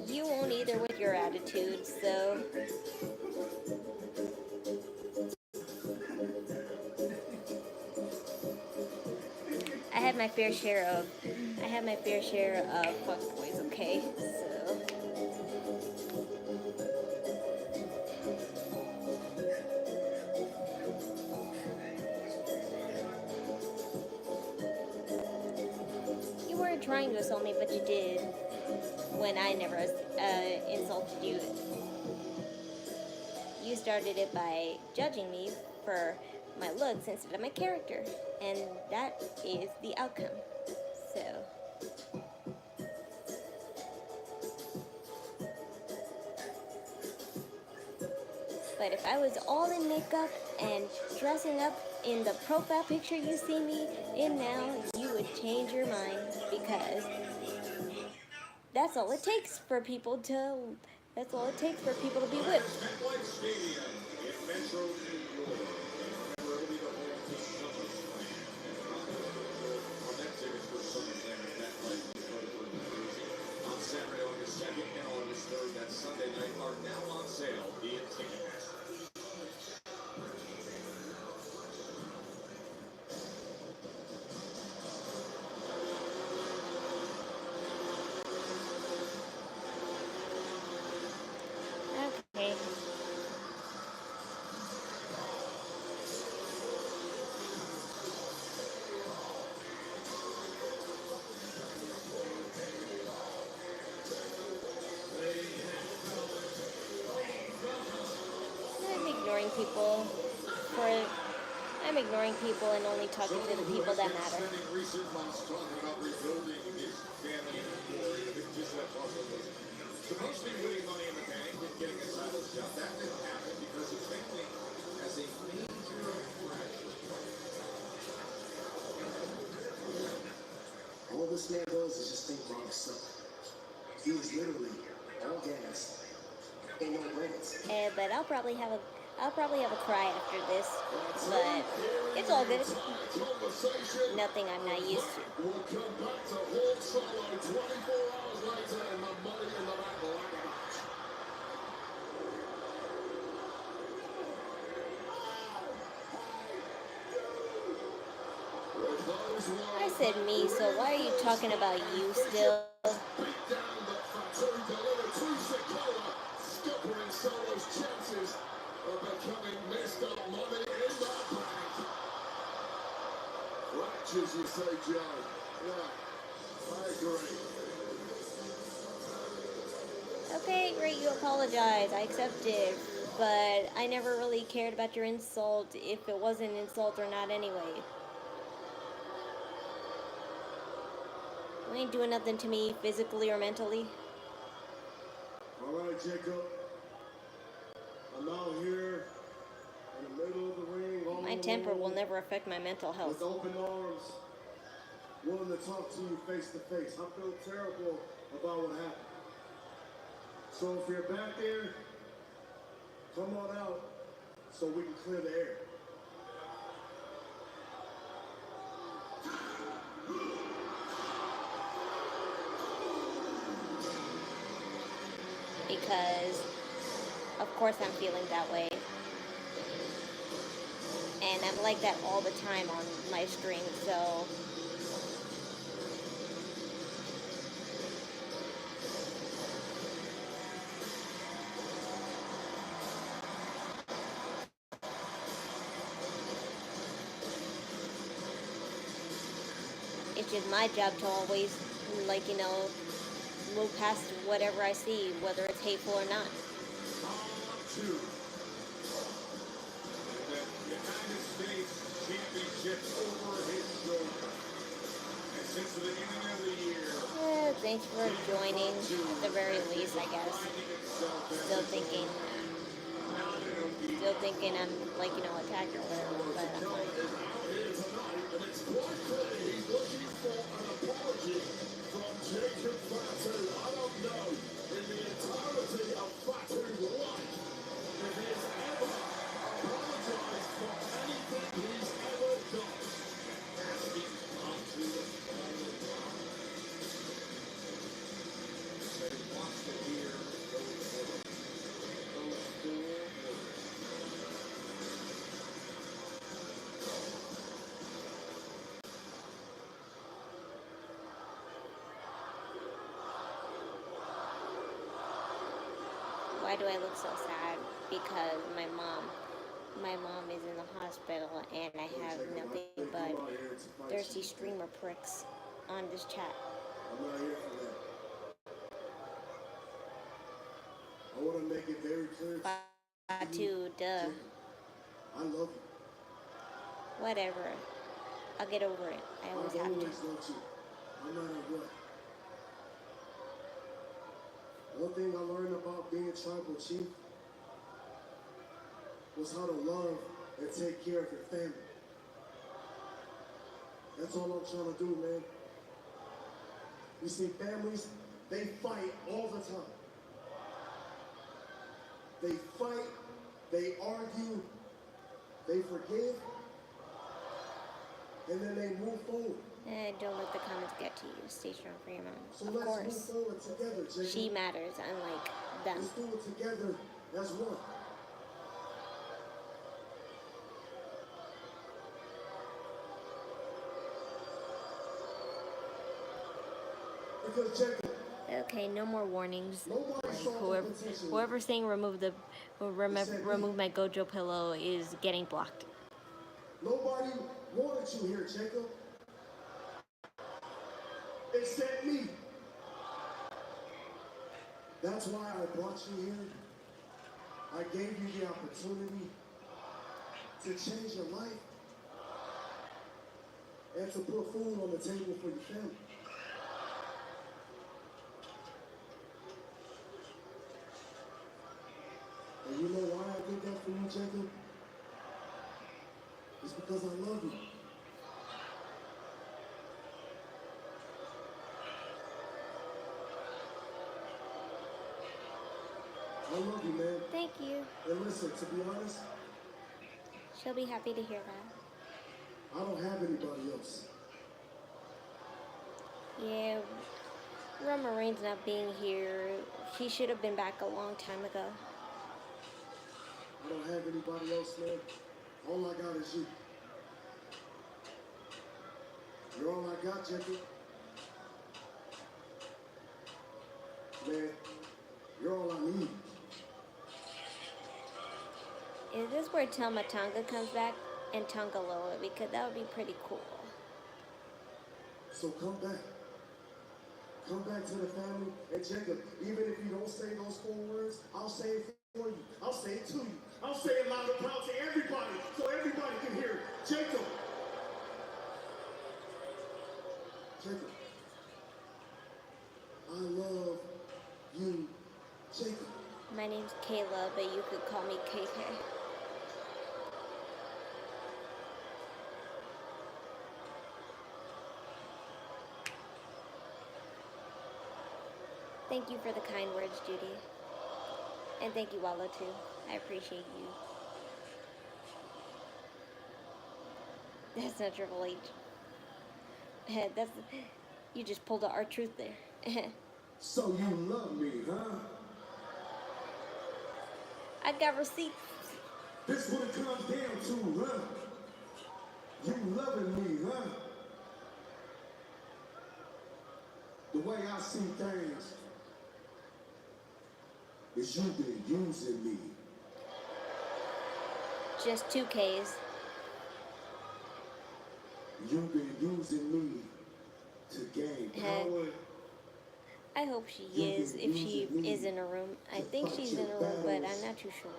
You won't either with your attitude, so I had my fair share of fuckboys, okay? So you weren't trying to assault me, but you did when I never insulted you. You started it by judging me for my looks instead of my character, and that is the outcome. So but if I was all in makeup and dressing up in the profile picture you see me in now, you would change your mind because that's all it takes for people to be whipped. MetLife Stadium in Metro New York. Remember, it'll be the home to SummerSlam. On that tickets for SummerSlam at MetLife in Hartford, New Jersey. On Saturday, August 2nd and August 3rd, that Sunday night, are now on sale via Ticketmaster. Okay. I'm ignoring people and only talking to the people that matter. Spending recent months talking about rebuilding his family glory. Supposed to be winning Money in the Bank and getting a title shot. That didn't happen because his family has a major fracture. All this man does is just think about himself. He was literally all gas and no brakes. But I'll probably have a cry after this. But it's all good. Nothing I'm not used to. We'll come back to hold solo 24 hours later in the Money in the Bank ladder match. With those words, I said me, so why are you talking about you still? beat down the Fatu delivered to Sikoa, scuppering Solo's chances of becoming Mr. Money in the Bank. Fractures, you say, Joe? Yeah, I agree. Okay, great, you apologize. I accept it. But I never really cared about your insult if it was an insult or not anyway. You ain't doing nothing to me physically or mentally. All right, Jacob. I'm out here in the middle of the ring. All My temper will alone, never affect my mental with health. open arms, willing to talk to you face to face. I feel terrible about what happened. So if you're back there, come on out so we can clear the air. Because, of course, I'm feeling that way. And I'm like that all the time on my stream, so... It's just my job to always, like, you know, move past whatever I see, whether it's hateful or not. The United States Championship over his shoulder. And since the beginning of the year, Thanks for joining, at the very least, I guess. Still thinking I'm, like, you know, attacked or whatever, but I'm fine. here tonight, and it's quite clear he's looking for an apology from Jacob Fatu. I don't know, in the entirety of Fatu's life, if he has ever apologized for anything he's ever done. As he's come to the final round. They want to hear those words. Those 4 words. Why do I look so sad? Because my mom is in the hospital and I have nothing but thirsty streamer pricks on this chat. I'm not here for that. I want to make it very clear. Fatu, duh. I love you. Whatever. I'll get over it. I always I've have always to. loved you. No matter what. One thing I learned about being tribal chief was how to love and take care of your family. That's all I'm trying to do, man. You see, families, they fight all the time. They fight, they argue, they forgive, and then they move forward. Don't let the comments get to you. Stay strong for your mom. So Of let's course. move forward together, Jacob. She matters, unlike them. Let's do it together as one. Because Jacob, Okay, no more warnings. nobody saw Whoever's saying remove my Gojo pillow is getting blocked. Nobody wanted you here, Jacob. Except me. That's why I brought you here. I gave you the opportunity to change your life and to put food on the table for your family. And you know why I did that for you, Jacob? It's because I love you. I love you, man. Thank you. And listen, to be honest, She'll be happy to hear that. I don't have anybody else. Yeah, Roman Reigns not being here, he should have been back a long time ago. I don't have anybody else, man. All I got is you. You're all I got, Jackie. Man, you're all I need. Is this where Tama Tonga comes back and Tongaloa? Because that would be pretty cool. So come back. Come back to the family. And Jacob, even if you don't say those 4 words, I'll say it for you. I'll say it to you. I'll say it loud and proud to everybody so everybody can hear it. Jacob. Jacob. I love you, Jacob. My name's Kayla, but you could call me KK. Thank you for the kind words, Judy. And thank you, Wallow, too. I appreciate you. That's not Triple H. That's... You just pulled the R-Truth there. So you love me, huh? I got receipts. This what it comes down to, huh? You loving me, huh? The way I see things is you been using me. Just 2 Ks. You've been using me to gain power. I hope she is, if she is in a room. I think she's in a room, but I'm not too sure.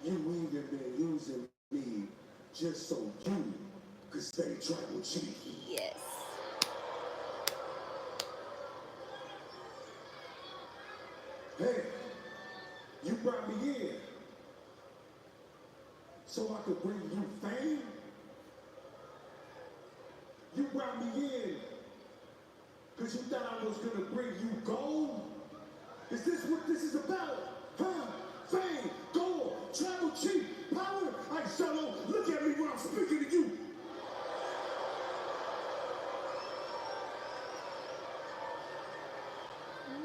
You even been using me just so you could stay tribal chief. Yes. Hey, you brought me in so I could bring you fame. You brought me in because you thought I was going to bring you gold. Is this what this is about? Huh? Fame, gold, tribal chief, power. Hey, Shalom, look at me when I'm speaking to you.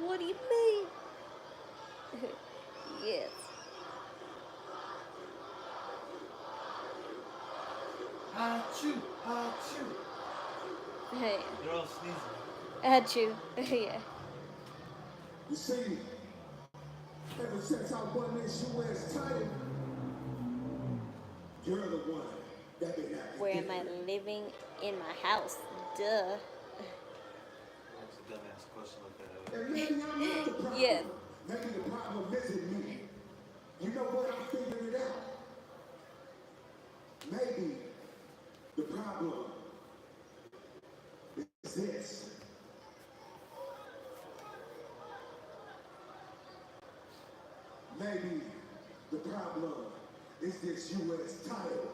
What do you mean? Yes. Achoo, achoo. Hey. They're all sneezing. Achoo. Yeah. You see, ever since I won this U.S. title, you're the one that been acting. Where am I living? In my house. Duh. That's a dumbass question like that. And maybe I'm not the problem. Yes. Maybe the problem isn't me. You know what? I'm figuring it out. Maybe the problem is this. Maybe the problem is this U.S. title.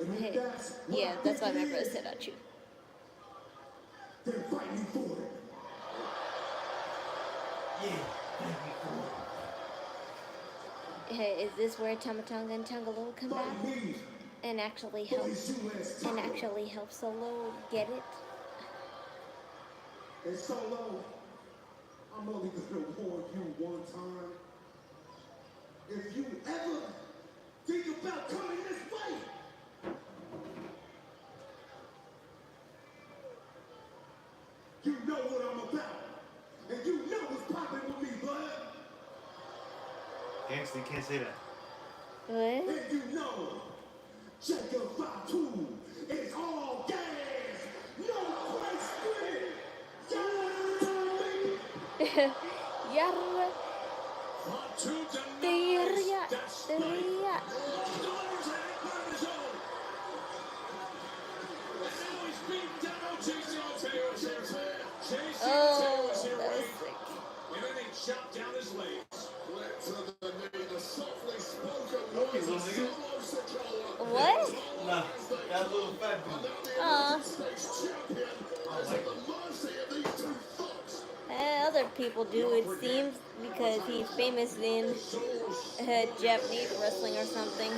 And if that's what Yeah, I that's why think my it brother is, said achoo. then fight me for it. Yeah, thank you for Hey, is this where Tamatonga and Tongaloa come back Fight me and actually for help this U.S. title. Solo get it? And Solo, I'm only gonna warn you one time. If you ever think about coming this way, you know what I'm about. And you know what's popping with me, bud. Gangster, you can't say that. What? And you know, Jacob Fatu is all gas. No question. Yeah, Yarra. Teria. Teria. Oh, that was sick. And then they chopped down his legs. Okay, little nigga. What? Nah, that little fat dude. Aw. I don't like him. Other people do, it seems, because he's famous in Japanese wrestling or something.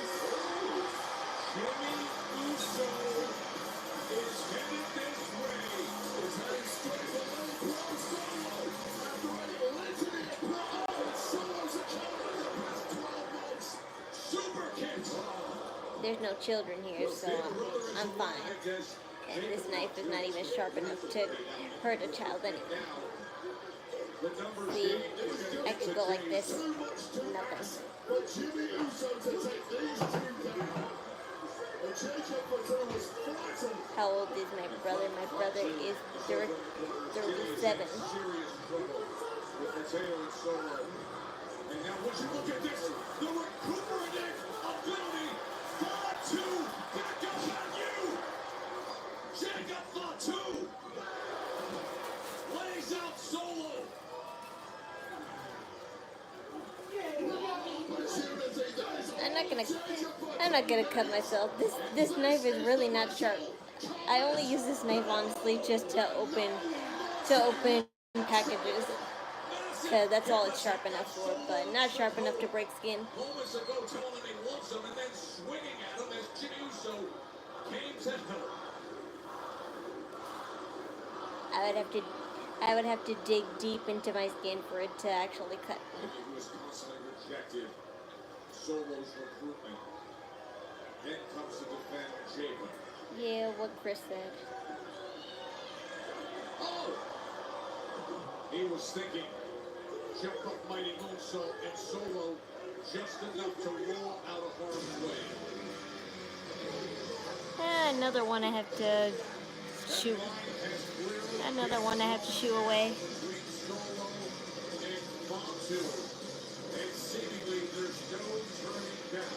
There's no children here, so I'm fine. And this knife is not even sharp enough to hurt a child anyway. See, I could go like this. Nothing. How old is my brother? My brother is 37. And now would you look at this? The recuperative ability. Fatu back up on you. Jacob Fatu lays out Solo. I'm not gonna cut myself. This knife is really not sharp. I only use this knife honestly just to open packages. Cause that's all it's sharp enough for, but not sharp enough to break skin. Moments ago telling him he loves him and then swinging at him as Jimmy Uso came to help. I would have to dig deep into my skin for it to actually cut. He was constantly rejected. Solo's recruitment. Then comes to defend Jacob. Yeah, what Chris said. Oh! He was thinking. Jump up mighty moonsault and Solo just enough to roll out of harm's way. Another one I have to shoot. Another one I have to shoo away. Solo and Fatu. And seemingly there's no turning back.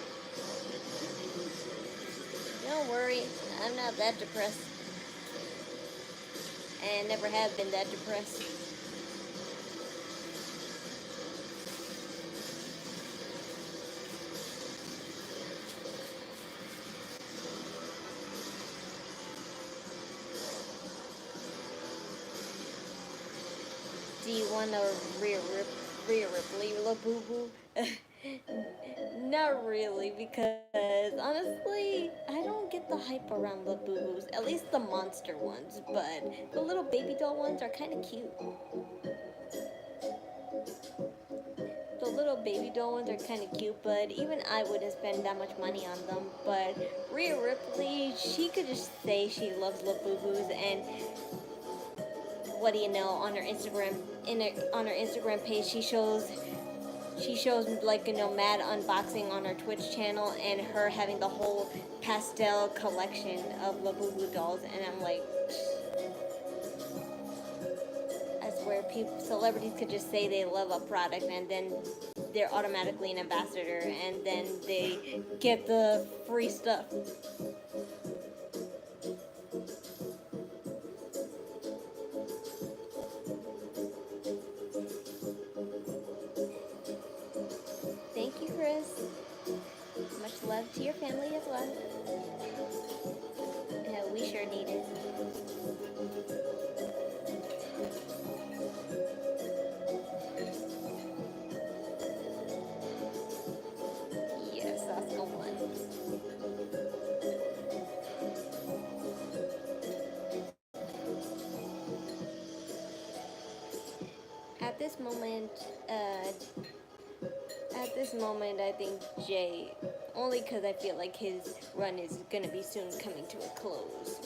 Don't worry, I'm not that depressed. And never have been that depressed. Do you want a Rhea Ripley Labubu? Not really, because honestly, I don't get the hype around Labubus. At least the monster ones, but the little baby doll ones are kind of cute. The little baby doll ones are kind of cute, but even I wouldn't spend that much money on them. But Rhea Ripley, she could just say she loves Labubus, and what do you know, on her Instagram, on her Instagram page, she shows like, you know, mad unboxing on her Twitch channel, and her having the whole pastel collection of Labubu dolls, and I'm like, I swear, celebrities could just say they love a product, and then they're automatically an ambassador, and then they get the free stuff. Thank you, Chris. Much love to your family as well. Yeah, we sure need it. Yes, that's the one. At this moment, I think Jay, only because I feel like his run is going to be soon coming to a close.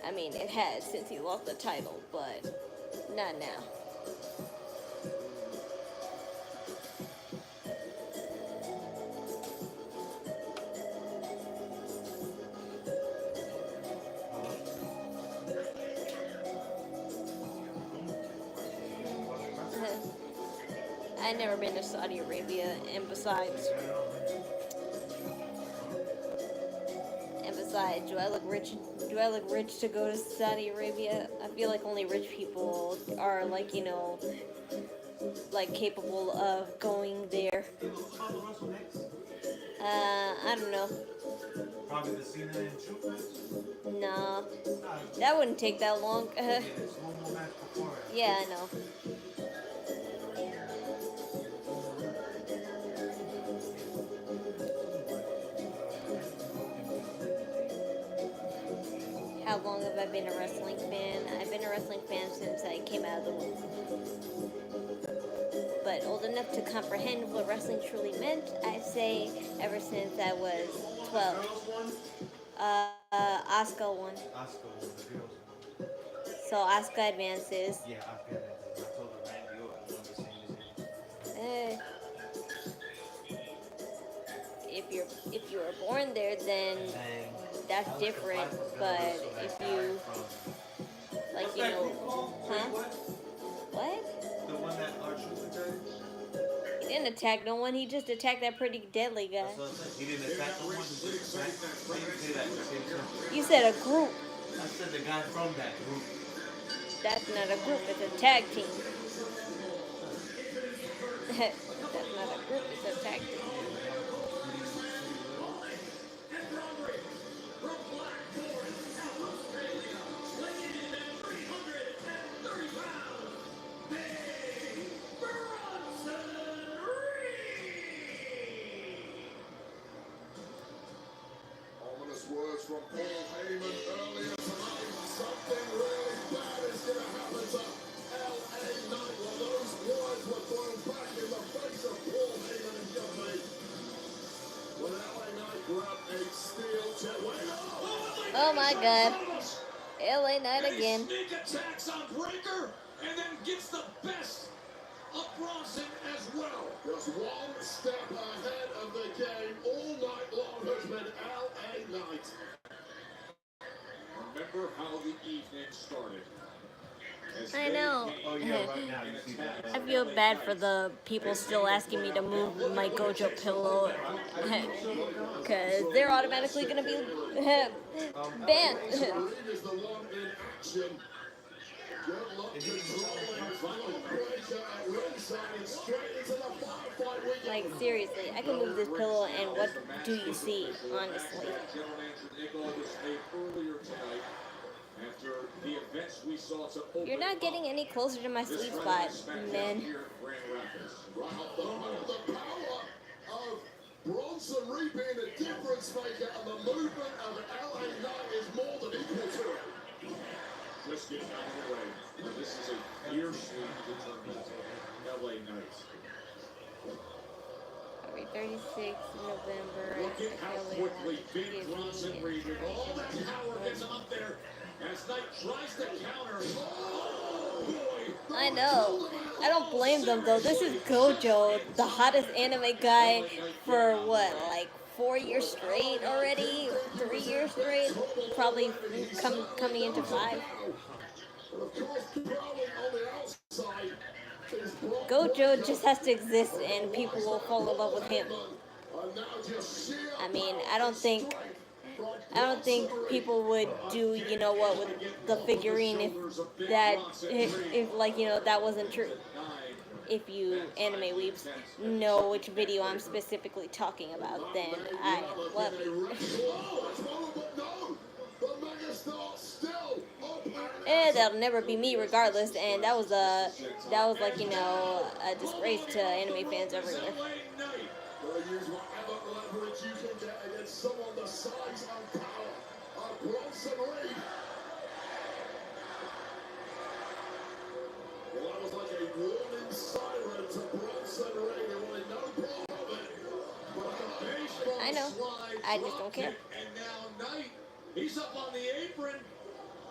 I mean, it has since he lost the title, but not now. I've never been to Saudi Arabia, and besides, do I look rich? Do I look rich to go to Saudi Arabia? I feel like only rich people are, like, you know, like capable of going there. I don't know. Probably the Cena and Truth match? No, Nah, that wouldn't take that long. yeah, there's one more match before it. Yeah, I know. How long have I been a wrestling fan? I've been a wrestling fan since I came out of the womb. But old enough to comprehend what wrestling truly meant, I'd say ever since I was 12. Girls won? Asuka won. Oscar won, the girls won. So Asuka advances. Yeah, Oscar had that. I told her Randy Orton won the same as him. Eh, if you were born there, then Bang. that's different. But if you like, you know, huh? What? The one that R-Truth attacked? He didn't attack no one. He just attacked that pretty deadly guy. That's what I said. He didn't attack no one. He just attacked. I didn't say that. I said something. You said a group. I said the guy from that group. That's not a group. It's a tag team. That's not a group. It's a tag team. Ominous words from Paul Heyman earlier tonight. Something really bad is going to happen to LA Knight. Well, those words were thrown back in the face of Paul Heyman and Yummy. When LA Knight grabbed a steel chair. Wait up! Oh my God. LA Knight again. Sneak attacks on Breaker and then gets the best of Bronson as well. Just one step ahead of the game all night long has been LA Knight. Remember how the evening started. As I they know. Oh, yeah, right now you see that. I feel bad for the people still asking me to move my Gojo pillow because they're automatically going to be banned. Reed is the one in action. Good luck controlling Final Breaker at ringside and straight into the firefight we go. Like, seriously, I can move this pillow and what do you see, honestly? General Manager Nicola was made earlier tonight after the events we saw to open You're not getting any closer to my this sweet Friday spot, Night SmackDown man. here in Grand Rapids. Right off the power of Bronson Reed being a difference maker, and the movement of LA Knight is more than equal to it. Just getting out of the way. Now, this is a fiercely determined LA Knight. February 36th, November. Look at how quickly Big Bronson Reed with all that power gets him up there as Knight tries to counter. Oh, boy. I know. I don't blame them though. This is Gojo, the hottest anime guy for what, like 4 years straight already? 3 years straight? Probably coming into 5. And of course, prowling on the outside is Brock Gojo just has to exist and people will fall in love with him. and now just sheer I mean, I don't think people would do, you know what, with the figurine if like, you know, that wasn't true. If you anime weeps know which video I'm specifically talking about, then I love you. That'll never be me regardless, and that was like, you know, a disgrace to anime fans everywhere. Use whatever leverage you can get against someone the size and power of Bronson Reed. Well, that was like a warning siren to Bronson Reed. He wanted no part of it. But a baseball I know. slide I just don't care. And now Knight, he's up on the apron.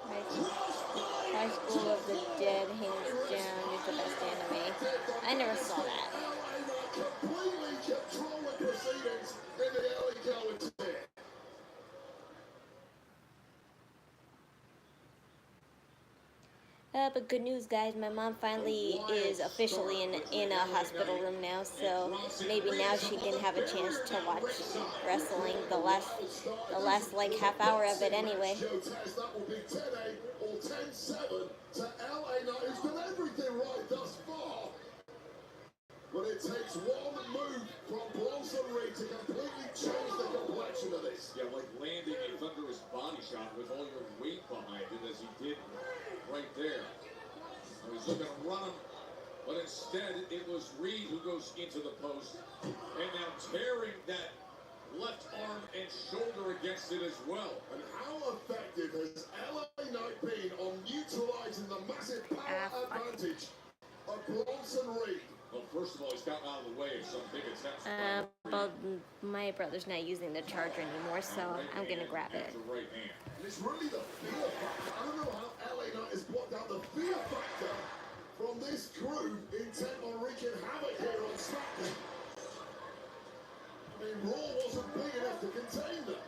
High School of the Dead, hands down, is the best anime. I never saw that. completely controlling proceedings in the early going to bed. But good news, guys. My mom finally is officially in a hospital room now, so maybe now she can have a chance to watch wrestling the last like half hour of it anyway. That will be 10-8 or 10-7 to LA Knight, who's done everything right thus far. but it takes one move from Bronson Reed to completely change the complexion of this. Yeah, like landing a thunderous body shot with all your weight behind it, as he did right there. I was looking to run him, but instead it was Reed who goes into the post, and now tearing that left arm and shoulder against it as well. And how effective has LA Knight been on neutralizing the massive power advantage of Bronson Reed? Well, first of all, he's gotten out of the way of some big attempts. Well, my brother's not using the charger anymore, so I'm gonna grab it. Right hand. And it's really the fear factor. I don't know how LA Knight has blocked out the fear factor from this crew intent on wreaking havoc here on Smackdown. I mean, Raw wasn't big enough to contain them.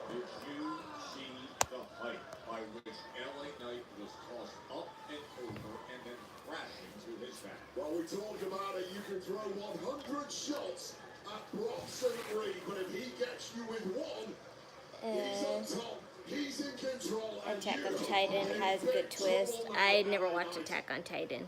Did you see the height by which LA Knight was tossed up and over and then crashing to his back? While we talk about it, you can throw 100 shots at Bronson Reed, but if he gets you with one, he's on top. He's in control. Attack on Titan has a good twist. I never watched Attack on Titan.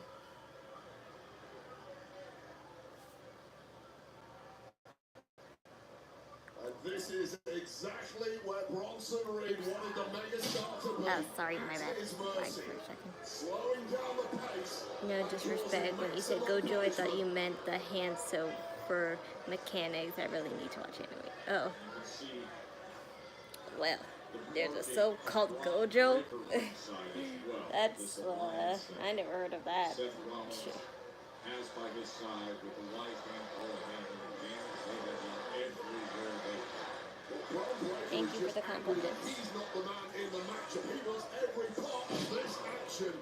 And this is exactly where Bronson Reed wanted the megastar to be. Oh, sorry, my bad. His Like mercy. for a second. Slowing down the pace. No disrespect. When you said Gojo, I thought you meant the hand soap for mechanics. I really need to watch anime. Oh. Well, there's a soap called Gojo. That's, I never heard of that. Seth Rollins has by his side with the wise man Paul Heyman, and they have been everywhere they Thank you for the compliments. He's not the man in the matchup. He was every part of this action.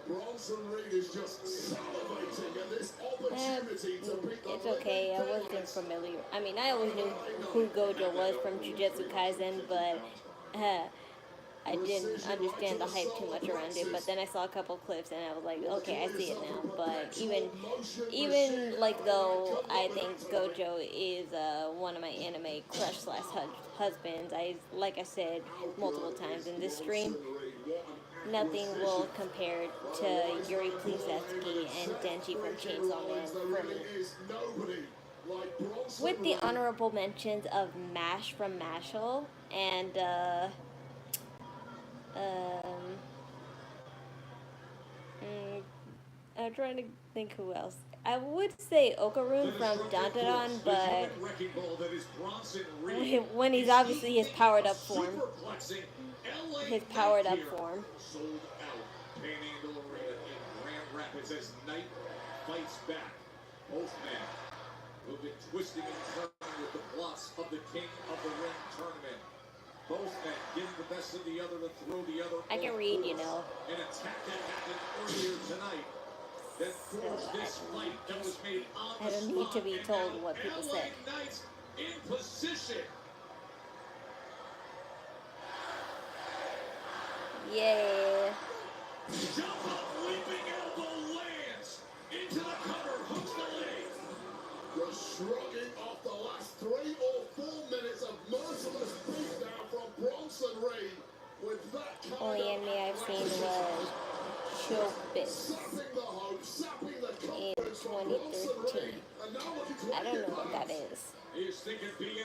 Bronson Reed is just salivating at this opportunity to beat the It's okay, I wasn't familiar. I mean, I always knew who Gojo was from Jujutsu Kaisen, but I didn't understand the hype too much around it. But then I saw a couple clips and I was like, okay, I see it now. But even like though I think Gojo is one of my anime crush / husbands, like I said multiple times in this stream, nothing will compare to Yuri Plisetsky and Denji from Chainsaw Man for me. With the honorable mentions of Mash from Mashal and I'm trying to think who else. I would say Okaru from Dandadan, but when he's obviously his powered up form. His powered up form. Sold out. Panhandle Arena in Grand Rapids as Knight fights back. Both men will be twisting and turning with the plots of the King of the Ring tournament. Both men getting the best of the other to throw the other. I can read, you know. An attack that happened earlier tonight that forced this fight that was made on the I don't need to be told what people said. Knights in position. Yeah. Jump up, leaping elbow lands into the cover, hooks the leg. Just shrugging off the last 3 or 4 minutes of merciless beatdown from Bronson Reed with that kind Only of anime I've seen was Chobits sapping the hope, sapping the in confidence from Bronson 2013. Reed. And now looking to I don't know what that is.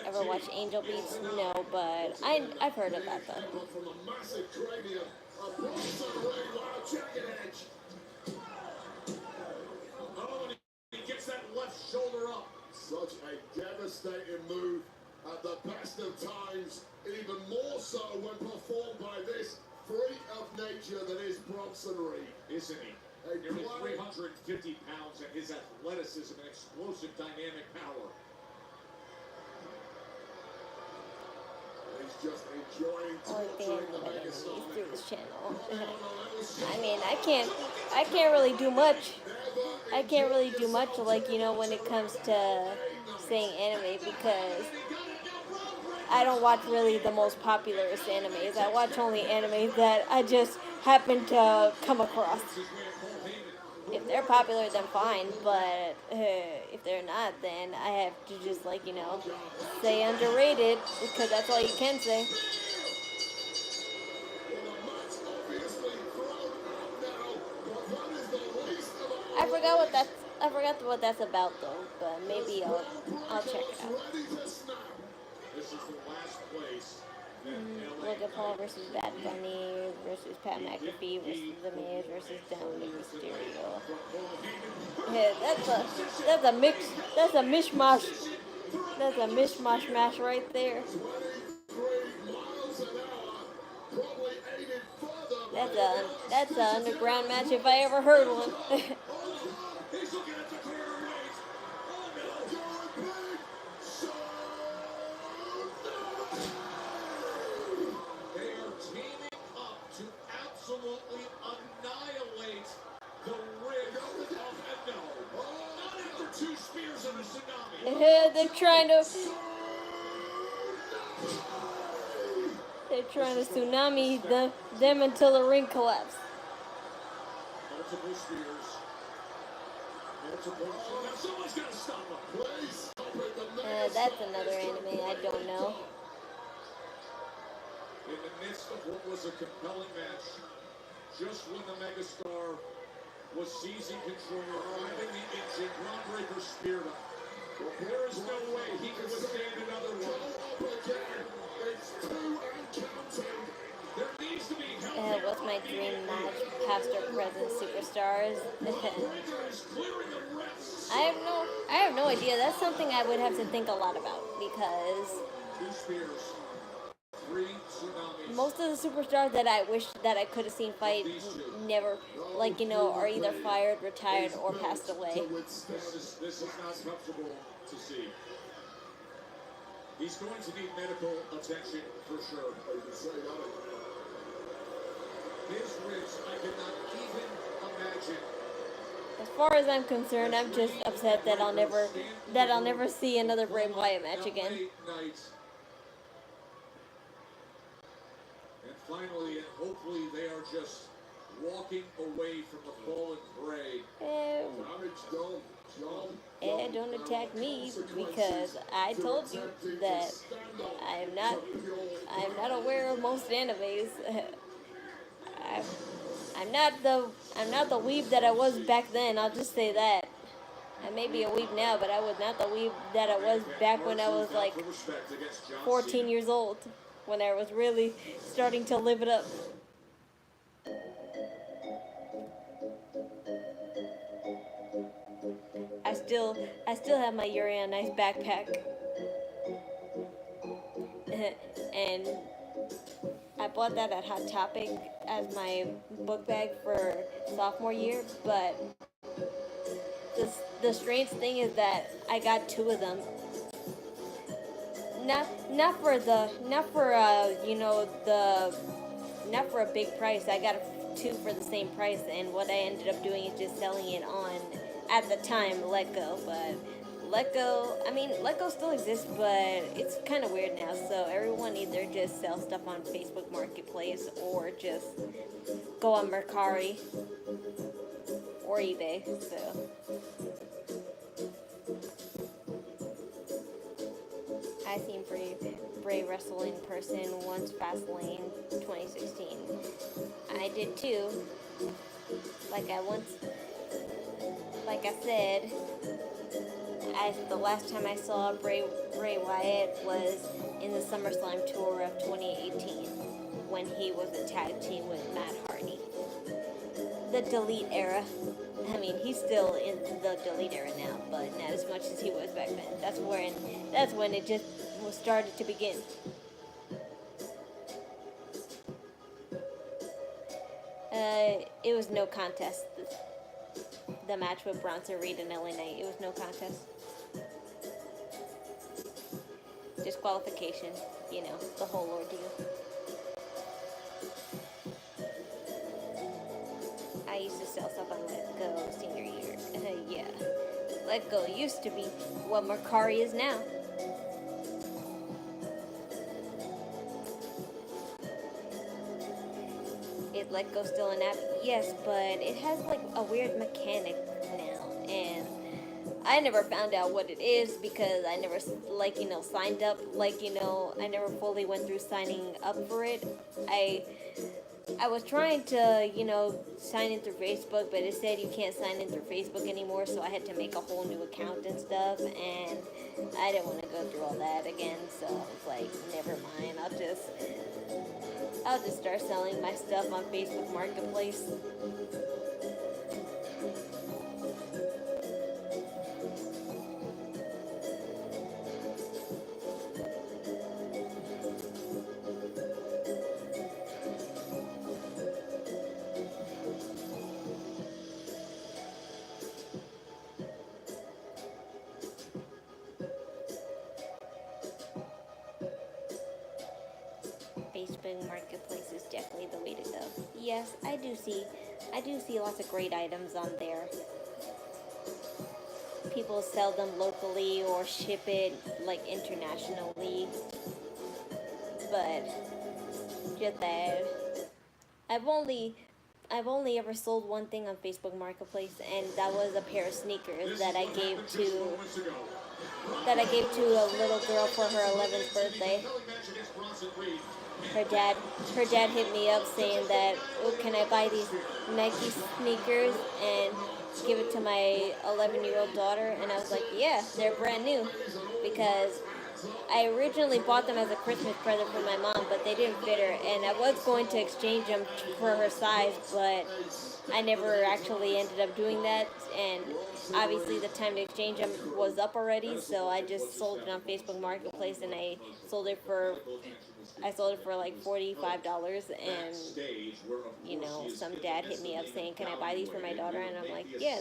Ever watch Angel Beats? No, but I've heard of that though. from the massive cranium of Bronson Reed. Wow, jagged edge. Oh, and he gets that left shoulder up. Such a devastating move at the best of times, even more so when performed by this freak of nature that is Bronson Reed. Isn't he? Nearly 350 pounds and his athleticism and explosive dynamic power. He's just enjoying Only thing torturing I'm the gonna is megastar. through this channel. I mean, I can't really do much. I can't really do much, like, you know, when it comes to saying anime, because I don't watch really the most popular animes. I watch only animes that I just happen to come across. if they're popular, then fine. But if they're not, then I have to just like say underrated because that's all you can say. I forgot what that's about though. But maybe I'll check it out. This is the last place. Logan Paul versus Bad Bunny versus Pat McAfee versus The Miz versus Dominic Mysterio. Yeah, that's a mishmash. That's a mishmash match right there. That's a underground match if I ever heard one. He's looking at the corner weight. Oh no! They are teaming up to absolutely annihilate the rig of Endo. Not after 2 spears and a tsunami. They're trying to tsunami them until the ring collapses. Multiple spears. Now someone's got to stop him. Please. That's another anime I don't know. In the midst of what was a compelling match, just when the megastar was seizing control, driving the engine, Ron Breaker speared him. There is no way he can withstand another one. It's 2 and counting. There needs to be help. What's my dream match? Past or present superstars? I have no idea. That's something I would have to think a lot about because 2 spears, 3 tsunamis. most of the superstars that I wish that I could have seen fight never, are either fired, retired, or passed away. This is not comfortable to see. He's going to need medical attention for sure. His ribs, I cannot even imagine. As far as I'm concerned, I'm just upset that I'll never see another Bray Wyatt match again. And finally, and hopefully, they are just walking away from the fallen Bray. Don't attack me because I told you that I'm not aware of most animes. I'm not the weeb that I was back then. I'll just say that. I may be a weeb now, but I was not the weeb that I was back when I was like 14 years old, when I was really starting to live it up. I still have my Yuri on Ice backpack. And I bought that at Hot Topic as my book bag for sophomore year, but the strange thing is that I got 2 of them. Not for a big price. I got 2 for the same price, and what I ended up doing is just selling it on, at the time, Letgo. But Letgo still exists, but it's kind of weird now. So everyone either just sells stuff on Facebook Marketplace or just go on Mercari or eBay. So I seen Bray wrestle in person once, Fastlane 2016. I did too. Like I said, the last time I saw Bray Wyatt was in the SummerSlam tour of 2018 when he was a tag team with Matt Hardy. The Delete era. I mean, he's still in the Delete era now, but not as much as he was back then. That's when it just started to begin. It was no contest. The match with Bronson Reed and LA Knight. It was no contest. Disqualification, the whole ordeal. I used to sell stuff on Letgo senior year. Yeah. Letgo used to be what Mercari is now. Is Let Go still an app? Yes, but it has like a weird mechanic now, and I never found out what it is because I never signed up. I never fully went through signing up for it. I was trying to, sign in through Facebook, but it said you can't sign in through Facebook anymore, so I had to make a whole new account and stuff, and I didn't want to go through all that again, so I was like, never mind, I'll just start selling my stuff on Facebook Marketplace. Facebook Marketplace is definitely the way to go. Yes, I do see lots of great items on there. People sell them locally or ship it like internationally. But just that I've only ever sold one thing on Facebook Marketplace, and that was a pair of sneakers that I gave to a little girl for her 11th birthday. Her dad hit me up saying that, oh, can I buy these Nike sneakers and give it to my 11-year-old daughter? And I was like, yeah, they're brand new, because I originally bought them as a Christmas present for my mom, but they didn't fit her, and I was going to exchange them for her size, but I never actually ended up doing that, and obviously the time to exchange them was up already, so I just sold it on Facebook Marketplace, and I sold it for like $45, and some dad hit me up saying, can I buy these for my daughter? And I'm like, yeah,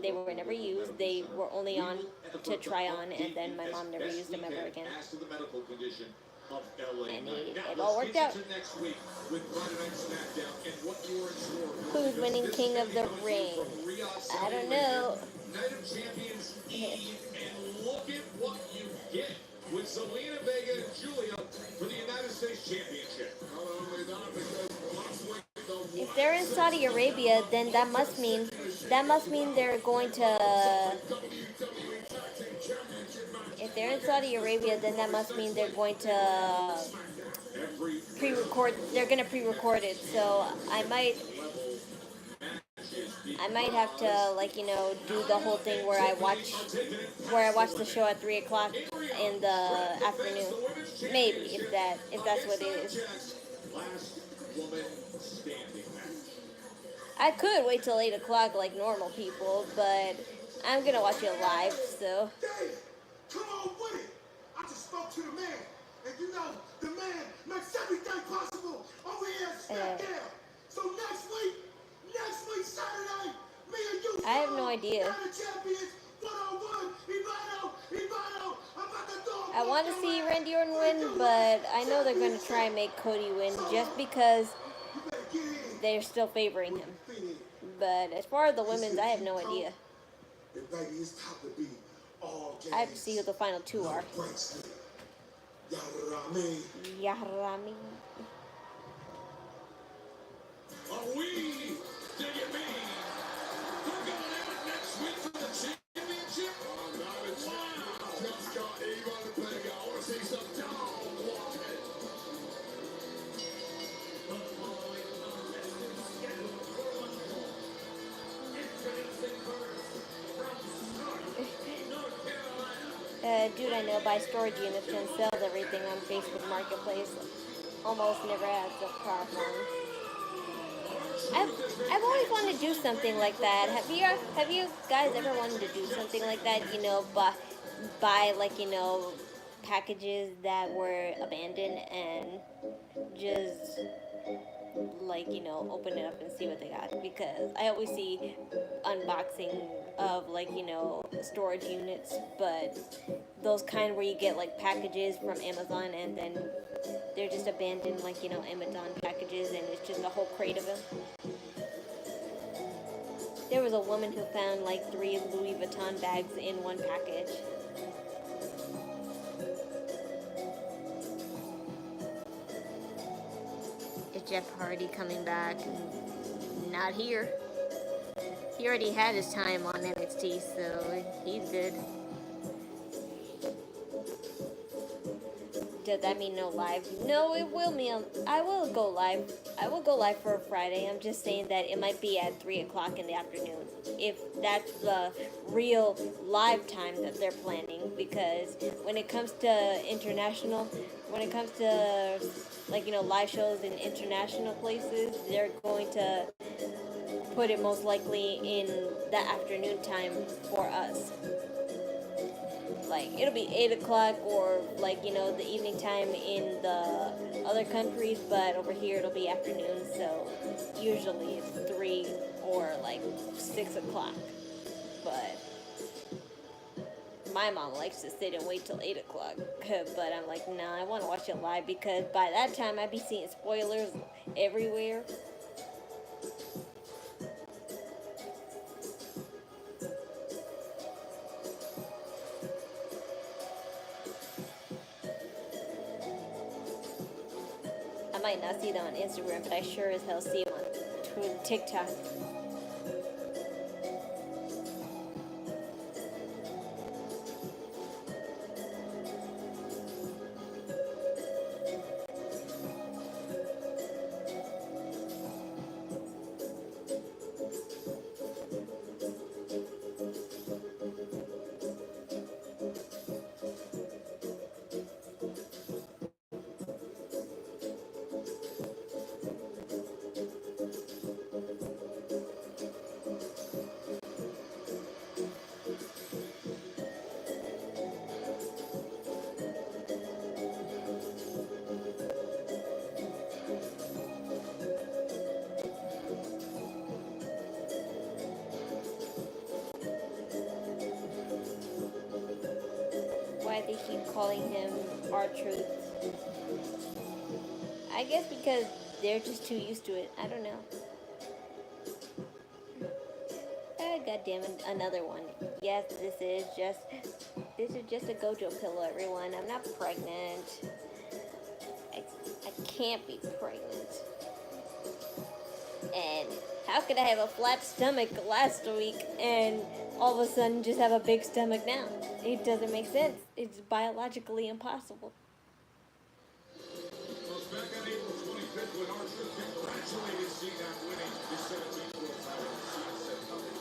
they were never used, they were only on to try on, and then my mom never used them ever again. And it all worked out. Who's winning King of the Ring? I don't know. Night of Champions Eve, and look at what you get with Zelina Vega and Julia for the United States Championship. If they're in Saudi Arabia, then that must mean they're going to. If they're in Saudi Arabia, then that must mean they're going to pre-record. They're going to pre-record it. So I might have to do the whole thing where I watch the show at 3:00 in the afternoon. Maybe if that's what it is. I could wait till 8:00 like normal people, but I'm gonna watch it live. So. Dave, come on with it. I just spoke to the man, and the man makes everything possible over here at Smackdown. So next week Saturday, me and you. I have no idea. I want to see Randy Orton win, but I know they're going to try and make Cody win just because they're still favoring him. But as far as the women's, I have no idea. I have to see who the final two are. Yahrami. Are we digging me? We're going at it next week for the championship. Just got Eva to play. I want to see some down. Watch it. Dude I know buys storage units and sells everything on Facebook Marketplace. Almost never has a problem. I've always wanted to do something like that. Have you guys ever wanted to do something like that? Buy packages that were abandoned and just open it up and see what they got, because I always see unboxing of storage units, but those kind where you get packages from Amazon and then they're just abandoned Amazon packages, and it's just a whole crate of them. There was a woman who found 3 Louis Vuitton bags in one package. Is Jeff Hardy coming back? Not here. He already had his time on NXT, so he's good. Does that mean no live? No, it will mean I will go live. I will go live for Friday. I'm just saying that it might be at 3 o'clock in the afternoon. If that's the real live time that they're planning. Because when it comes to international, when it comes to, like, you know, live shows in international places, they're going to put it most likely in the afternoon time for us. Like, it'll be 8 o'clock or, like, you know, the evening time in the other countries, but over here it'll be afternoon, so usually it's 3 or, like, 6 o'clock. But my mom likes to sit and wait till 8 o'clock, but I'm like, nah, I want to watch it live because by that time I'd be seeing spoilers everywhere. I might not see them on Instagram, but I sure as hell see them on TikTok. Why they keep calling him R-Truth. I guess because they're just too used to it. I don't know. God damn it, another one. Yes, this is just a Gojo pillow, everyone. I'm not pregnant. I can't be pregnant. And how could I have a flat stomach last week and all of a sudden just have a big stomach now? It doesn't make sense. It's biologically impossible. Well, back on April 25th when R-Truth congratulated Cena on winning his 17th world title. Cena said nothing.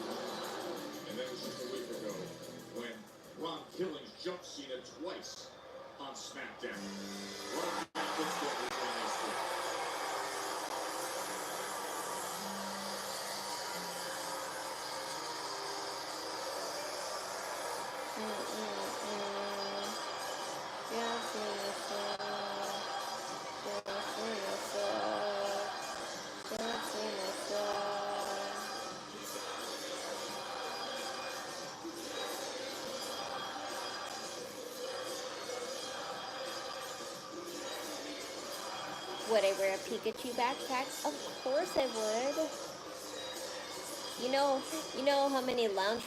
And that was just a week ago when Ron Killings jumped Cena twice on Smackdown. What a match this was on this week. Would I wear a Pikachu backpack? Of course I would. You know how many lounge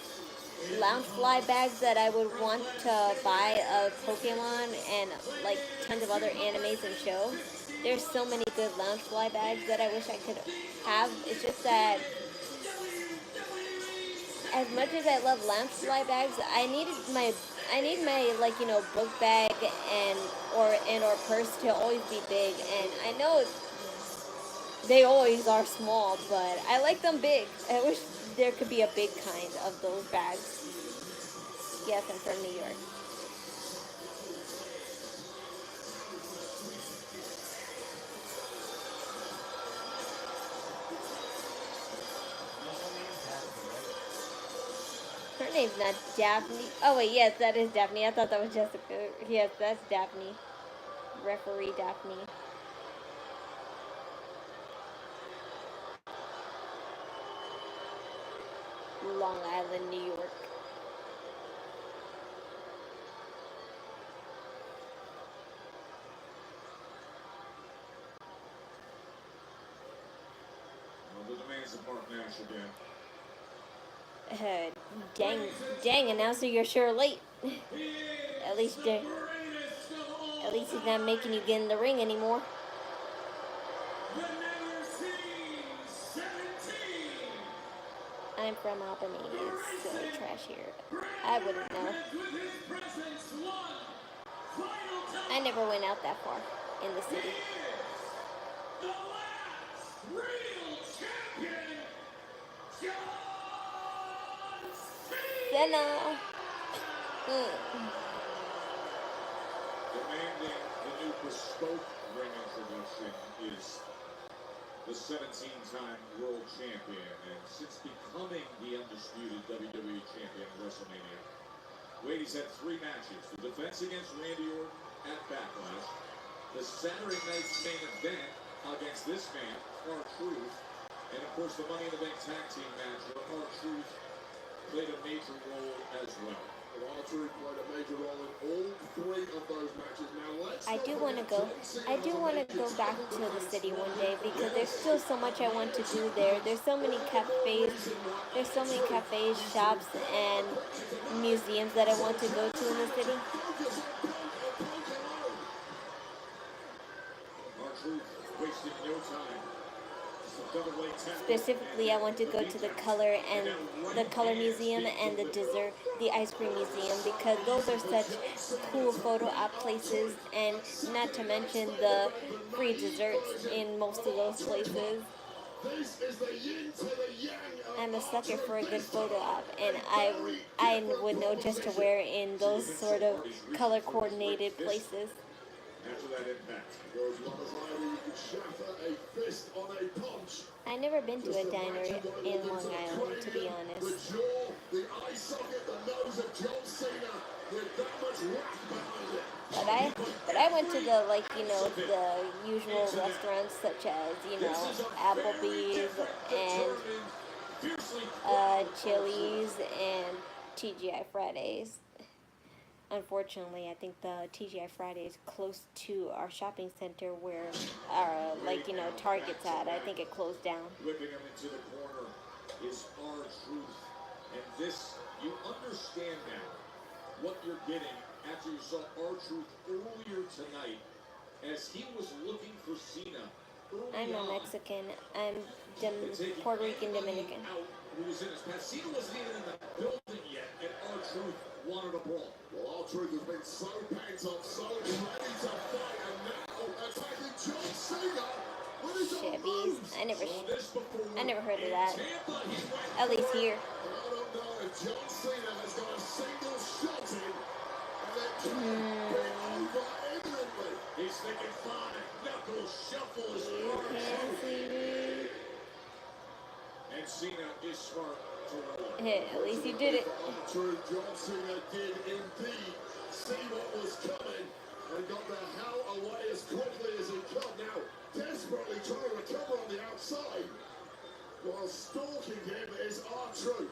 fly bags that I would want to buy of Pokemon and like tons of other animes and shows. There's so many good lounge fly bags that I wish I could have. It's just that as much as I love lounge fly bags, I need my like, you know, book bag and or purse to always be big, and I know they always are small, but I like them big. I wish there could be a big kind of those bags. Yes, I'm from New York. Her name's not Daphne. Oh wait, yes, that is Daphne. I thought that was Jessica. Yes, that's Daphne. Referee Daphne. Long Island, New York. Well, the demands of Mark Nash again. Dang, announcer, you're sure late. At least he's not making you get in the ring anymore. The I'm from Albany, it's so trash here. I wouldn't know. I never went out that far in the city. The last real champion, John Cena. Demanding the new bespoke ring introduction is the 17-time world champion, and since becoming the undisputed WWE champion at WrestleMania, Wade's had 3 matches: the defense against Randy Orton at Backlash, the Saturday night's main event against this man, R-Truth, and of course the Money in the Bank tag team match where R-Truth played a major role as well. R-Truth played a major role in all 3 of those matches. Now let's I do want to go. I do want to go back to the city one day because there's still so much I want to do there. There's so many cafes. There's so many cafes, shops, and museums that I want to go to in the city. R-Truth wasting no time. Specifically, I want to go to the color museum and the ice cream museum, because those are such cool photo op places, and not to mention the free desserts in most of those places. I'm a sucker for a good photo op, and I would know just to wear in those sort of color coordinated places. After that impact, goes one as high where you can shatter a fist on a punch. I never been to a diner in Long Island, to be honest. The jaw, the eye socket, the nose of John Cena with that much wrath behind it. But I went to the, like, you know, the usual restaurants such as, you know, Applebee's and Chili's and TGI Fridays. Unfortunately, I think the TGI Friday is close to our shopping center where our, like, you know, Target's at. I think it closed down. Whipping him into the corner is R-Truth. And this, you understand now what you're getting after you saw R-Truth earlier tonight as he was looking for Cena. I'm not Mexican. I'm Puerto Rican Dominican. Who was in his past. Cena wasn't even in the building yet, and R-Truth wanted a brawl. Well, R-Truth has been so pent up, so ready to fight, and now attacking John Cena with his own moves. I never heard of that. At least here. I don't know if John Cena has got a single shot in, and then can't be over imminently. He's thinking 5 knuckle shuffle is R-Truth. And Cena is smart to roll. Hey, at least you did it. R-Truth, John Cena did indeed see what was coming and got the hell away as quickly as he could. Now, desperately trying to recover on the outside, while stalking him is R-Truth.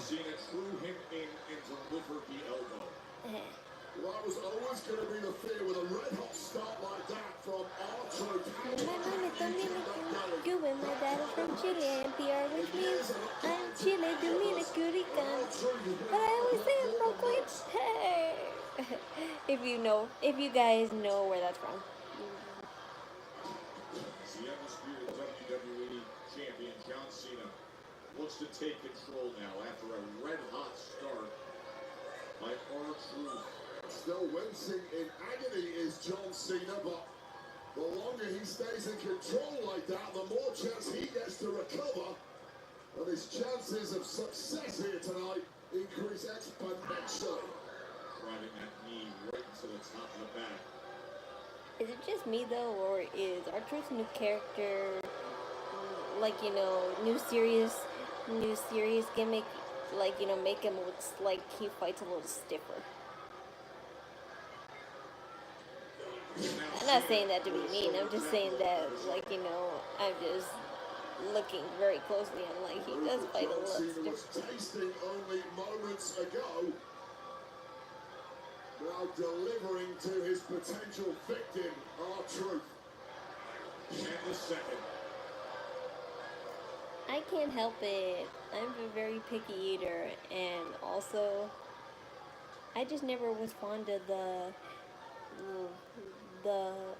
Cena threw him in and delivered the elbow. Well, that was always going to be the fear with a red-hot start like that from R-Truth. My mama Dominican, with my dad is from Chile, and PR which means I'm Chile, Dominican. But I always say I'm from Queens. Hey! If you guys know where that's from. The undisputed WWE champion John Cena looks to take control now after a red-hot start by R-Truth. Still wincing in agony is John Cena, but the longer he stays in control like that, the more chance he gets to recover. And his chances of success here tonight increase exponentially. Driving that knee right into the top of the back. Is it just me though, or is R-Truth's new character, like, you know, new serious gimmick, like, you know, make him look like he fights a little stiffer? I'm not saying that to be mean. I'm just saying that, like, you know, I'm just looking very closely and, like, he does fight a little Cena was stiffer. tasting only moments ago. Now delivering to his potential victim, R-Truth. And the second. I can't help it. I'm a very picky eater, and also, I just never was fond of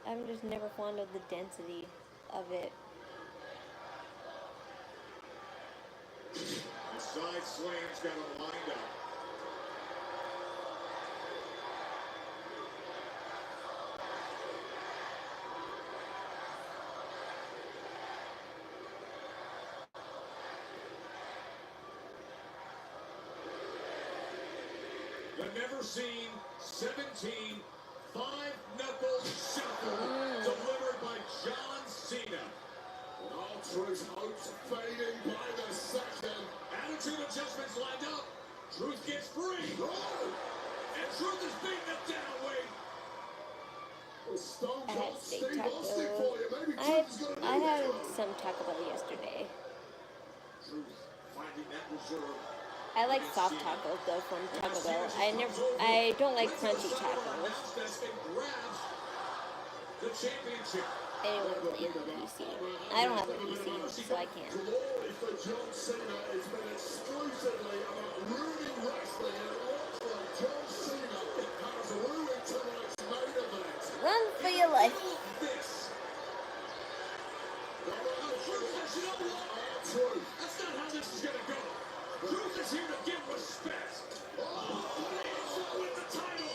I'm just never fond of the density of it. Slam's got him lined up. The never seen 17 five-knuckle shuffle delivered by John Cena. Truth's hopes fading by the second. Attitude adjustments lined up. Truth gets free. And Truth is beating him down, Wade. Well, Stone I had Cold steak Steve Austin taco. for you. Maybe I Truth is gonna I need had that. some Taco Bell yesterday. Truth finding that reserve. I like soft tacos though from Taco Bell. I don't like crunchy tacos. Grabs the championship. Anyone playing on PC? I don't have a PC, so I can't. Glory for John Cena has been exclusively about ruining wrestling, and it looks like John Cena has ruined tonight's main event. Run for your life. This. Truth. That's not how this is gonna go. Truth is here to give respect. With the title.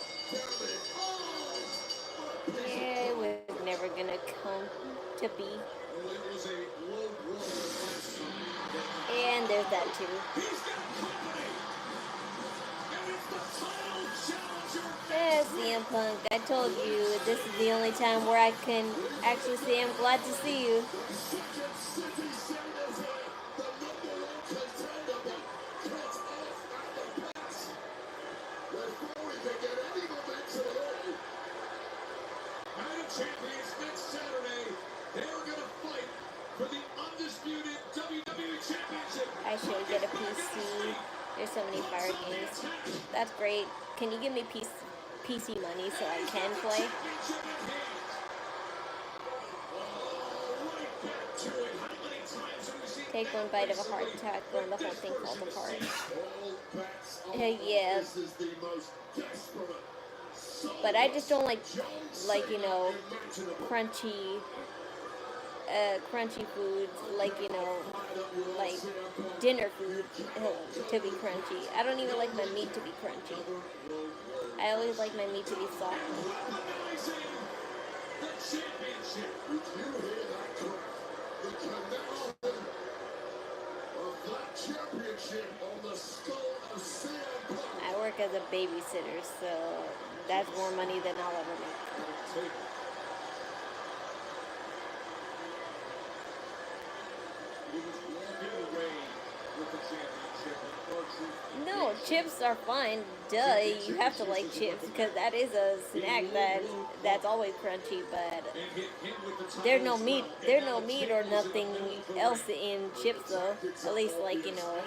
Yeah, it was never gonna come to be. Well, it was a low blow last time. And there's that too. He's got company. And it's the title challenger. Yeah, CM Punk, I told you this is the only time where I can actually say I'm glad to see you. Champions next Saturday. They're gonna fight for the undisputed WWE Championship. I should get a PC. There's so many fire games. That's great. Can you give me PC money so I can play? Take one bite of a heart attack when the whole thing falls apart. Yeah. This is the most desperate. But I just don't like you know, crunchy foods, like, you know, like dinner food to be crunchy. I don't even like my meat to be crunchy. I always like my meat to be soft. I work as a babysitter, so that's more money than I'll ever make. No, chips are fine. Duh, you have to like chips because that is a snack that's always crunchy. But there's no meat or nothing else in chips though. At least, like, you know,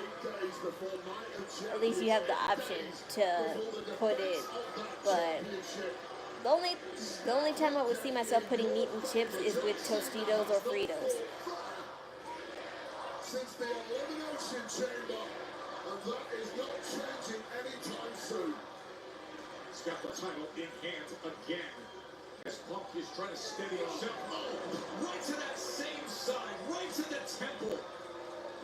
at least you have the option to put it. But the only time I would see myself putting meat in chips is with Tostitos or Fritos. Since the elimination chamber, and that is not changing anytime soon. He's got the title in hand again. As Punk is trying to steady himself. Oh, right to that same side, right to the temple.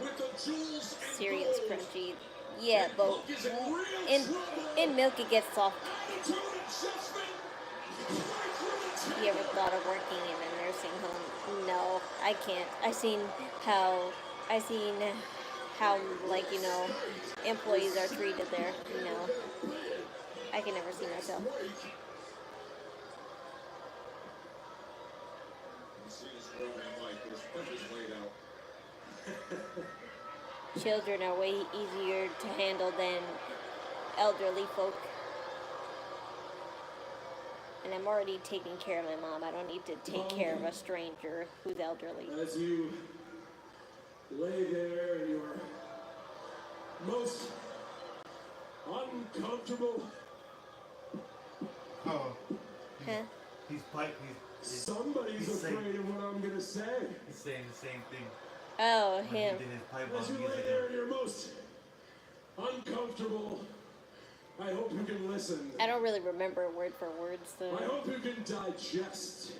With the jewels and Cereal's gold. crunchy. Yeah, And but Punk is in real in trouble. milk it gets soft. Attitude adjustment. Right through the You ever thought of working in a nursing home? No, I can't. I seen how, like, you know, employees are treated there. You know, I can never see myself. Children are way easier to handle than elderly folk. And I'm already taking care of my mom. I don't need to take care of a stranger who's elderly. As you lay there in your most uncomfortable, Oh, Huh? he's somebody's He's saying- afraid of what I'm gonna say. he's saying the same thing. Oh, When him. he did his pipe As bomb you lay music. there in your most uncomfortable, I hope you can listen. I don't really remember word for word, I so... hope you can digest.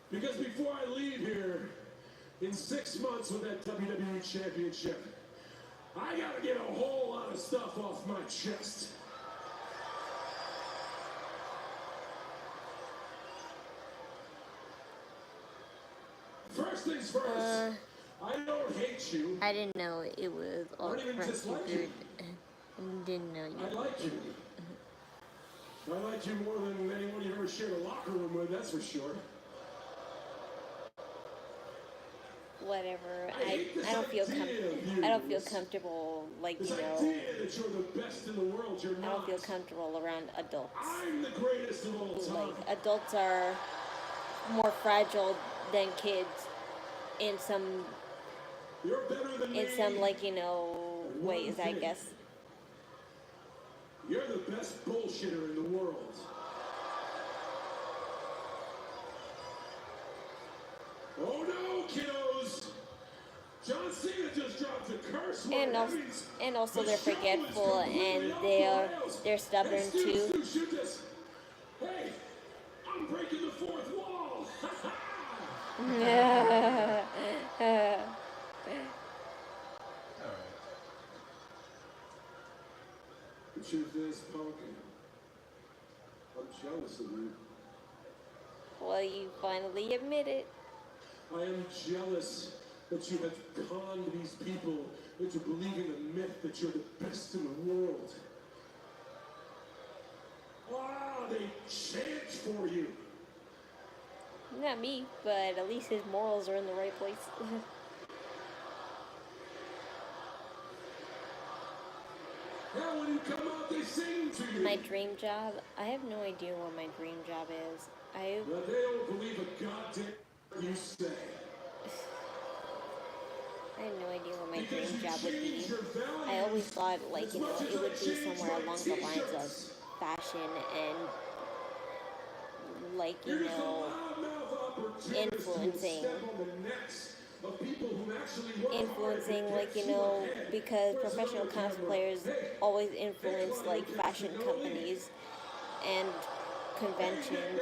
Because before I leave here, in 6 months with that WWE Championship, I gotta get a whole lot of stuff off my chest. First things first, I don't hate you. I didn't know it was all I don't even crap dislike figured. you. Didn't know you. I like you. I like you more than anyone you ever shared a locker room with, that's for sure. Whatever. I don't feel comfortable, like, you know. That you're the best in the world, you're I not. don't feel comfortable around adults. I'm the greatest of all time. Like, adults are more fragile than kids in some, You're better than me. like, you know, ways, I guess. You're the best bullshitter in the world. Oh no, kiddos! John Cena just dropped a curse word. And also they're forgetful and they're stubborn too. Hey, I'm breaking the fourth wall. The truth is, punk, I'm jealous of you. Well, you finally admit it. I am jealous that you have conned these people into believing the myth that you're the best in the world. Wow, they chant for you. Not me, but at least his morals are in the right place. Now when you come out, they sing to you. My dream job? I have no idea what my dream job is. But they don't believe a goddamn word you say. I have no idea what my dream job would be. I always thought, like, you know, it would be somewhere along the lines of fashion and, like, you know, influencing, like, you know, because professional cosplayers always influence, like, fashion companies and conventions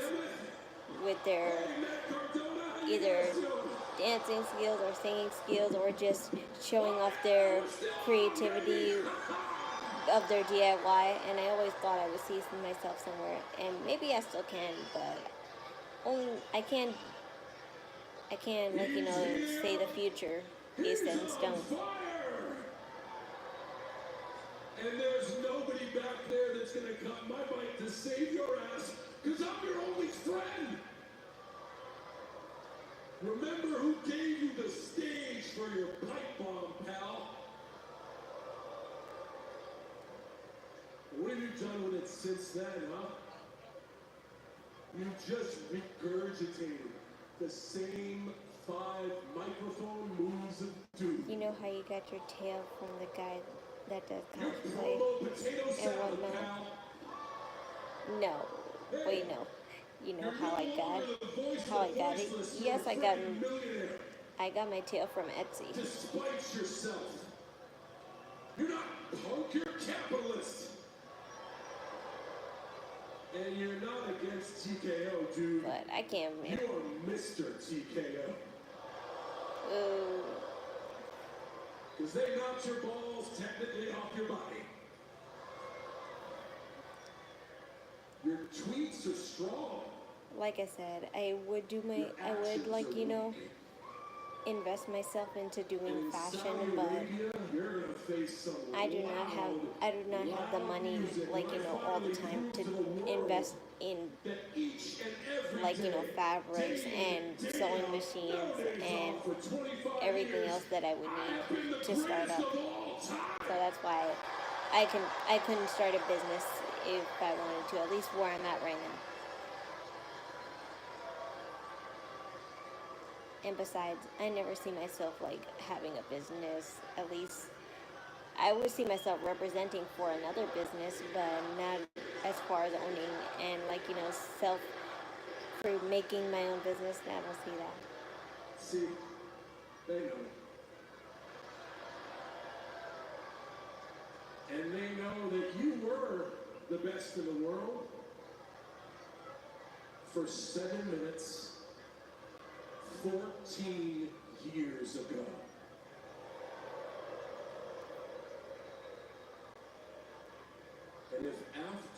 with their either dancing skills or singing skills or just showing off their creativity of their DIY, and I always thought I would see myself somewhere, and maybe I still can, but only I can't, like, you know, say the future is set in stone. And there's nobody back there that's gonna cut my bite to save your ass, because I'm your only friend. Remember who gave you the stage for your pipe bomb, pal? What have you done with it since then, huh? You just regurgitated the same 5 microphone moves of doom. You know how you got your tail from the guy that does cosplay and whatnot? No. Wait, no. You know how I got it? Yes, I got my tail from Etsy. Despite yourself. You're not punk, you're capitalist. And you're not against TKO, dude. But I can't. You're Mr. TKO. Ooh. Because they knocked your balls technically off your body. Your tweets are strong. Like I said, I would, like, you know, invest myself into doing fashion, but I do not have the money, like, you know, all the time to invest in, like, you know, fabrics and sewing machines and everything else that I would need to start up. So that's why I couldn't start a business if I wanted to, at least where I'm at right now. And besides, I never see myself, like, having a business. At least, I would see myself representing for another business, but not as far as owning and, like, you know, making my own business. I don't see that. See, they know. And they know that you were the best in the world for 7 minutes. 14 years ago.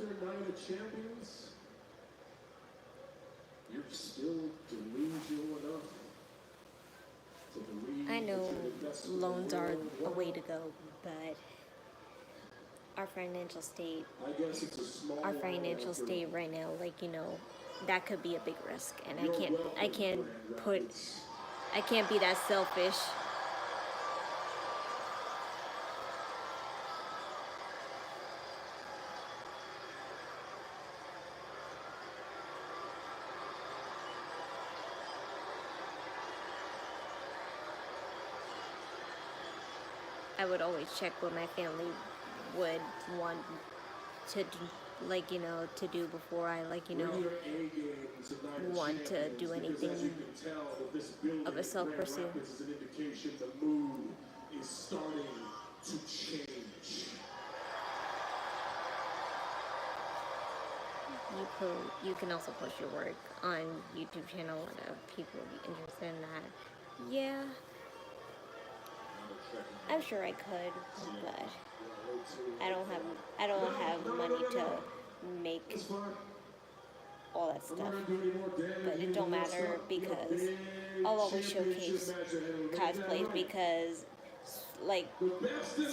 after Night of Champions, you're still delusional enough to believe I know that you're the best in the loans are world. a way to go, but our financial state, I guess it's a small our world financial after state right now, like, you know, that could be a big risk, and You're welcome, I can't Grand Rapids. I can't be that selfish. I would always check what my family would want to do, like, you know, to do before I, like, you know, Regular A games of Night of want to Champions, do because anything as you can tell, that this building of a in self-pursuit. Grand Rapids is an indication the mood is starting to change. You can also post your work on YouTube channel. A lot of people would be interested in that. Yeah, I'm sure I could, but I don't have money to make all that stuff. But it don't matter because I'll always showcase cosplays because like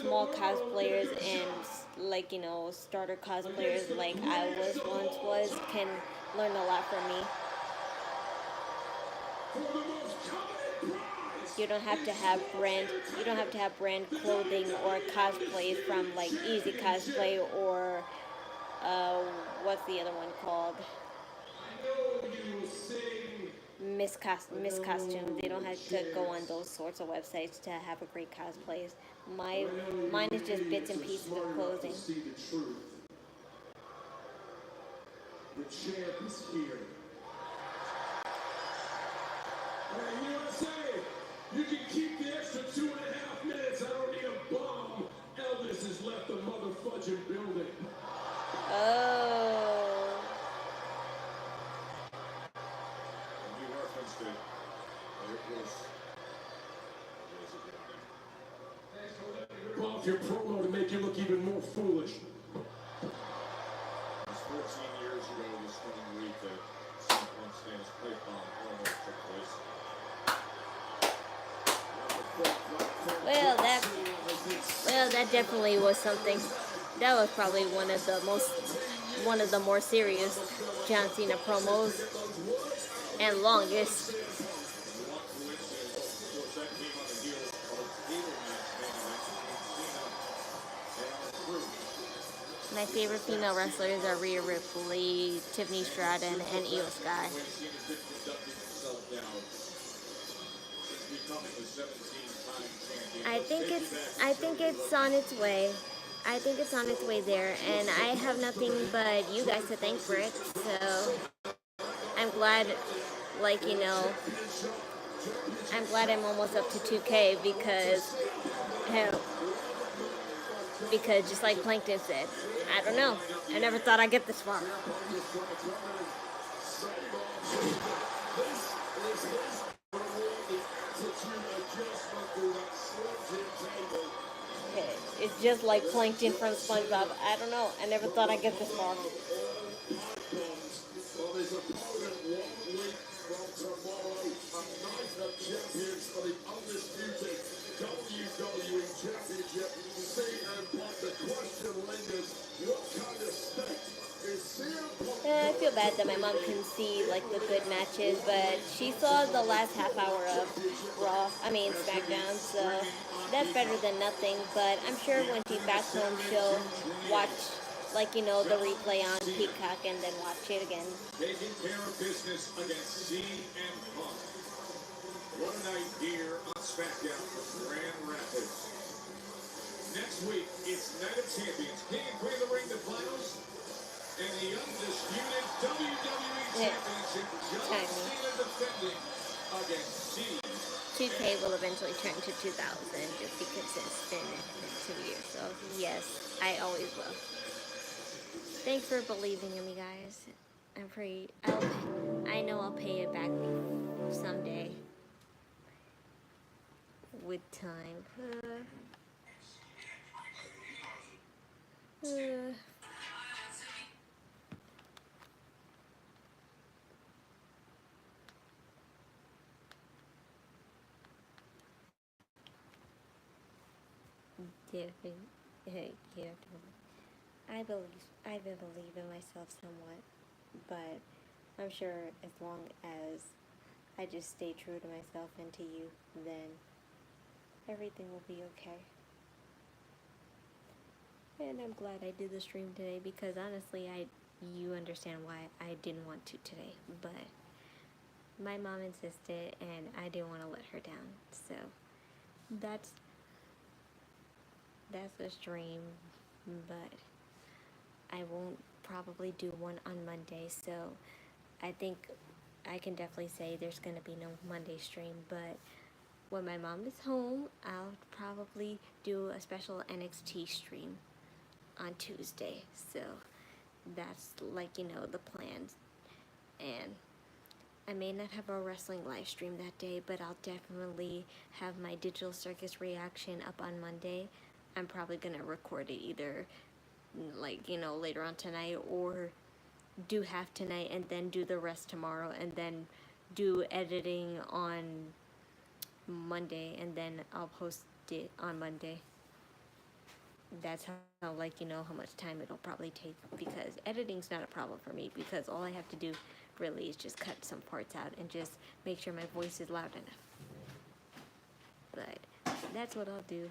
small cosplayers and like, you know, starter cosplayers like I was can learn a lot from me. You don't have to have brand clothing or cosplays from like Easy Cosplay or what's the other one called? Miss Costumes. They don't have to go on those sorts of websites to have a great cosplays. Mine is just bits and pieces of clothing. See the truth. The champ is here. Hey, you know what I say? You can keep the extra 2.5 minutes. I don't need a bomb. Elvis has left the motherfudging building. Oh. And you referenced it. It was off your promo to make you look even more foolish. It was 14 years ago this coming week that Smackdown Stands Pipe Bomb promo took place. Well, that definitely was something. That was probably one of the more serious John Cena promos and longest. My favorite female wrestlers are Rhea Ripley, Tiffany Stratton, and Io Sky. I think it's on its way. I think it's on its way there, and I have nothing but you guys to thank for it. So I'm glad, like, you know, I'm glad I'm almost up to 2K because just like Plankton said, I don't know. I never thought I'd get this far. It's just like Plankton from SpongeBob. I don't know. I never thought I'd get this far. I feel bad that my mom couldn't see like the good matches, but she saw the last half hour of Smackdown, so that's better than nothing. But I'm sure when she's back home, she'll watch, like, you know, the replay on Peacock and then watch it again. Taking care of business against CM Punk. What a night here on Smackdown from Grand Rapids. Next week, it's Night of Champions. King and Queen of the Ring, the finals. And the undisputed WWE Championship, John Cena defending against Cena. 2K will eventually turn to 2000 just because it's been 2 years. So, yes, I always will. Thanks for believing in me, guys. I know I'll pay it back someday. With time. yeah, I believe in myself somewhat, but I'm sure as long as I just stay true to myself and to you, then everything will be okay. And I'm glad I did the stream today because honestly, you understand why I didn't want to today, but my mom insisted and I didn't want to let her down. So that's the stream, but I won't probably do one on Monday. So I think I can definitely say there's going to be no Monday stream, but when my mom is home, I'll probably do a special NXT stream on Tuesday. So that's the plans. And I may not have a wrestling live stream that day, but I'll definitely have my digital circus reaction up on Monday. I'm probably gonna record it either later on tonight or do half tonight and then do the rest tomorrow and then do editing on Monday and then I'll post it on Monday. That's how how much time it'll probably take because editing's not a problem for me because all I have to do really is just cut some parts out and just make sure my voice is loud enough. But that's what I'll do.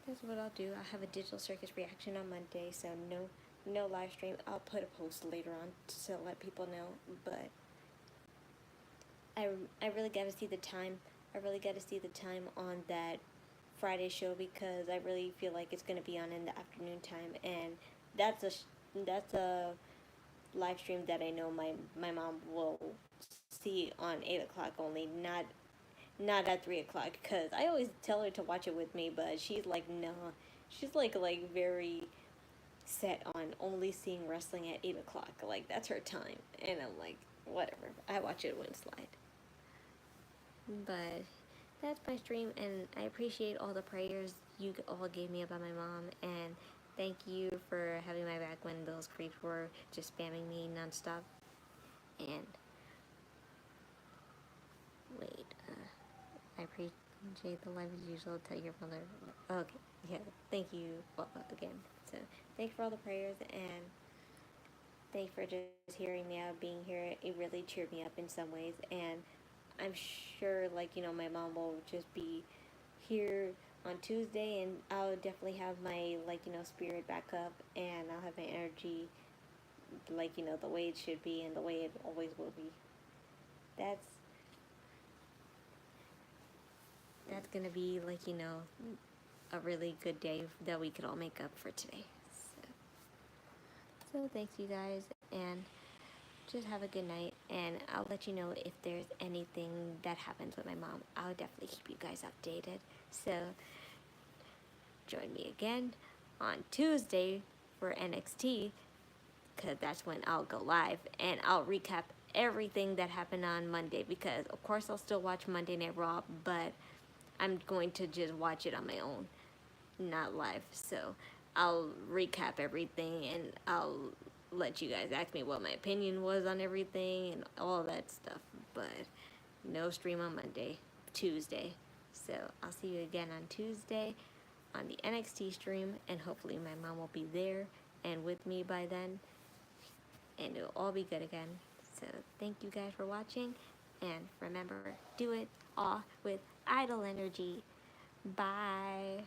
That's what I'll do. I'll have a digital circus reaction on Monday, so no live stream. I'll put a post later on to let people know, but I really got to see the time. I really got to see the time on that Friday show because I really feel like it's going to be on in the afternoon time, and that's a live stream that I know my mom will see on 8 o'clock only, not at 3 o'clock, because I always tell her to watch it with me, but she's like, no. She's like very set on only seeing wrestling at 8 o'clock. Like, that's her time. And I'm like, whatever. I watch it when it's live. But that's my stream, and I appreciate all the prayers you all gave me about my mom, and thank you for having my back when those creeps were just spamming me nonstop. And wait, I appreciate the live as usual. Tell your mother. Okay, yeah, thank you again. So, thanks for all the prayers, and thanks for just hearing me out, being here. It really cheered me up in some ways, and I'm sure, my mom will just be here on Tuesday, and I'll definitely have my, spirit back up, and I'll have my energy, the way it should be, and the way it always will be. That's gonna be, a really good day that we could all make up for today. So thanks, you guys, and just have a good night, and I'll let you know if there's anything that happens with my mom. I'll definitely keep you guys updated. So join me again on Tuesday for NXT, because that's when I'll go live, and I'll recap everything that happened on Monday, because of course I'll still watch Monday Night Raw, but I'm going to just watch it on my own, not live. So I'll recap everything, and I'll let you guys ask me what my opinion was on everything and all that stuff. But no stream on Tuesday. So I'll see you again on Tuesday on the NXT stream, and hopefully my mom will be there and with me by then, and it'll all be good again. So thank you guys for watching, and remember, do it all with idle energy. Bye.